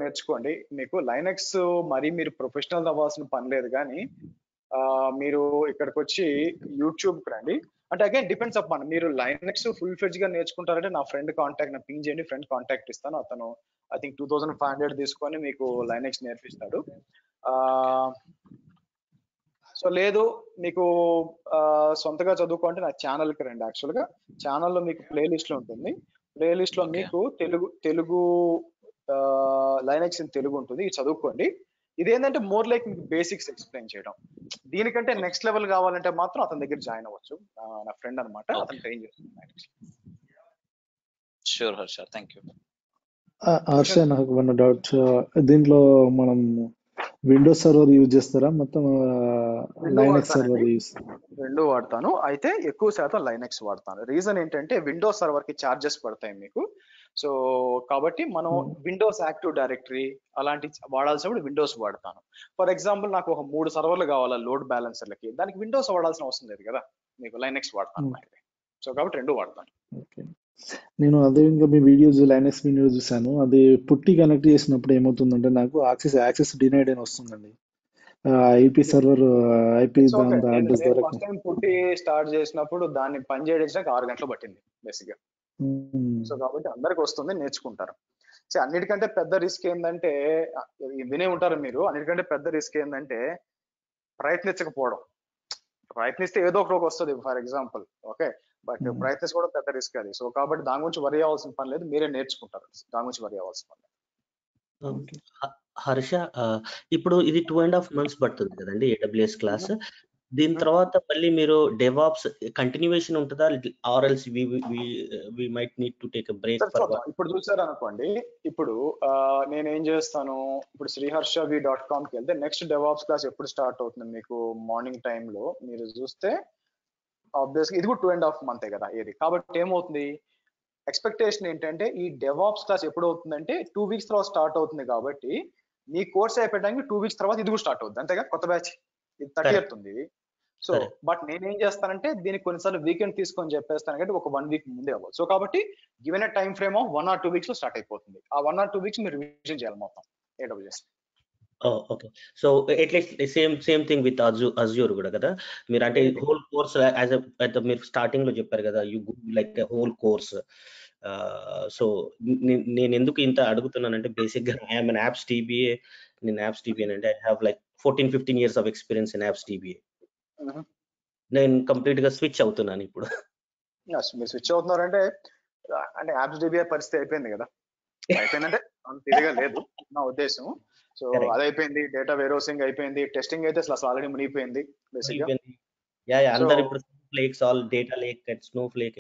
B: నేర్చుకోండి. మీకు లైనక్స్ మరి మీరు ప్రొఫెషనల్ అవ్వాల్సిన పని లేదు, కానీ మీరు ఇక్కడికి వచ్చి యూట్యూబ్ కి రండి. అంటే అగైన్ డిపెండ్స్ అపాన్, మీరు లైనక్స్ ఫుల్ ఫ్లెడ్జ్ గా నేర్చుకుంటారంటే నా ఫ్రెండ్ కాంటాక్ట్, నా పింగ్ చేయండి, ఫ్రెండ్ కాంటాక్ట్ ఇస్తాను. అతను ఐ థింక్ 2500 తీసుకొని మీకు లైనక్స్ నేర్పిస్తాడు. సో లేదు మీకు సొంతగా చదువుకుంటే నా ఛానల్ కి రండి. యాక్చువల్ గా ఛానల్లో మీకు ప్లేలిస్ట్ లో ఉంటుంది. ప్లేలిస్ట్ లో మీకు తెలుగు లైనక్స్ ఇన్ తెలుగు ఉంటుంది, ఇది చదువుకోండి. ఇదేంటంటే మోర్ లైక్ మీకు బేసిక్స్ ఎక్స్ప్లెయిన్ చేయడం. దీనికంటే నెక్స్ట్ లెవెల్ కావాలంటే మాత్రం అతని దగ్గర జాయిన్ అవ్వచ్చు. నా ఫ్రెండ్ అనమాట, అతను ట్రైన్ చేస్తున్నాడు.
E: Sure Harsha, thank you.
F: Harsha, నాకు వన్ డౌట్. దీంట్లో మనం విండోస్ సర్వర్ యూజ్ చేస్తారా, మొత్తం లైనక్స్ సర్వర్ యూజ్?
B: రెండు వాడతాను, అయితే ఎక్కువ శాతం లైనక్స్ వాడతాను. రీజన్ ఏంటంటే విండోస్ సర్వర్ కి చార్జెస్ పడతాయి మీకు. సో కాబట్టి మనం విండోస్ యాక్టివ్ డైరెక్టరీ అలాంటి వాడాల్సినప్పుడు విండోస్ వాడతాను. ఫర్ ఎగ్జాంపుల్ నాకు ఒక 3 సర్వర్లు కావాలా లోడ్ బ్యాలెన్సర్లకి, దానికి విండోస్ వాడాల్సిన అవసరం లేదు కదా, మీకు లైనక్స్ వాడతాను. సో కాబట్టి రెండు వాడతాను.
F: నేను అదే ఇంకా మీ వీడియోస్ లైనక్స్ వీడియో చూసాను. అది పుట్టి కనెక్ట్ చేసినప్పుడు ఏమవుతుందంటే నాకు యాక్సెస్ డినైడ్ అని వస్తుందండి. ఐపీ సర్వర్ ఐపీ అడ్రస్ ద్వారా
B: ఫస్ట్ టైం పుట్టి స్టార్ట్ చేసినప్పుడు దాన్ని పని చేయడానికి 6 గంటలు పట్టింది బేసిక్ గా. సో కాబట్టి అందరికి వస్తుంది, నేర్చుకుంటారు. సో అన్నిటికంటే పెద్ద రిస్క్ ఏంటంటే, వినే ఉంటారు మీరు, అన్నిటికంటే పెద్ద రిస్క్ ఏంటంటే ప్రయత్నించకపోవడం. ప్రయత్నిస్తే ఏదో ఒక రోజు వస్తుంది ఫర్ ఎగ్జాంపుల్, ఓకే, బట్ ప్రయత్నించుకోవడం పెద్ద రిస్క్ అది. సో కాబట్టి దాని గురించి వరి అవ్వాల్సిన పని లేదు, మీరే నేర్చుకుంటారు, దాని గురించి వరి అవ్వాల్సిన పని లేదు.
C: హర్ష, ఇప్పుడు ఇది 2.5 months పడుతుంది కదండి AWS క్లాస్. దీని తర్వాత మళ్ళీ మీరు డెవాప్స్ కంటిన్యూయేషన్ ఉంటుందా, or else we might need to take a break?
B: ఇప్పుడు చూసారు అనుకోండి, ఇప్పుడు నేనేం చేస్తాను, ఇప్పుడు sriharshav.com కి వెళ్తే నెక్స్ట్ డెవాప్స్ క్లాస్ ఎప్పుడు స్టార్ట్ అవుతుంది మీకు మార్నింగ్ టైంలో మీరు చూస్తే, ఆబ్వియస్గా ఇది కూడా 2.5 months కదా ఏది. కాబట్టి ఏమవుతుంది, ఎక్స్పెక్టేషన్ ఏంటంటే ఈ డెవాప్స్ క్లాస్ ఎప్పుడు అవుతుందంటే 2 weeks తర్వాత స్టార్ట్ అవుతుంది. కాబట్టి మీ కోర్స్ అయిపోయడానికి 2 weeks తర్వాత ఇది కూడా స్టార్ట్ అవుతుంది, అంతేగా, కొత్త బ్యాచ్ ఇది 30th ఉంది. సో బట్ నేనేం చేస్తానంటే దీనికి కొన్నిసార్లు వీకెండ్ తీసుకొని చెప్పేస్తాను, కాబట్టి ఒక 1 week ముందే అవ్వాలి. సో కాబట్టి given time frame of 1 or 2 weeks లో స్టార్ట్ అయిపోతుంది. ఆ 1 or 2 weeks మీరు రివిజన్ చేయాలి మొత్తం AWS.
C: Okay, so at least same thing with Azure కూడా కదా మీరు, అంటే హోల్ కోర్స్ మీరు స్టార్టింగ్ లో చెప్పారు కదా, you like whole course. So నేను ఎందుకు ఇంత అడుగుతున్నానంటే, బేసిక్ గా ఐఎమ్ అన్ యాప్స్ DBA. నేను యాప్స్ DBA అంటే I have like 14-15 years of experience in apps DBA. నేను కంప్లీట్ గా స్విచ్ అవుతున్నాను ఇప్పుడు.
B: మీరు స్విచ్ అవుతున్నారంటే అంటే యాప్స్ DBA పరిస్థితి అయిపోయింది కదా, అయిపోయిందంటే అంత ఇదిగా లేదు నా ఉద్దేశం. సో అది అయిపోయింది, డేటా వేర్హౌసింగ్ అయిపోయింది, టెస్టింగ్ అయితే అసలు ఆల్రెడీ మునిగిపోయింది బేసిక్ గా.
C: అందరూ ఇప్పుడు snowflakes, all data lake, Snowflake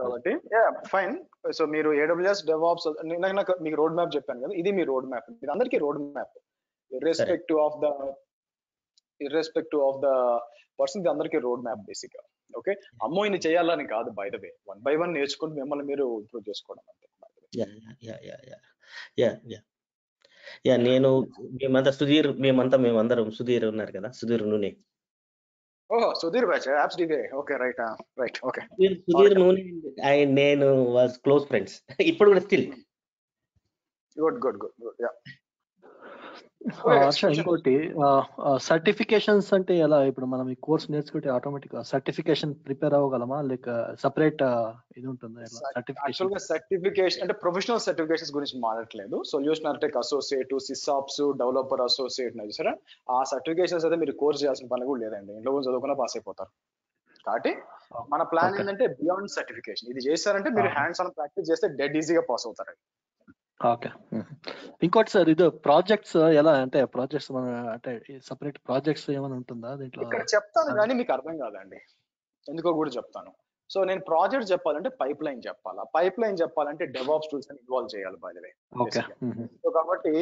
B: కాబట్టి ఫైన్. సో మీరు AWS DevOps నాకు మీకు రోడ్ మ్యాప్ చెప్పాను కదా, ఇది మీ రోడ్ మ్యాప్. ఇది అందరికీ road map, irrespective of the person, అందరికీ రోడ్ మ్యాప్ బేసిక్ గా. ఓకే, అమ్మో ఇది చేయాలని కాదు, బై ద వే 1 by 1 నేర్చుకుంటూ మిమ్మల్ని మీరు ఇంప్రూవ్ చేసుకోవడం అంతే.
C: నేను మేమందరం సుధీర్ ఉన్నారు కదా, సుధీర్ నూనె.
B: ఓహో, Sudheer batch apps DBA. Okay, right okay.
C: Sudheer నూనె నేను వాజ్ క్లోజ్ ఫ్రెండ్స్, ఇప్పుడు కూడా స్టిల్.
B: Good yeah.
D: హర్ష, ఇంకోటి సర్టిఫికేషన్స్ అంటే ఎలా? ఇప్పుడు మనం ఈ కోర్స్ నేర్చుకుంటే ఆటోమేటిక్ సర్టిఫికేషన్ ప్రిపేర్ అవ్వగలమా, లేక సపరేట్ ఇది ఉంటుందా?
B: యాక్చువల్ గా సర్టిఫికేషన్ అంటే ప్రొఫెషనల్ సర్టిఫికేషన్స్ గురించి మాట్లాడట్లేదు. Solution architect associate, SysOps, developer associate చూసారా, ఆ సర్టిఫికేషన్స్ అయితే మీరు కోర్స్ చేయాల్సిన పని కూడా లేదండి, ఇంట్లో చదువుకున్నా పాస్ అయిపోతారు. కాబట్టి మన ప్లాన్ ఏంటంటే బియాండ్ సర్టిఫికేషన్. ఇది చేశారంటే మీరు హ్యాండ్స్ ఆన్ ప్రాక్టీస్ చేస్తే డెడ్ ఈజీగా పాస్ అవుతారు.
D: ఓకే, ఇంకోటి సార్, ఇది ప్రాజెక్ట్స్ ఎలా? అంటే ప్రాజెక్ట్స్ అంటే సపరేట్ ప్రాజెక్ట్స్ ఏమైనా ఉంటుందా దీంట్లో?
B: ఇక్కడ చెప్తాను కానీ మీకు అర్థం కాదండి, ఎందుకో కూడా చెప్తాను. సో నేను ప్రాజెక్ట్ చెప్పాలంటే పైప్ లైన్ చెప్పాలా, పైప్ లైన్ చెప్పాలంటే డెవాప్స్ టూల్స్ అని ఇన్వాల్వ్ చేయాలి బై ద వే. సో కాబట్టి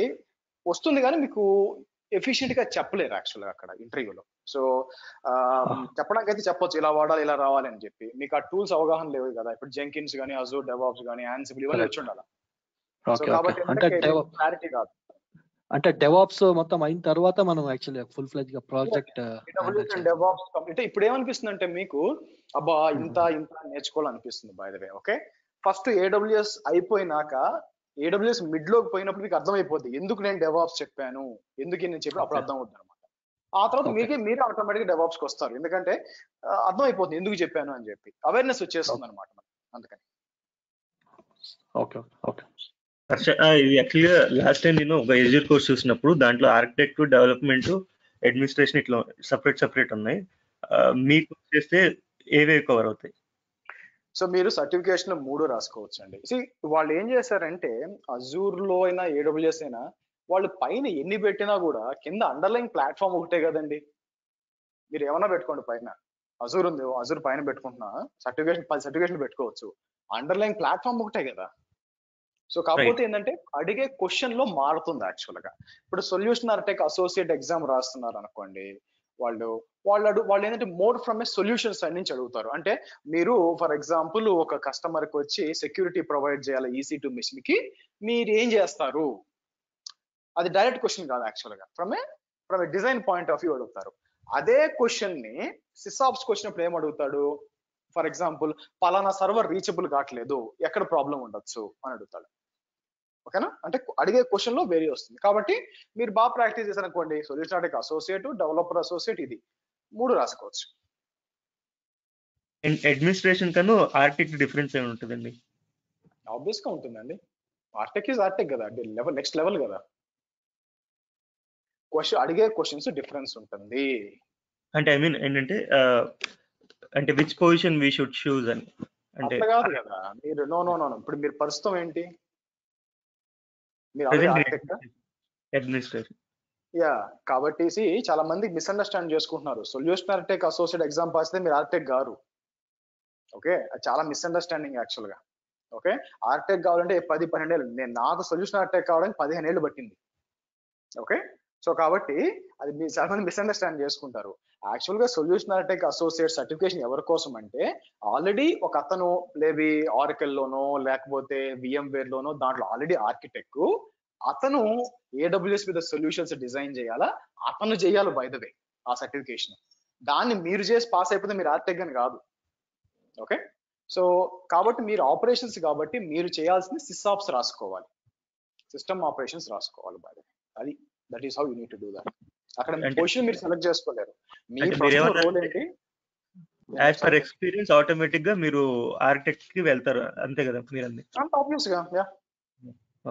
B: వస్తుంది కానీ మీకు ఎఫిషియెంట్ గా చెప్పలేరు యాక్చువల్గా అక్కడ ఇంటర్వ్యూలో. సో చెప్పడానికి అయితే చెప్పొచ్చు ఇలా వాడాలి ఇలా రావాలి అని చెప్పి, మీకు ఆ టూల్స్ అవగాహన లేవు కదా. ఇప్పుడు జెంకిన్స్ కానీ అజూర్ డెవాప్స్ కానీ యాన్సిబుల్ ఇవన్నీ వచ్చి ఉండాలి. సో కాబట్టి క్లారిటీ కాదు.
D: అంటే డెవాప్స్ మొత్తం అయిన తర్వాత మనం యాక్చువల్లీ ఫుల్ ఫ్లెజ్ గా ప్రాజెక్ట్
B: డెవాప్స్ అంటే ఇప్పుడు ఏమనిపిస్తుంది అంటే మీకు అబ్బా ఇంత నేర్చుకోవాలనిపిస్తుంది. By the way okay, first AWS అయిపోయినాక AWS మిడ్ లోకి పోయినప్పుడు మీకు అర్థమైపోద్ది ఎందుకు నేను డెవాప్స్ చెప్పాను, ఎందుకు నేను చెప్పి అప్పుడు అర్థం అవుతుంది అనమాట. ఆ తర్వాత మీరే ఆటోమేటిక్ గా డెవాప్స్ కి వస్తారు, ఎందుకంటే అర్థమైపోతుంది ఎందుకు చెప్పాను అని చెప్పి అవేర్నెస్ వచ్చేస్తుంది అనమాట. అందుకని
D: ఓకే ఓకే.
C: ఇది యాక్చువల్గా లాస్ట్ టైం నేను ఒక ఎజ్యూర్ కోర్స్ చూసినప్పుడు దాంట్లో ఆర్కిటెక్ట్, డెవలప్మెంట్, అడ్మినిస్ట్రేషన్ ఇట్లా సపరేట్ ఉన్నాయి. మీకు చేస్తే ఏవే కవర్ అవుతాయి?
B: సో మీరు సర్టిఫికేషన్ 3 రాసుకోవచ్చు అండి. వాళ్ళు ఏం చేశారంటే అజూర్ లో అయినా AWS అయినా వాళ్ళు పైన ఎన్ని పెట్టినా కూడా కింద అండర్లైన్ ప్లాట్ఫామ్ ఒకటే కదండి. మీరు ఏమన్నా పెట్టుకోండి, పైన అజూర్ ఉంది, అజూర్ పైన పెట్టుకుంటున్నా సర్టిఫికేషన్ 10 సర్టిఫికేషన్ పెట్టుకోవచ్చు, అండర్లైన్ ప్లాట్ఫామ్ ఒకటే కదా. సో కాకపోతే ఏంటంటే అడిగే క్వశ్చన్ లో మారుతుంది యాక్చువల్ గా. ఇప్పుడు సొల్యూషన్ ఆర్కిటెక్ట్ అసోసియేట్ ఎగ్జామ్ రాస్తున్నారు అనుకోండి, వాళ్ళు ఏంటంటే more from a solution side నుంచి అడుగుతారు. అంటే మీరు ఫర్ ఎగ్జాంపుల్ ఒక కస్టమర్ కి వచ్చి సెక్యూరిటీ ప్రొవైడ్ చేయాలి EC2 మిషన్ కి, మీరు ఏం చేస్తారు, అది డైరెక్ట్ క్వశ్చన్ కాదు యాక్చువల్ గా. From A design point of view అడుగుతారు. అదే క్వశ్చన్ ని సిసాప్స్ క్వశ్చన్ అప్పుడు ఏం అడుగుతాడు, ఫర్ ఎగ్జాంపుల్ పలానా సర్వర్ రీచబుల్ కావట్లేదు, ఎక్కడ ప్రాబ్లం ఉండొచ్చు అని అడుగుతాడు. ఓకేనా, అంటే అడిగే క్వశ్చన్ లో వేరే వస్తుంది. కాబట్టి మీరు బాగా ప్రాక్టీస్ చేశారనుకోండి, solution architect associate, developer associate, ఇది 3 రాసుకోవచ్చు.
C: అడ్మినిస్ట్రేషన్ కన్నా ఆర్కిటెక్ట్ డిఫరెన్స్ ఏమి ఉంటుందండి?
B: ఆబ్వియస్ గా ఉంటుందండి. ఆర్కిటెక్ట్ ఈజ్ ఆర్కిటెక్ట్ కదా, నెక్స్ట్ లెవెల్ కదా. అడిగే క్వశ్చన్స్ డిఫరెన్స్ ఉంటుంది.
C: అంటే ఐ మీన్ ఏంటంటే అంటే which position we should choose అని అంటే
B: కాదు కదా. మీరు నో ఇప్పుడు మీరు ప్రస్తుతం ఏంటి, మీరు
C: అడ్మినిస్ట్రేషన్.
B: యా, కాబట్టి చాలా మంది మిస్అండర్స్టాండ్ చేసుకుంటున్నారు. Solution architect associate exam pass అయితే మీరు ఆర్కిటెక్ట్ గారు. ఓకే, చాలా మిస్అండర్స్టాండింగ్ యాక్చువల్ గా. ఓకే, ఆర్కిటెక్ట్ కావాలంటే 10-12 ఏళ్ళు, నాకు సొల్యూషన్ ఆర్కిటెక్ట్ కావడానికి 15 ఏళ్ళు పట్టింది. ఓకే, సో కాబట్టి అది మీరు చాలా మంది మిస్అండర్స్టాండ్ చేసుకుంటారు. యాక్చువల్ గా సొల్యూషన్ ఆర్కిటెక్ట్ అసోసియేట్ సర్టిఫికేషన్ ఎవరి కోసం అంటే, ఆల్రెడీ ఒక అతను లేవి ఆరకిల్ లోనో లేకపోతే VMware లోనో దాంట్లో ఆల్రెడీ ఆర్కిటెక్ట్, అతను AWS మీద సొల్యూషన్స్ డిజైన్ చేయాలా, అతను చేయాలి బై ద వే ఆ సర్టిఫికేషన్. దాన్ని మీరు చేసి పాస్ అయిపోతే మీరు ఆర్కిటెక్ట్ అని కాదు. ఓకే, సో కాబట్టి మీరు ఆపరేషన్స్ కాబట్టి మీరు చేయాల్సింది సిస్ఆప్స్ రాసుకోవాలి, సిస్టమ్ ఆపరేషన్స్ రాసుకోవాలి బై ద వే. అది that is how you need to do that. అక్కడ పొజిషన్ మీరు సెలెక్ట్ చేసుకోలేరు, మీ రోల్ ఏంటి.
C: యాజ్ పర్ ఎక్స్పీరియన్స్ ఆటోమేటిక్ గా మీరు ఆర్కిటెక్ట్ కి వెళ్తారు, అంతే కదా మీరు అన్ని?
B: ఆబ్వియస్ గా. Yeah,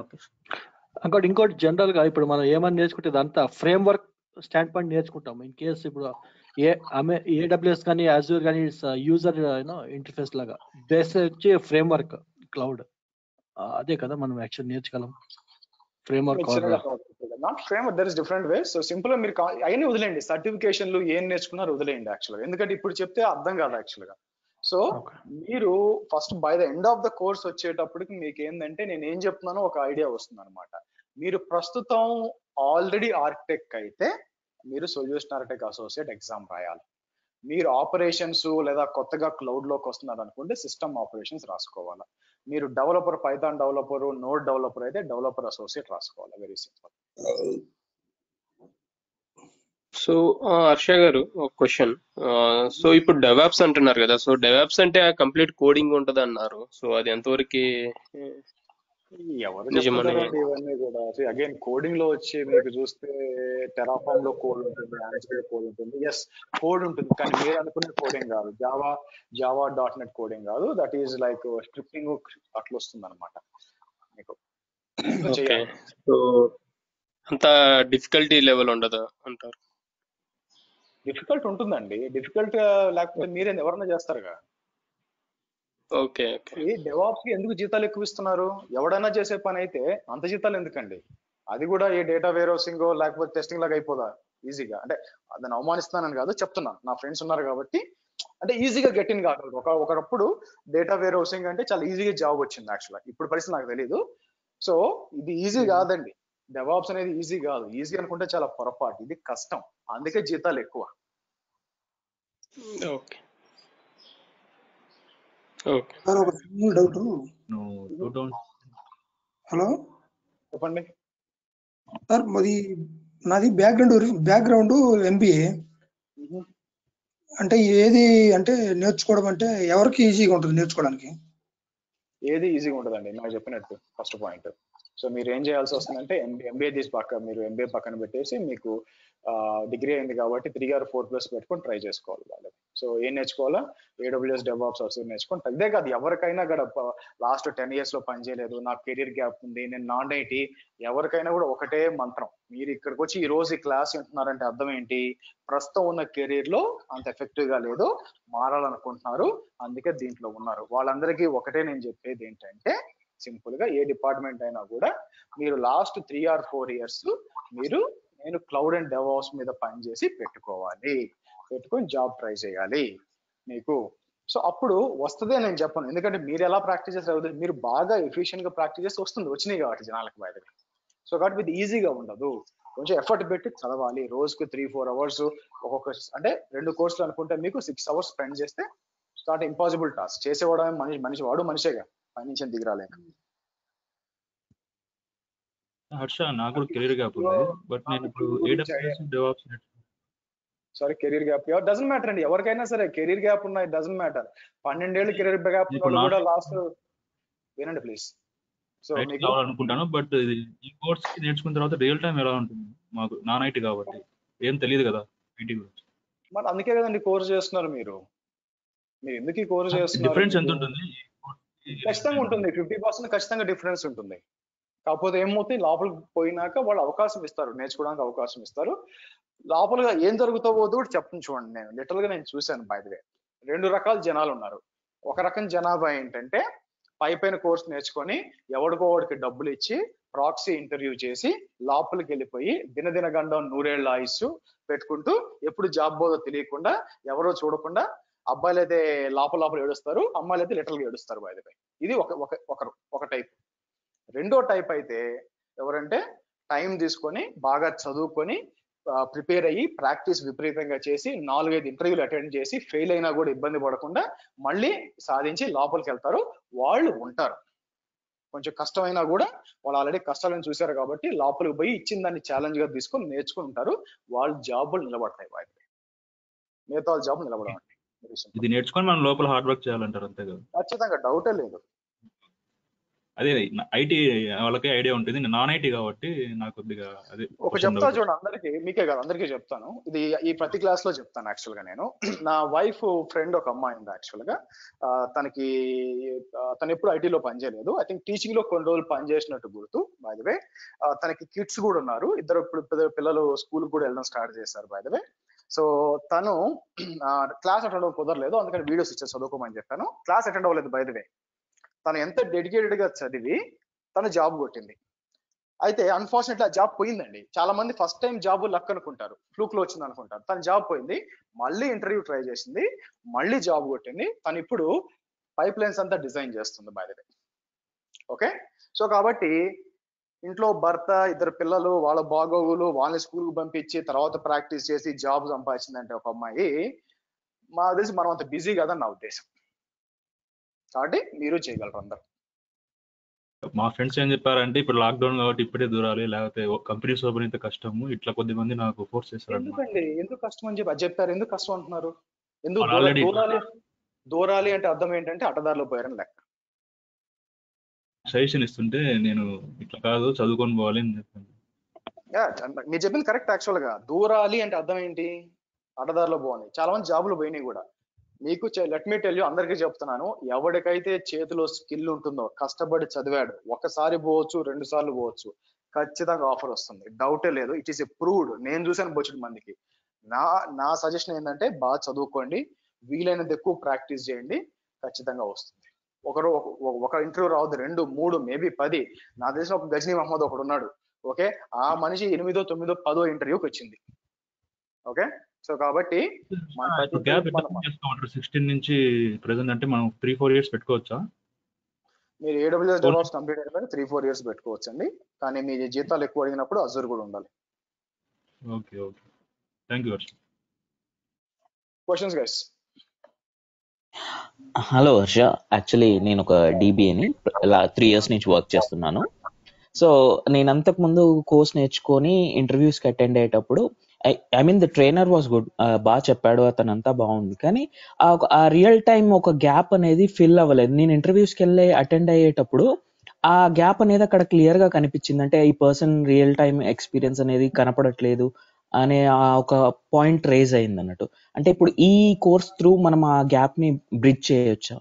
C: okay.
D: ఇంకోటి జనరల్ గా ఇప్పుడు మనం ఏమని నేర్చుకుంటే అంతా ఫ్రేమ్ వర్క్ స్టాండ్ పాయింట్ నేర్చుకుంటాం. ఇన్ కేసు ఇప్పుడు AWS కానీ అజూర్ కానీ యూజర్ ఇంటర్ఫేస్ లాగా, బేస్ వచ్చి ఫ్రేమ్ వర్క్ క్లౌడ్, అదే కదా మనం యాక్చువల్ నేర్చుకోగలం.
B: Not framework, there is different ways. So simple గా మీరు అవన్నీ వదిలేండి, సర్టిఫికేషన్లు ఏం నేర్చుకున్నారు వదిలేయండి యాక్చువల్ గా, ఎందుకంటే ఇప్పుడు చెప్తే అర్థం కాదు యాక్చువల్ గా. సో మీరు first by the end of the course వచ్చేటప్పటికి మీకు ఏంటంటే నేను ఏం చెప్తున్నానో ఒక ఐడియా వస్తుంది అనమాట. మీరు ప్రస్తుతం ఆల్రెడీ ఆర్కిటెక్ట్ అయితే మీరు సొల్యూషన్ ఆర్కిటెక్ట్ అసోసియేట్ ఎగ్జామ్ రాయాలి. మీరు ఆపరేషన్స్ లేదా కొత్తగా క్లౌడ్ లోకి వస్తున్నారు అనుకుంటే సిస్టమ్ ఆపరేషన్స్ రాసుకోవాలి. మీరు developer, Python developer, node developer అయితే డెవలపర్ అసోసియేట్ రాసుకోవాలి. Very simple.
G: సో హర్ష గారు ఒక క్వశ్చన్. సో ఇప్పుడు డెవాప్స్ అంటున్నారు కదా, సో డెవాప్స్ అంటే కంప్లీట్ కోడింగ్ ఉంటది అన్నారు. సో అది ఎంతవరకు
B: ఎవరు చెప్తారండి ఇవన్నీ కూడా. అగైన్ కోడింగ్ లో వచ్చి మీకు చూస్తే టెరాఫామ్ లో కోడ్ ఉంటుంది, ఆన్సిబుల్ కోడ్ ఉంటుంది. ఎస్, కోడ్ ఉంటుంది, కానీ మీరు అనుకునే కోడింగ్ కాదు. జావా .NET కోడింగ్ కాదు. దట్ ఈస్ లైక్ స్క్రిప్టింగ్ అట్లా వస్తుంది అనమాట మీకు.
G: సో అంత డిఫికల్టీ లెవెల్ ఉండదు అంటారు?
B: డిఫికల్ట్ ఉంటుందండి. డిఫికల్ట్ లేకపోతే మీరే ఎవరన్నా చేస్తారుగా.
G: ఓకే,
B: డెవాప్స్ కి ఎందుకు జీతాలు ఎక్కువ ఇస్తున్నారు? ఎవడైనా చేసే పని అయితే అంత జీతాలు ఎందుకండి? అది కూడా ఏ డేటా వేర్ హౌసింగ్ లేకపోతే టెస్టింగ్ లాగా అయిపోదా ఈజీగా? అంటే దాన్ని అవమానిస్తున్నానని కాదు, చెప్తున్నా, నా ఫ్రెండ్స్ ఉన్నారు కాబట్టి. అంటే ఈజీగా గెట్ ఇన్ కాగలరు. ఒకప్పుడు డేటా వేర్ హౌసింగ్ అంటే చాలా ఈజీగా జాబ్ వచ్చింది యాక్చువల్గా. ఇప్పుడు పరిస్థితి నాకు తెలియదు. సో ఇది ఈజీ కాదండి. డెవాప్స్ అనేది ఈజీ కాదు. ఈజీ అనుకుంటే చాలా పొరపాటు, ఇది కష్టం, అందుకే జీతాలు ఎక్కువ.
G: ఓకే ఓకే
H: సార్ ఒక సింగిల్ డౌట్. హలో
B: చెప్పండి.
H: సార్, నాది బ్యాక్గ్రౌండ్ ఎంబీఏ. అంటే ఏది అంటే నేర్చుకోవడం అంటే ఎవరికి ఈజీగా ఉంటుంది నేర్చుకోవడానికి?
B: ఏది ఈజీగా ఉంటుందండి నాకు చెప్పినట్టు ఫస్ట్ పాయింట్. సో మీరు ఏం చేయాల్సి వస్తుందంటే ఎంబీఏ తీసి మీరు ఎంబీఏ పక్కన పెట్టేసి మీకు డిగ్రీ అయింది కాబట్టి 3 or 4+ పెట్టుకొని ట్రై చేసుకోవాలి వాళ్ళకి. సో ఏం నేర్చుకోవాలా? AWS DevOps నేర్చుకొని, ఇదే కాదు ఎవరికైనా కూడా లాస్ట్ 10 years లో పని చేయలేదు, నాకు కెరీర్ గ్యాప్ ఉంది, నేను నాన్ ఐటీ, ఎవరికైనా కూడా ఒకటే మంత్రం, మీరు ఇక్కడికి వచ్చి ఈ రోజు ఈ క్లాస్ వింటున్నారంటే అర్థం ఏంటి? ప్రస్తుతం ఉన్న కెరీర్ లో అంత ఎఫెక్టివ్ గా లేదు, మారాలనుకుంటున్నారు, అందుకే దీంట్లో ఉన్నారు. వాళ్ళందరికీ ఒకటే నేను చెప్పేది ఏంటంటే, సింపుల్ గా ఏ డిపార్ట్మెంట్ అయినా కూడా మీరు లాస్ట్ 3 or 4 years నేను క్లౌడ్ అండ్ డెవాప్స్ మీద పనిచేసి పెట్టుకొని జాబ్ ట్రై చేయాలి మీకు. సో అప్పుడు వస్తుంది నేను చెప్పను, ఎందుకంటే మీరు ఎలా ప్రాక్టీస్ చేస్తారు, మీరు బాగా ఎఫిషియెంట్ గా ప్రాక్టీస్ చేసి వచ్చినాయి కాబట్టి జనాలకు బయట. సో కాబట్టి ఇది ఈజీగా ఉండదు, కొంచెం ఎఫర్ట్ పెట్టి చదవాలి. రోజుకు 3-4 hours ఒక్కొక్క, అంటే 2 కోర్సులు అనుకుంటే మీకు 6 hours స్పెండ్ చేస్తే స్టార్ట్ ఇంపాసిబుల్ టాస్క్. చేసేవాడు మనిషేగా, పైనుంచి దిగిరాలేక.
I: హర్ష, నాకు కూడా కెరీర్ గ్యాప్ ఉంది, బట్ నేను ఇప్పుడు AWS DevOps
B: sorry career gap doesn't matter అండి, ఎవరికైనా సరే కెరీర్ గ్యాప్ ఉన్నాయి, డజంట్ మ్యాటర్. 12 ఏళ్ళు కెరీర్ గ్యాప్ కూడా లాస్ట్, వినండి ప్లీజ్. సో మీకు
I: కావాలనుకుంటాను, బట్ ఈ కోర్స్ నేర్చుకున్న తర్వాత రియల్ టైం ఎలా ఉంటుంది? మాకు నాన్ ఐటీ కాబట్టి ఏం తెలియదు కదా ఐటీ గురించి.
B: మరి అందుకే కదండి కోర్స్ చేస్తున్నారు మీరు ఎందుకు ఈ కోర్స్ చేస్తున్నారు?
I: డిఫరెన్స్ ఎంత ఉంటుంది?
B: ఖచ్చితంగా ఉంటుంది, 50% ఖచ్చితంగా డిఫరెన్స్ ఉంటుంది. కాకపోతే ఏమవుతుంది, లోపలికి పోయినాక వాళ్ళు అవకాశం ఇస్తారు, నేర్చుకోవడానికి అవకాశం ఇస్తారు. లోపలగా ఏం జరుగుతావో కూడా చెప్తాను చూడండి. నేను లిటరల్ గా నేను చూశాను బై ది వే. 2 రకాల జనాలు ఉన్నారు. ఒక రకం జనాభా ఏంటంటే పైన కోర్స్ నేర్చుకొని ఎవడికోవాడికి డబ్బులు ఇచ్చి ప్రాక్సీ ఇంటర్వ్యూ చేసి లోపలికి వెళ్ళిపోయి దినదిన గండం 100 ఏళ్ల ఆయుస్సు పెట్టుకుంటూ ఎప్పుడు జాబ్ బోదో తెలియకుండా ఎవరో చూడకుండా, అబ్బాయిలు అయితే లోపల ఏడుస్తారు, అమ్మాయిలు అయితే లిటరల్ గా ఏడుస్తారు బై ది వే. ఇది ఒక టైప్. రెండో టైప్ అయితే ఎవరంటే టైం తీసుకొని బాగా చదువుకొని ప్రిపేర్ అయ్యి ప్రాక్టీస్ విపరీతంగా చేసి 4-5 ఇంటర్వ్యూలు అటెండ్ చేసి ఫెయిల్ అయినా కూడా ఇబ్బంది పడకుండా మళ్ళీ సాధించి లోపలికి వెళ్తారు. వాళ్ళు ఉంటారు, కొంచెం కష్టమైనా కూడా వాళ్ళు ఆల్రెడీ కష్టాలను చూశారు కాబట్టి లోపలికి పోయి ఇచ్చిన దాన్ని ఛాలెంజ్ గా తీసుకొని నేర్చుకుని ఉంటారు. వాళ్ళ జాబులు నిలబడతాయి, వాటికి మిగతా వాళ్ళ జాబులు నిలబడమండి.
I: ఇది నేర్చుకొని మనం లోపల హార్డ్ వర్క్ చేయాలంటారు, అంతే కదా?
B: ఖచ్చితంగా, డౌటే లేదు.
I: అదే ఐటీ వాళ్ళకి ఐడియా ఉంటుంది, నాన్ ఐటీ కాబట్టి నాకు కొద్దిగా అదే
B: ఒక చెప్తా చూడండి, అందరికి, మీకే కాదు అందరికీ చెప్తాను. ఇది ఈ ప్రతి క్లాస్ లో చెప్తాను. యాక్చువల్ గా నేను, నా వైఫ్ ఫ్రెండ్ ఒక అమ్మాయి ఉంది. యాక్చువల్ గా తను ఎప్పుడు ఐటీలో పనిచేయలేదు. ఐ థింక్ టీచింగ్ లో కొన్ని రోజులు పనిచేసినట్టు గుర్తు. బై ద వే తనకి కిడ్స్ కూడా ఉన్నారు, ఇప్పుడు పిల్లలు స్కూల్ కూడా వెళ్ళడం స్టార్ట్ చేశారు బై ద వే. సో తను క్లాస్ అటెండ్ అవ్వ కుదరలేదు, అందుకని వీడియోస్ ఇచ్చేసి చదువుకోమని చెప్పాను. క్లాస్ అటెండ్ అవ్వలేదు బై ద వే. తను ఎంత డెడికేటెడ్ గా చదివి తను జాబ్ కొట్టింది. అయితే అన్ఫార్చునేట్లీ ఆ జాబ్ పోయిందండి. చాలా మంది ఫస్ట్ టైం జాబ్ లక్ అనుకుంటారు, ఫ్లూక్ లో వచ్చింది అనుకుంటారు. తన జాబ్ పోయింది, మళ్ళీ ఇంటర్వ్యూ ట్రై చేసింది, మళ్ళీ జాబ్ కొట్టింది. తను ఇప్పుడు పైప్ లైన్స్ అంతా డిజైన్ చేస్తుంది by the way. Okay, so కాబట్టి ఇంట్లో భర్త, 2 పిల్లలు, వాళ్ళ బాగోగులు, వాళ్ళని స్కూల్కి పంపించి తర్వాత ప్రాక్టీస్ చేసి జాబ్ సంపాదించిందంటే ఒక అమ్మాయి, మా తెలిసి మనం అంత బిజీ కాదని నా ఉద్దేశం. కాబట్టి మీరు చేయగలరు అందరు.
I: మా ఫ్రెండ్స్ ఏం చెప్పారంటే, ఇప్పుడు లాక్డౌన్ కాబట్టి ఇప్పుడే దూరాలి, లేకపోతే కంపెనీస్ ఓపెన్ అయితే కష్టము, ఇట్లా కొద్దిమంది నాకు ఫోర్స్ చేస్తారు.
B: ఎందుకండి, ఎందుకు కష్టం అని చెప్పారు? ఎందుకు కష్టం అంటున్నారు? ఎందుకు
I: ఆల్రెడీ
B: దూరాలి అంటే అర్థం ఏంటంటే అడ్డదారిలో పోయారని లెక్క.
I: సజెషన్ ఇస్తుంటే నేను ఇట్లా కాదు, చదువుకొని పోవాలి అని చెప్పాను.
B: మీరు చెప్పింది కరెక్ట్. యాక్చువల్ గా దూరాలి అంటే అర్థం ఏంటి? అడ్డదారిలో పోవాలి. చాలా మంది జాబులు పోయినాయి కూడా. మీకు లెట్ మీ టెల్ యూ, అందరికీ చెప్తున్నాను, ఎవరికైతే చేతిలో స్కిల్ ఉంటుందో, కష్టపడి చదివాడు, ఒకసారి పోవచ్చు, 2 సార్లు పోవచ్చు, ఖచ్చితంగా ఆఫర్ వస్తుంది, డౌటే లేదు. It is a proved. నేను చూసాను బొచ్చుడు మందికి. నా సజెషన్ ఏంటంటే బాగా చదువుకోండి, వీలైనంత ఎక్కువ ప్రాక్టీస్ చేయండి, ఖచ్చితంగా వస్తుంది. ఒక ఇంటర్వ్యూ రావద్దు, 2, 3, మేబీ 10. నా తెలిసిన ఒక గజనీ మహమ్మద్ ఒకడు ఉన్నాడు. ఓకే, ఆ మనిషి 8, 9, 10 ఇంటర్వ్యూకి వచ్చింది. ఓకే, సో కాబట్టి
I: 16 నుంచి ప్రెసెంట్ అంటే మనం 3-4 years పెట్టుకోవచ్చా?
B: మీరు AWS DevOps కంప్లీట్ అయిన 3-4 years పెట్టుకోవచ్చండి. కానీ మీ జీతాలు ఎక్కువ అడిగినప్పుడు అజూర్ కూడా ఉండాలి.
I: Okay thank you Harsha.
B: Questions guys.
J: Hello Harsha, actually నేను ఒక DBAని 3 years నుంచి వర్క్ చేస్తున్నాను. సో నేను అంతకు ముందు కోర్స్ నేర్చుకొని ఇంటర్వ్యూస్కి అటెండ్ అయ్యేటప్పుడు I mean the trainer was good, బాగా చెప్పాడు, అతను అంతా బాగుంది. కానీ ఆ రియల్ టైం ఒక గ్యాప్ అనేది ఫిల్ అవ్వలేదు. నేను ఇంటర్వ్యూస్కి వెళ్ళి అటెండ్ అయ్యేటప్పుడు ఆ గ్యాప్ అనేది అక్కడ క్లియర్ గా కనిపించింది. అంటే ఈ పర్సన్ రియల్ టైం ఎక్స్పీరియన్స్ అనేది కనపడట్లేదు అనే ఒక పాయింట్ రేజ్ అయింది అన్నట్టు. అంటే ఇప్పుడు ఈ కోర్స్ త్రూ మనం ఆ గ్యాప్ ని బ్రిడ్జ్ చేయొచ్చా?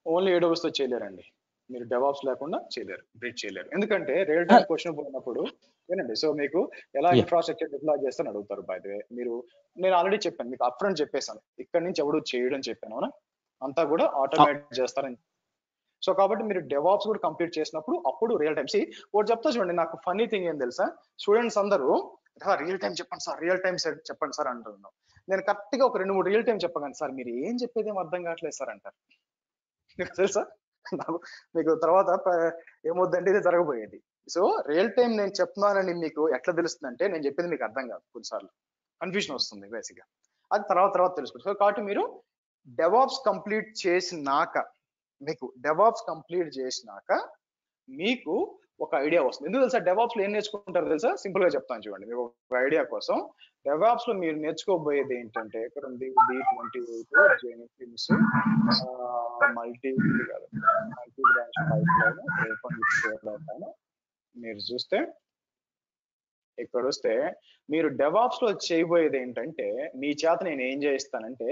B: ఓన్లీ AWS తో చేయలేరండి, మీరు DevOps లేకుండా చేయలేరు, బ్రిడ్జ్ చేయలేరు. ఎందుకంటే రియల్ టైం క్వశ్చన్ పోయినప్పుడు ఏనండి, సో మీకు ఎలా ఇన్ఫ్రాస్ట్రక్చర్ డిప్లాయ్ చేస్తాను అడుగుతారు. బై ద వే మీరు, నేను ఆల్రెడీ చెప్పాను మీకు అప్ఫ్రంట్ చెప్పేసాను, ఇక్కడ నుంచి ఎవడు చేయడం చెప్పాను, అవునా, అంతా కూడా ఆటోమేట్ చేస్తారని. సో కాబట్టి మీరు DevOps కూడా కంప్లీట్ చేసినప్పుడు అప్పుడు రియల్ టైం. ఒకటి చెప్తా చూడండి, నాకు ఫన్నీ థింగ్ ఏం తెలుసా, స్టూడెంట్స్ అందరూ రియల్ టైం చెప్పండి సార్, రియల్ టైం చెప్పండి సార్ అంటున్నాను. నేను కరెక్ట్ గా ఒక 2-3 రియల్ టైం చెప్పగాను, సార్ మీరు ఏం చెప్పేది ఏం అర్థం కావట్లేదు సార్ అంటారు. తెలుసా నాకు, మీకు తర్వాత ఏమవుద్దంటే ఇది జరగబోయేది. సో రియల్ టైం నేను చెప్తున్నానని మీకు ఎట్లా తెలుస్తుందంటే, నేను చెప్పేది మీకు అర్థం కాదు, కొన్నిసార్లు కన్ఫ్యూజన్ వస్తుంది బేసిక్గా, అది తర్వాత తెలుసుకుంటారు. సో కాబట్టి మీరు DevOps కంప్లీట్ చేసినాక, మీకు ఒక ఐడియా వస్తుంది. ఎందుకు తెలుసా, DevOps లో ఏం నేర్చుకుంటారు తెలుసా, సింపుల్ గా చెప్తాను చూడండి మీకు ఒక ఐడియా కోసం. DevOps లో మీరు నేర్చుకోబోయేది ఏంటంటే, ఇక్కడ ఉంది D28 Jenkins multi branch pipeline. మీరు చూస్తే ఇక్కడ వస్తే మీరు DevOps లో చేయబోయేది ఏంటంటే, మీ చేత నేను ఏం చేయిస్తానంటే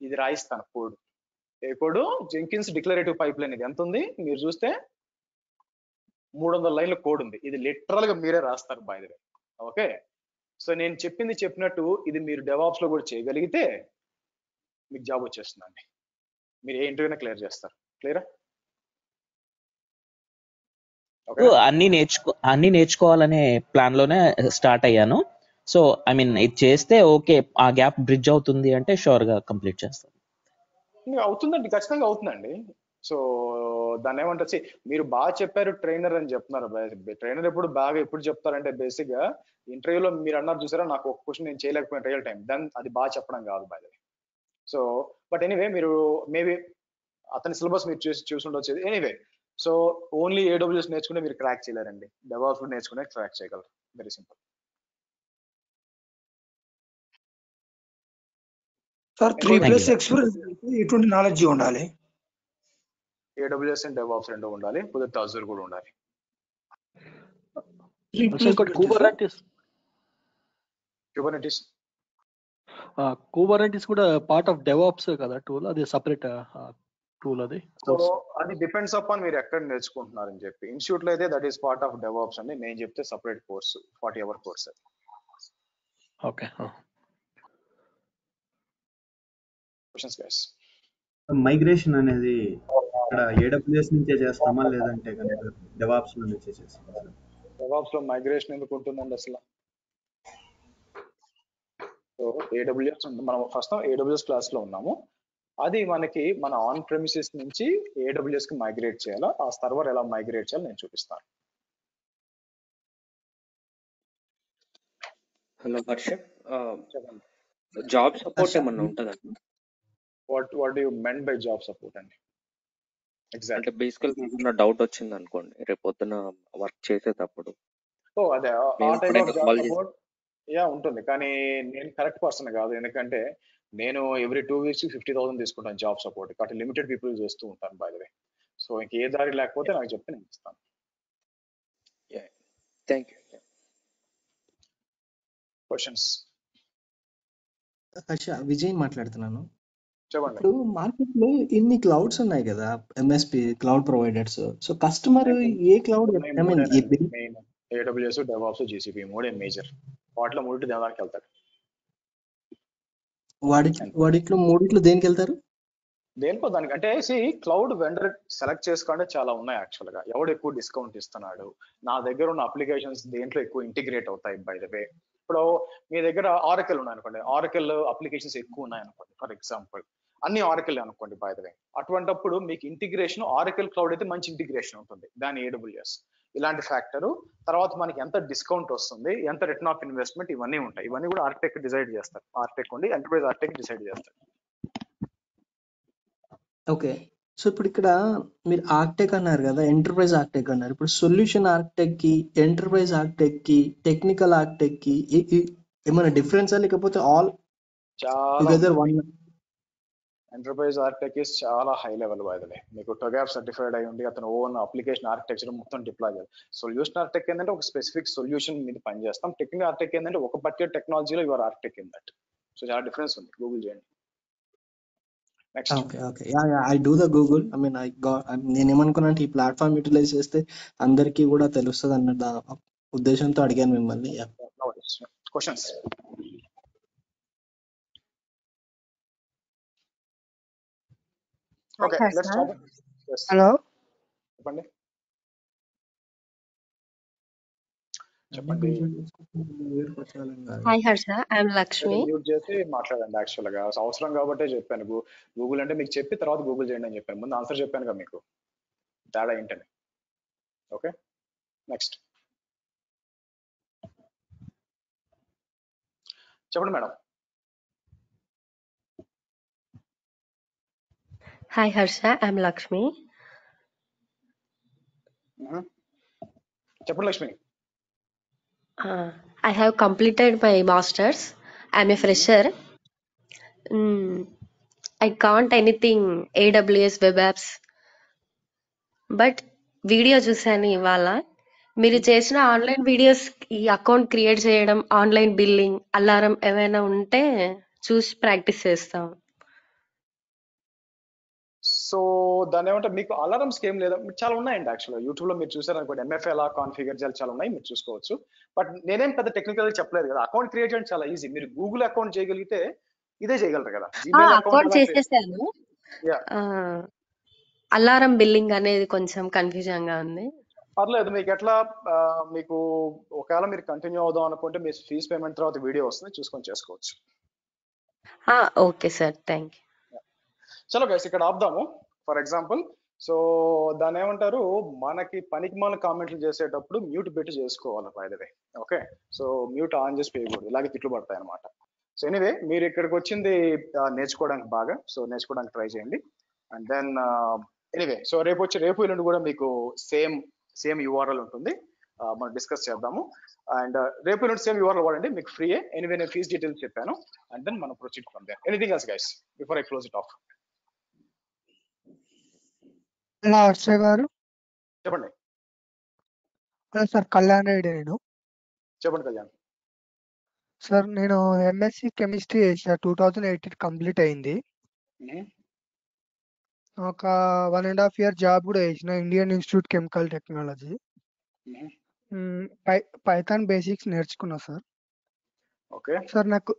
B: ఇది రాయిస్తాను కోడ్. ఏ code? Jenkins declarative pipeline. ఇది ఎంత ఉంది మీరు చూస్తే 300 లైన్ల కోడ్ ఉంది. ఇది లిటరల్ గా మీరే రాస్తారు by the way. Okay, so నేను చెప్పినట్టు ఇది మీరు DevOps లో కూడా చేయగలిగితే మీకు జాబ్ వచ్చేస్తుందండి, మీరు ఏ ఇంటర్వ్యూనే క్లియర్ చేస్తారు. క్లియరా?
J: అన్ని నేర్చుకోవాలనే ప్లాన్ లోనే స్టార్ట్ అయ్యాను. సో ఐ మీన్ ఇది చేస్తే ఓకే, ఆ గ్యాప్ బ్రిడ్జ్ అవుతుంది అంటే షూర్ గా కంప్లీట్ చేస్తాను.
B: అవుతుందండి, ఖచ్చితంగా అవుతుందండి. సో దాన్ని ఏమంటారు, మీరు బాగా చెప్పారు ట్రైనర్ అని చెప్తున్నారు. ట్రైనర్ ఎప్పుడు చెప్తారంటే, బేసిక్ గా ఇంటర్వ్యూలో మీరు అన్నారు చూసారా, నాకు ఒక క్వశ్చన్ నేను చేయలేకపోయిన రియల్ టైం, దాన్ని అది బాగా చెప్పడం కాదు by the way. So but anyway, మీరు మేబీ అతని సిలబస్ మీరు చూసి ఉండొచ్చు. ఎనీవే, సో ఓన్లీ AWS నేర్చుకుంటే మీరు క్రాక్ చేయలేరండి, DevOps నేర్చుకునే క్రాక్ చేయగలరు. Very simple.
H: సార్ 3+ ఎక్స్పీరియన్స్, ఇటువంటి నాలెడ్జ్ ఉండాలి.
B: AWS అండ్ DevOps రెండు ఉండాలి, కుదిరితే అజూర్ కూడా ఉండాలి.
D: కుబర్నెటిస్ కూడా పార్ట్ ఆఫ్ DevOps కదా టూల్, అది సపరేట్ టూల్ అది.
B: సో అది డిపెండ్స్ అపాన్ మీరు ఎక్కడ నేర్చుకుంటున్నారని చెప్పి. ఇన్స్టిట్యూట్ లో అయితే that is part of DevOps అండి, నేను చెప్తే separate course 40 hour course.
D: Okay,
B: questions guys.
K: Migration అనేది ఇక్కడ AWS నుంచే చేస్తామా లేదంటే కనుక DevOps లో నుంచే చేస్తామా?
B: DevOps లో మైగ్రేషన్ ఎందుకు ఉంటుందండి అసలు? సో AWS మనం ఫస్ట్ AWS క్లాస్ లో ఉన్నాము, అది మనకి మన ఆన్ ప్రెమిసెస్ నుంచి AWS కి మైగ్రేట్ చేయాలా, ఆ సర్వర్ ఎలా మైగ్రేట్ చేయాలో నేను చూపిస్తాను.
L: హలో హర్ష, జాబ్ సపోర్ట్ ఏమన్నా ఉంటుందా?
B: What do you meant by job support అండి? ఎగ్జాక్ట్
L: అంటే బేసికల్ ఏదైనా డౌట్ వచ్చింది అనుకోండి రేపు పొద్దున వర్క్ చేసేటప్పుడు.
B: అదే ఆ టైప్ ఆఫ్ జాబ్ సపోర్ట్ ఉంటుంది, కానీ నేను కరెక్ట్ పర్సన్ కాదు. ఎందుకంటే నేను ఎవ్రీ 2 weeks 50,000 తీసుకుంటాను జాబ్ సపోర్ట్. కాబట్టి లిమిటెడ్ పీపుల్ చేస్తూ ఉంటాను బై ద వే. సో ఇంక ఏ దారి లేకపోతే నాకు చెప్తే నేను ఇస్తాను.
L: Thank you.
B: Questions?
M: Harsha, Vijay మాట్లాడుతున్నాను.
B: చెప్పండి.
M: ఇప్పుడు మార్కెట్ లో ఇన్ని క్లౌడ్స్ ఉన్నాయి కదా, MSP cloud providers. So customer a cloud,
B: AWS, DevOps, GCP మూడే మేజర్. వాటిలో మూడింటి దేనికి వెళ్తాడు.
M: వాడిట్లో మూడిట్లో దేనికి వెళ్తారు?
B: దేనికో దానికి. అంటే క్లౌడ్ వెండర్ సెలెక్ట్ చేసుకుంటే చాలా ఉన్నాయి యాక్చువల్ గా. ఎవడు ఎక్కువ డిస్కౌంట్ ఇస్తున్నాడు, నా దగ్గర ఉన్న అప్లికేషన్స్ దేంట్లో ఎక్కువ ఇంటిగ్రేట్ అవుతాయి. బై ద వే, ఇప్పుడు మీ దగ్గర ఆరకిల్ ఉన్నాయి అనుకోండి, ఆరకిల్ అప్లికేషన్స్ ఎక్కువ ఉన్నాయి అనుకోండి ఫర్ ఎగ్జాంపుల్, అన్ని ఆరకిల్ అనుకోండి బై ద వే. అటువంటప్పుడు మీకు ఇంటిగ్రేషన్ ఆరకిల్ క్లౌడ్ అయితే మంచి ఇంటిగ్రేషన్ ఉంటుంది దాని AWS. ఇలాంటి ఫ్యాక్టర్ తర్వాత మనకి ఎంత డిస్కౌంట్ వస్తుంది, ఎంత రిటర్న్ ఆఫ్ ఇన్వెస్ట్మెంట్, ఇవన్నీ ఉంటాయి. ఇవన్నీ కూడా ఆర్కిటెక్ట్ డిసైడ్ చేస్తారు. ఆర్కిటెక్ట్ ఉండి ఎంటర్ప్రైజ్ ఆర్కిటెక్ట్ డిసైడ్ చేస్తారు.
M: ఓకే. సో ఇప్పుడు ఇక్కడ మీరు ఆర్కిటెక్ట్ అన్నారు కదా, ఎంటర్ప్రైజ్ ఆర్కిటెక్ట్ అన్నారు. ఇప్పుడు సొల్యూషన్ ఆర్కిటెక్ట్ కి, ఎంటర్ప్రైజ్ ఆర్కిటెక్ట్ కి, టెక్నికల్ ఆర్కిటెక్ట్ కి ఏమైనా డిఫరెన్సా, లేకపోతే ఆల్
B: చాలా
M: together one?
B: Enterprise architect is చాలా high level by the way. మీకు TOGAF సర్టిఫైడ్ అయి ఉండి అతను ఓన్ అప్లికేషన్ ఆర్కిటెక్చర్ మొత్తం డిప్లాయ్ చేయాలి. సొల్యూషన్ ఆర్కిటెక్ట్ ఏంటంటే ఒక స్పెసిఫిక్ సొల్యూషన్ మీద పనిచేస్తాం. టెక్నికల్ ఆర్కిటెక్ట్ ఏంటంటే ఒక పర్టికులర్ టెక్నాలజీలో your architect in that. So చాలా డిఫరెన్స్ ఉంది, గూగుల్ చేయండి. Next.
M: Okay okay I do the Google. I mean నేను ఏమనుకున్నా అంటే ఈ ప్లాట్ఫామ్ యూటిలైజ్ చేస్తే అందరికీ కూడా తెలుస్తుంది అన్న ఉద్దేశంతో అడిగాను మిమ్మల్ని.
B: Questions. Okay, let's start.
N: Hello,
B: చెప్పండి చెప్పండి.
N: Hi Harsha, I'm Lakshmi.
B: Mute చేసి మాట్లాడండి. యాక్చువల్ గా అవసరం కాబట్టే చెప్పాను. గూగుల్ అంటే మీకు చెప్పి తర్వాత గూగుల్ చేయండి అని చెప్పాను. ముందు ఆన్సర్ చెప్పాను కదా మీకు తేడా ఏంటని. ఓకే, నెక్స్ట్ చెప్పండి madam.
N: Hi Harsha, I'm Lakshmi.
B: చెప్పండి Lakshmi.
N: I have completed my master's. I'm a fresher. I can't anything AWS web apps. But video చూసాను ఇవాళ. మీరు చేసిన ఆన్లైన్ వీడియోస్, ఈ అకౌంట్ క్రియేట్ చేయడం, ఆన్లైన్ బిల్లింగ్, అలారం ఏమైనా ఉంటే చూసి ప్రాక్టీస్ చేస్తాం.
B: సో దాని ఏమంటే మీకు అలారమ్స్ ఏం లేదా, చాలా ఉన్నాయండి. యాక్చువల్గా యూట్యూబ్ లో మీరు చూసారు అనుకోండి, MFA ఎలా కాన్ఫిగర్ చేయాలి చాలా ఉన్నాయి, మీరు చూసుకోవచ్చు. బట్ నేనేం పెద్ద టెక్నికల్ చెప్పలేదు కదా. అకౌంట్ క్రియేట్ చేయడం చాలా ఈజీ. మీరు గూగుల్ అకౌంట్ చేయగలిగితే ఇదే చేయగలరు కదా.
N: అకౌంట్ చేసేసాను. అలారం బిల్లింగ్ అనేది కొంచెం కన్ఫ్యూజన్ గా ఉంది.
B: పర్లేదు, మీకు ఎట్లా మీకు ఒకవేళ మీరు కంటిన్యూ అవుదాం అనుకుంటే మీ ఫీజ్ పేమెంట్ తర్వాత వీడియో వస్తుంది, చూసుకొని చేసుకోవచ్చు.
N: Okay sir, thank you.
B: చలో గైస్, ఇక్కడ ఆపుదాము. ఫర్ ఎగ్జాంపుల్, సో దాని ఏమంటారు, మనకి పనికి మన కామెంట్లు చేసేటప్పుడు మ్యూట్ పెట్టి చేసుకోవాలి by the way. Okay, so mute on చేసి చేయకూడదు, ఇలాగే తిట్లు పడతాయి అనమాట. సో ఎనీవే, మీరు ఇక్కడికి వచ్చింది నేర్చుకోవడానికి బాగా, సో నేర్చుకోవడానికి ట్రై చేయండి. అండ్ దెన్ ఎనీవే, సో రేపు ఎల్లుండి కూడా మీకు సేమ్ URL ఉంటుంది, మనం డిస్కస్ చేద్దాము. అండ్ రేపు ఎల్లుండి సేమ్ URL వాడండి, మీకు ఫ్రీయే. ఎనీవే, నేను ఫీజ్ డీటెయిల్స్ చెప్పాను. అండ్ దెన్ మనం proceed from there. Anything else guys before I close it off?
N: Hello Harsha garu.
B: చెప్పండి.
N: హలో సార్, కళ్యాణ్ రెడ్డి నేను.
B: చెప్పండి కళ్యాణ్.
N: సార్, నేను MSc కెమిస్ట్రీ చేసా, 2018 కంప్లీట్ అయింది. ఒక 1.5 year జాబ్ కూడా చేసిన, Indian institute chemical technology. Python basics నేర్చుకున్నా సార్.
B: ఓకే
N: సార్, నాకు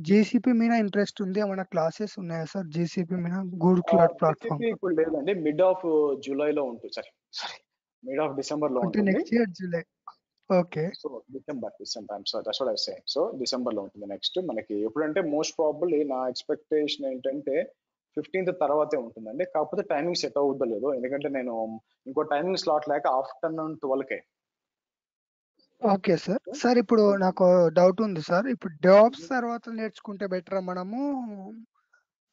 N: జేసీపీ మీద ఇంట్రెస్ట్ ఉంది. ఏమైనా క్లాసెస్ ఉన్నాయా సార్ జేసీపీ మీద? గూగుల్ క్లౌడ్ ప్లాట్ఫామ్
B: ఇప్పుడు లేదండి, మిడ్ ఆఫ్ జూలైలో ఉంటుంది. సారీ మిడ్ ఆఫ్ డిసెంబర్ లో ఉంటుంది.
N: Next year July. Okay,
B: so December that's what I say. So December లో ఉంటుంది నెక్స్ట్ మనకి. ఎప్పుడంటే మోస్ట్ ప్రాబబ్లీ నా ఎక్స్పెక్టేషన్ ఏంటంటే 15th తర్వాతే ఉంటుందండి. కాకపోతే టైమింగ్ సెట్ అవుద్దో లేదో, ఎందుకంటే నేను ఇంకో టైమింగ్ స్లాట్ లేక ఆఫ్టర్నూన్ 12కే.
N: Okay sir. సార్, ఇప్పుడు నాకు డౌట్ ఉంది సార్. ఇప్పుడు డెవాప్స్ తర్వాత నేర్చుకుంటే బెటరా, మనము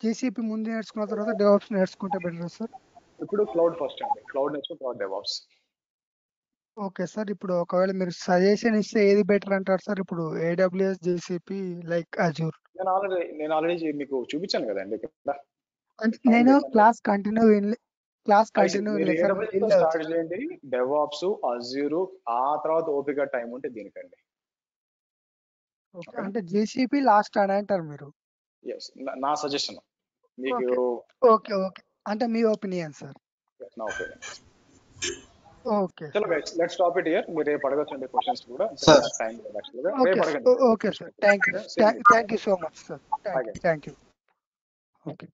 N: జీసీపీ ముందు నేర్చుకున్న తర్వాత డెవాప్స్ నేర్చుకుంటే బెటరా సార్?
B: ఇప్పుడు క్లౌడ్ ఫస్ట్ అండి, క్లౌడ్ నేర్చుకున్న తర్వాత డెవాప్స్.
N: ఓకే సార్, ఇప్పుడు ఒకవేళ మీరు సజెషన్ ఇస్తే ఏది బెటర్ అంటారు సార్? ఇప్పుడు AWS, జీసీపీ, లైక్ అజూర్.
B: నేను ఆల్రెడీ మీకు చూపించాను కదండి ఇక్కడ.
N: నేను క్లాస్ కంటిన్యూ
B: స్టార్ట్ చేయండి, డెవాప్స్, అజూర్, ఆ తర్వాత ఓపిక టైం ఉంటే దీనికండి.
N: అంటే జీసీపీ లాస్ట్ అని అంటారు మీరు?
B: నా సజెషన్ మీకు.
N: ఓకే ఓకే, అంటే మీ ఒపీనియన్ సార్?
B: నా ఒపీనియన్.
N: ఓకే,
B: చలో guys, let's stop it here. మీరు రేపు అడగొచ్చండి క్వశ్చన్స్ కూడా.
N: Okay sir, thank you so much sir. Thank you. Okay.